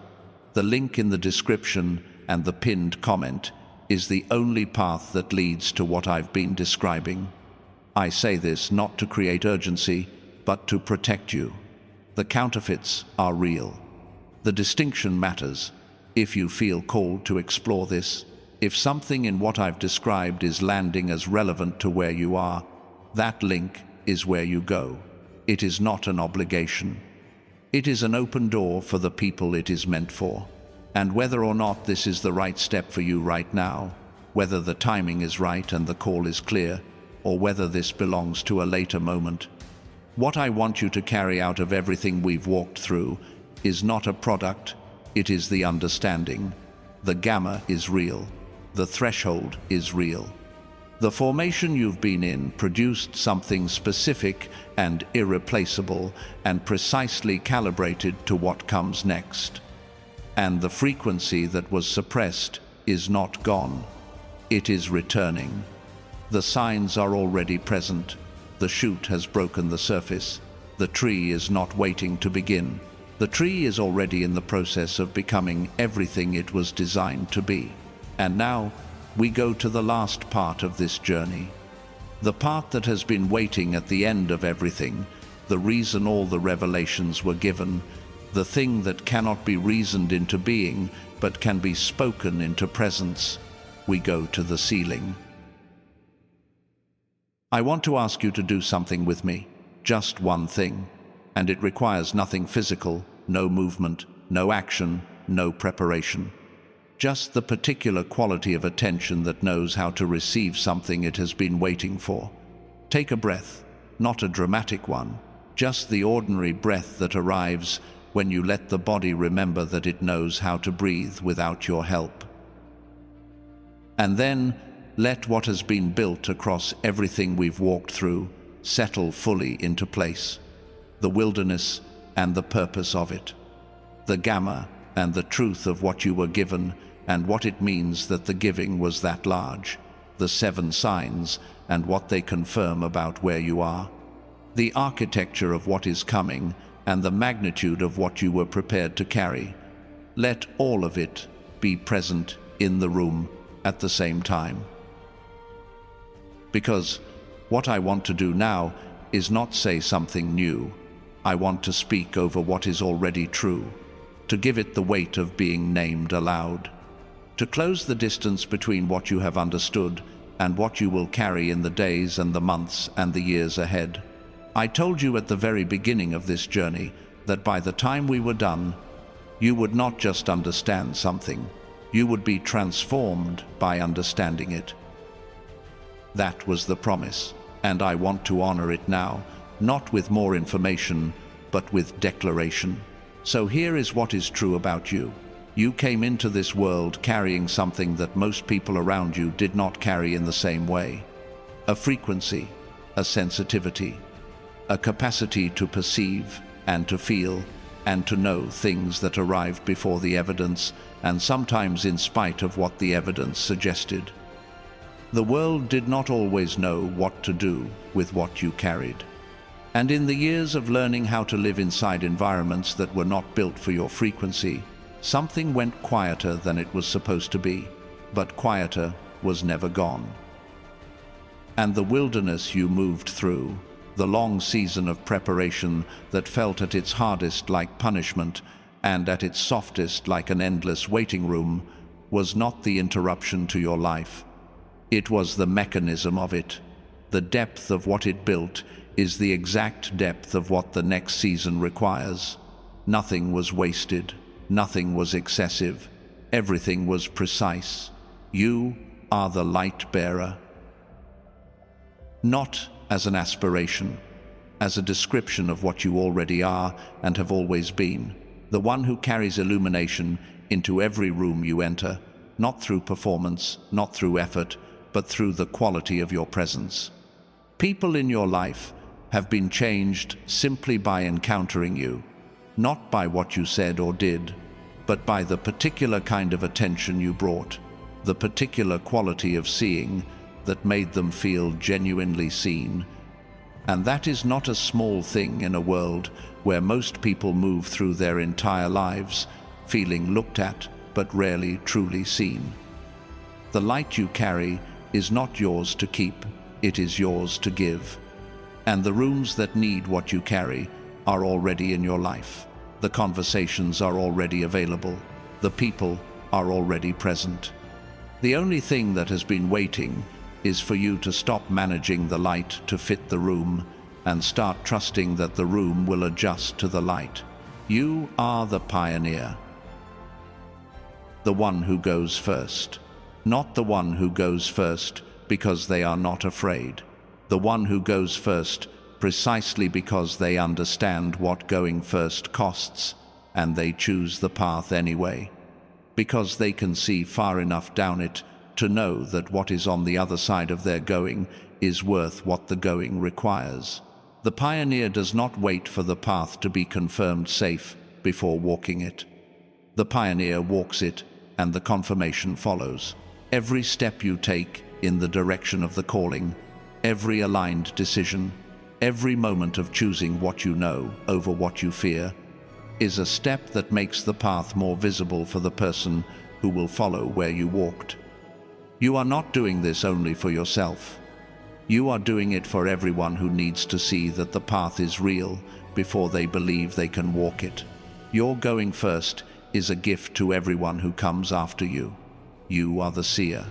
The link in the description and the pinned comment is the only path that leads to what I've been describing. I say this not to create urgency, but to protect you. The counterfeits are real. The distinction matters. If you feel called to explore this, if something in what I've described is landing as relevant to where you are, that link is where you go. It is not an obligation. It is an open door for the people it is meant for. And whether or not this is the right step for you right now, whether the timing is right and the call is clear, or whether this belongs to a later moment, what I want you to carry out of everything we've walked through is not a product, it is the understanding. The gamma is real. The threshold is real. The formation you've been in produced something specific and irreplaceable and precisely calibrated to what comes next. And the frequency that was suppressed is not gone. It is returning. The signs are already present. The shoot has broken the surface. The tree is not waiting to begin. The tree is already in the process of becoming everything it was designed to be. And now, we go to the last part of this journey. The part that has been waiting at the end of everything, the reason all the revelations were given, the thing that cannot be reasoned into being, but can be spoken into presence. We go to the ceiling. I want to ask you to do something with me, just one thing, and it requires nothing physical, no movement, no action, no preparation. Just the particular quality of attention that knows how to receive something it has been waiting for. Take a breath, not a dramatic one, just the ordinary breath that arrives when you let the body remember that it knows how to breathe without your help. And then, let what has been built across everything we've walked through settle fully into place. The wilderness and the purpose of it. The gamma and the truth of what you were given and what it means that the giving was that large. The 7 signs and what they confirm about where you are. The architecture of what is coming and the magnitude of what you were prepared to carry. Let all of it be present in the room at the same time. Because what I want to do now is not say something new. I want to speak over what is already true, to give it the weight of being named aloud, to close the distance between what you have understood and what you will carry in the days and the months and the years ahead. I told you at the very beginning of this journey that by the time we were done, you would not just understand something, you would be transformed by understanding it. That was the promise, and I want to honor it now, not with more information, but with declaration. So here is what is true about you. You came into this world carrying something that most people around you did not carry in the same way. A frequency, a sensitivity, a capacity to perceive and to feel and to know things that arrived before the evidence, and sometimes in spite of what the evidence suggested. The world did not always know what to do with what you carried. And in the years of learning how to live inside environments that were not built for your frequency, something went quieter than it was supposed to be, but quieter was never gone. And the wilderness you moved through, the long season of preparation that felt at its hardest like punishment and at its softest like an endless waiting room, was not the interruption to your life. It was the mechanism of it. The depth of what it built is the exact depth of what the next season requires. Nothing was wasted. Nothing was excessive. Everything was precise. You are the light bearer. Not as an aspiration, as a description of what you already are and have always been. The one who carries illumination into every room you enter, not through performance, not through effort, but through the quality of your presence. People in your life have been changed simply by encountering you, not by what you said or did, but by the particular kind of attention you brought, the particular quality of seeing that made them feel genuinely seen. And that is not a small thing in a world where most people move through their entire lives feeling looked at but rarely truly seen. The light you carry is not yours to keep, it is yours to give. And the rooms that need what you carry are already in your life. The conversations are already available. The people are already present. The only thing that has been waiting is for you to stop managing the light to fit the room and start trusting that the room will adjust to the light. You are the pioneer. The one who goes first. Not the one who goes first because they are not afraid. The one who goes first precisely because they understand what going first costs, and they choose the path anyway. Because they can see far enough down it to know that what is on the other side of their going is worth what the going requires. The pioneer does not wait for the path to be confirmed safe before walking it. The pioneer walks it, and the confirmation follows. Every step you take in the direction of the calling, every aligned decision, every moment of choosing what you know over what you fear, is a step that makes the path more visible for the person who will follow where you walked. You are not doing this only for yourself. You are doing it for everyone who needs to see that the path is real before they believe they can walk it. Your going first is a gift to everyone who comes after you. You are the seer.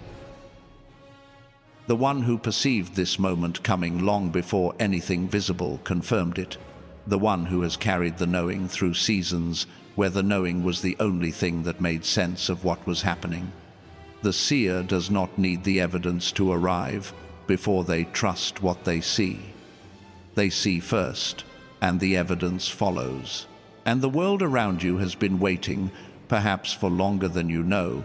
The one who perceived this moment coming long before anything visible confirmed it. The one who has carried the knowing through seasons where the knowing was the only thing that made sense of what was happening. The seer does not need the evidence to arrive before they trust what they see. They see first, and the evidence follows. And the world around you has been waiting, perhaps for longer than you know,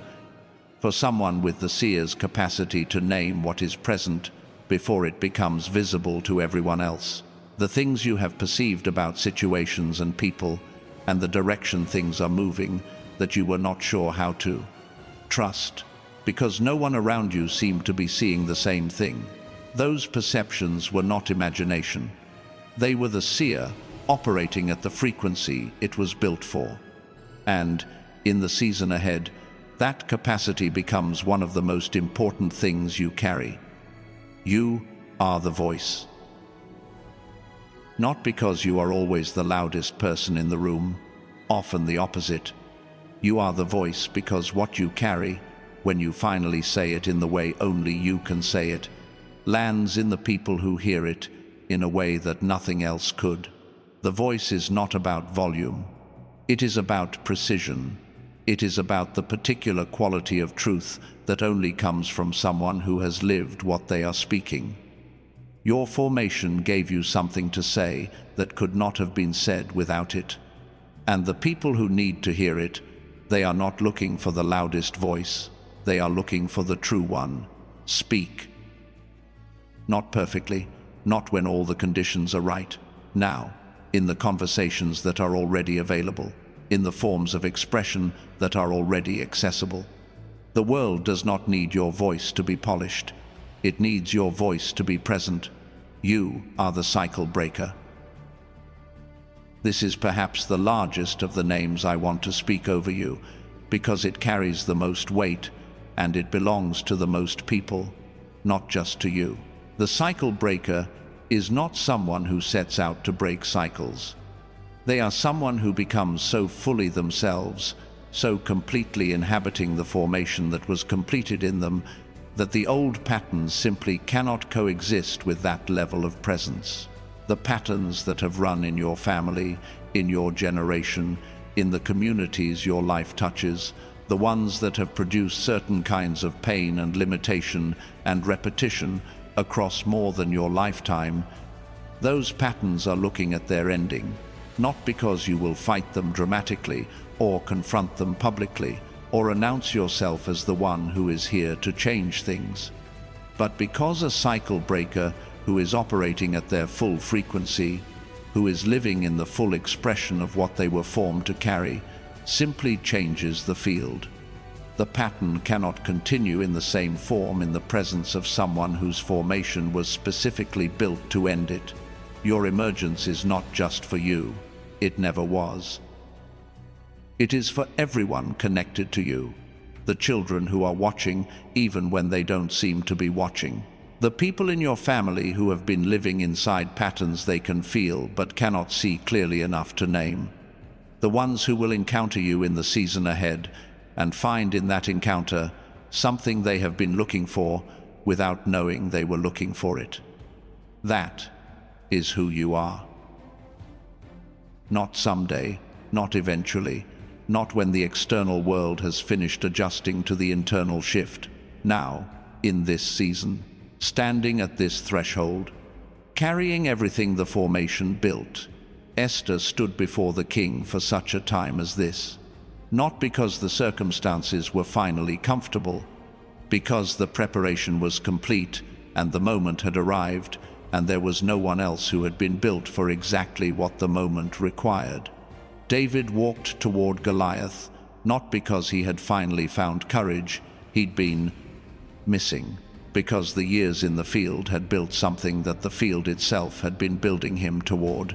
for someone with the seer's capacity to name what is present before it becomes visible to everyone else. The things you have perceived about situations and people, and the direction things are moving that you were not sure how to trust, because no one around you seemed to be seeing the same thing. Those perceptions were not imagination. They were the seer operating at the frequency it was built for. And, in the season ahead, that capacity becomes one of the most important things you carry. You are the voice. Not because you are always the loudest person in the room, often the opposite. You are the voice because what you carry, when you finally say it in the way only you can say it, lands in the people who hear it in a way that nothing else could. The voice is not about volume. It is about precision. It is about the particular quality of truth that only comes from someone who has lived what they are speaking. Your formation gave you something to say that could not have been said without it. And the people who need to hear it They are not looking for the loudest voice. They are looking for the true one. Speak. Not perfectly, not when all the conditions are right. Now, in the conversations that are already available, in the forms of expression that are already accessible. The world does not need your voice to be polished. It needs your voice to be present. You are the cycle breaker. This is perhaps the largest of the names I want to speak over you, because it carries the most weight, and it belongs to the most people, not just to you. The cycle breaker is not someone who sets out to break cycles. They are someone who becomes so fully themselves, so completely inhabiting the formation that was completed in them, that the old patterns simply cannot coexist with that level of presence. The patterns that have run in your family, in your generation, in the communities your life touches, the ones that have produced certain kinds of pain and limitation and repetition across more than your lifetime, those patterns are looking at their ending, not because you will fight them dramatically or confront them publicly or announce yourself as the one who is here to change things, but because a cycle breaker who is operating at their full frequency, who is living in the full expression of what they were formed to carry, simply changes the field. The pattern cannot continue in the same form in the presence of someone whose formation was specifically built to end it. Your emergence is not just for you. It never was. It is for everyone connected to you. The children who are watching, even when they don't seem to be watching. The people in your family who have been living inside patterns they can feel but cannot see clearly enough to name. The ones who will encounter you in the season ahead and find in that encounter something they have been looking for without knowing they were looking for it. That is who you are. Not someday, not eventually, not when the external world has finished adjusting to the internal shift. Now, in this season, standing at this threshold, carrying everything the formation built, Esther stood before the king for such a time as this. Not because the circumstances were finally comfortable, because the preparation was complete and the moment had arrived, and there was no one else who had been built for exactly what the moment required. David walked toward Goliath, not because he had finally found courage. He'd been missing, because the years in the field had built something that the field itself had been building him toward,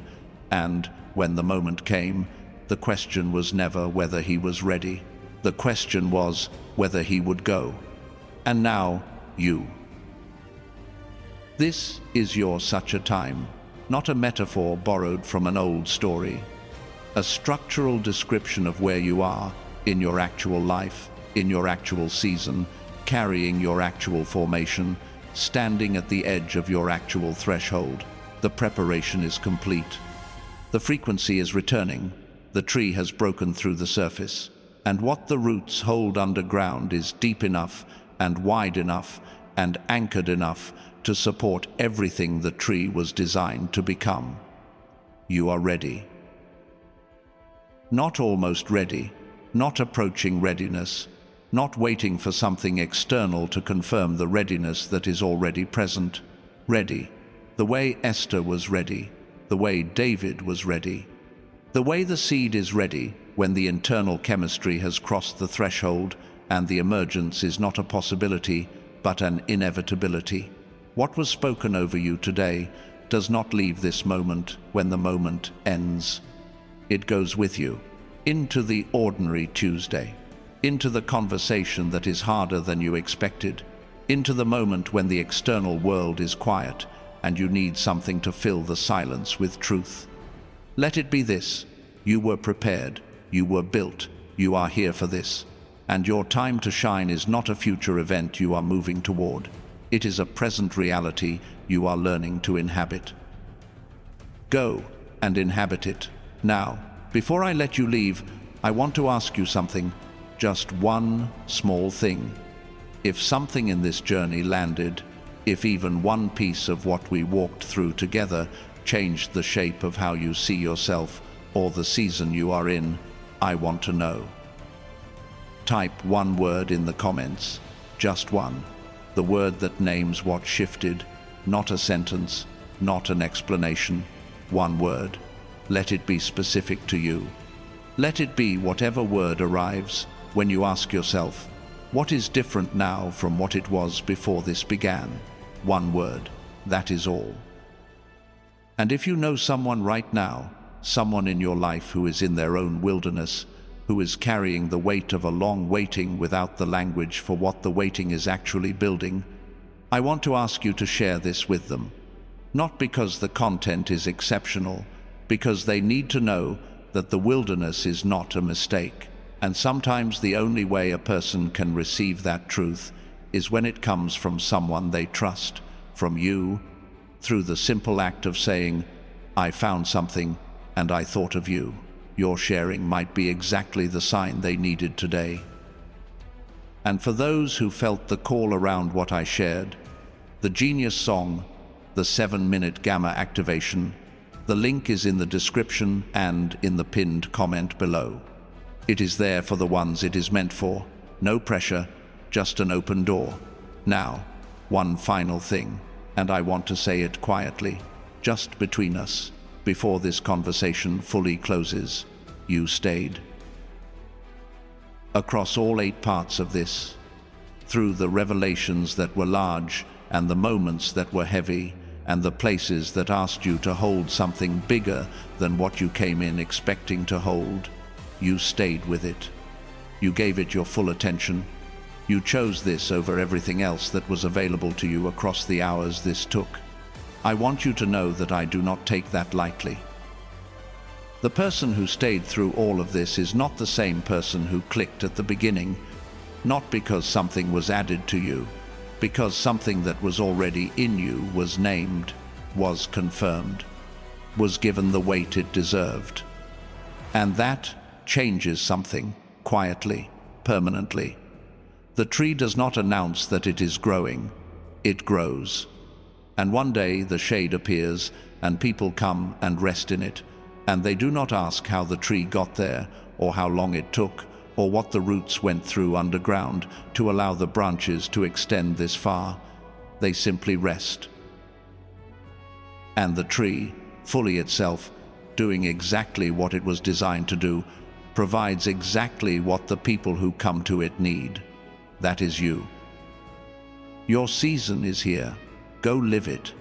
and, when the moment came, the question was never whether he was ready. The question was whether he would go. And now, you. This is your such a time, not a metaphor borrowed from an old story. A structural description of where you are, in your actual life, in your actual season, carrying your actual formation, standing at the edge of your actual threshold. The preparation is complete. The frequency is returning. The tree has broken through the surface, and what the roots hold underground is deep enough and wide enough and anchored enough to support everything the tree was designed to become. You are ready. Not almost ready, not approaching readiness, not waiting for something external to confirm the readiness that is already present. Ready, the way Esther was ready, the way David was ready. The way the seed is ready when the internal chemistry has crossed the threshold and the emergence is not a possibility but an inevitability. What was spoken over you today does not leave this moment when the moment ends. It goes with you into the ordinary Tuesday, into the conversation that is harder than you expected, into the moment when the external world is quiet and you need something to fill the silence with truth. Let it be this: you were prepared, you were built, you are here for this, and your time to shine is not a future event you are moving toward. It is a present reality you are learning to inhabit. Go and inhabit it. Now, before I let you leave, I want to ask you something, just one small thing. If something in this journey landed, if even one piece of what we walked through together changed the shape of how you see yourself or the season you are in, I want to know. Type one word in the comments, just one. The word that names what shifted, not a sentence, not an explanation, one word. Let it be specific to you. Let it be whatever word arrives when you ask yourself, what is different now from what it was before this began? One word, that is all. And if you know someone right now, someone in your life who is in their own wilderness, who is carrying the weight of a long waiting without the language for what the waiting is actually building, I want to ask you to share this with them. Not because the content is exceptional, because they need to know that the wilderness is not a mistake. And sometimes the only way a person can receive that truth is when it comes from someone they trust, from you, through the simple act of saying, I found something and I thought of you. Your sharing might be exactly the sign they needed today. And for those who felt the call around what I shared, the genius song, the 7-minute gamma activation, the link is in the description and in the pinned comment below. It is there for the ones it is meant for. No pressure, just an open door. Now, one final thing, and I want to say it quietly, just between us, before this conversation fully closes. You stayed. Across all 8 parts of this, through the revelations that were large and the moments that were heavy, and the places that asked you to hold something bigger than what you came in expecting to hold, you stayed with it. You gave it your full attention. You chose this over everything else that was available to you across the hours this took. I want you to know that I do not take that lightly. The person who stayed through all of this is not the same person who clicked at the beginning, not because something was added to you, because something that was already in you was named, was confirmed, was given the weight it deserved. And that changes something, quietly, permanently. The tree does not announce that it is growing, it grows. And one day the shade appears, and people come and rest in it, and they do not ask how the tree got there, or how long it took, or what the roots went through underground to allow the branches to extend this far. They simply rest. And the tree, fully itself, doing exactly what it was designed to do, provides exactly what the people who come to it need. That is you. Your season is here. Go live it.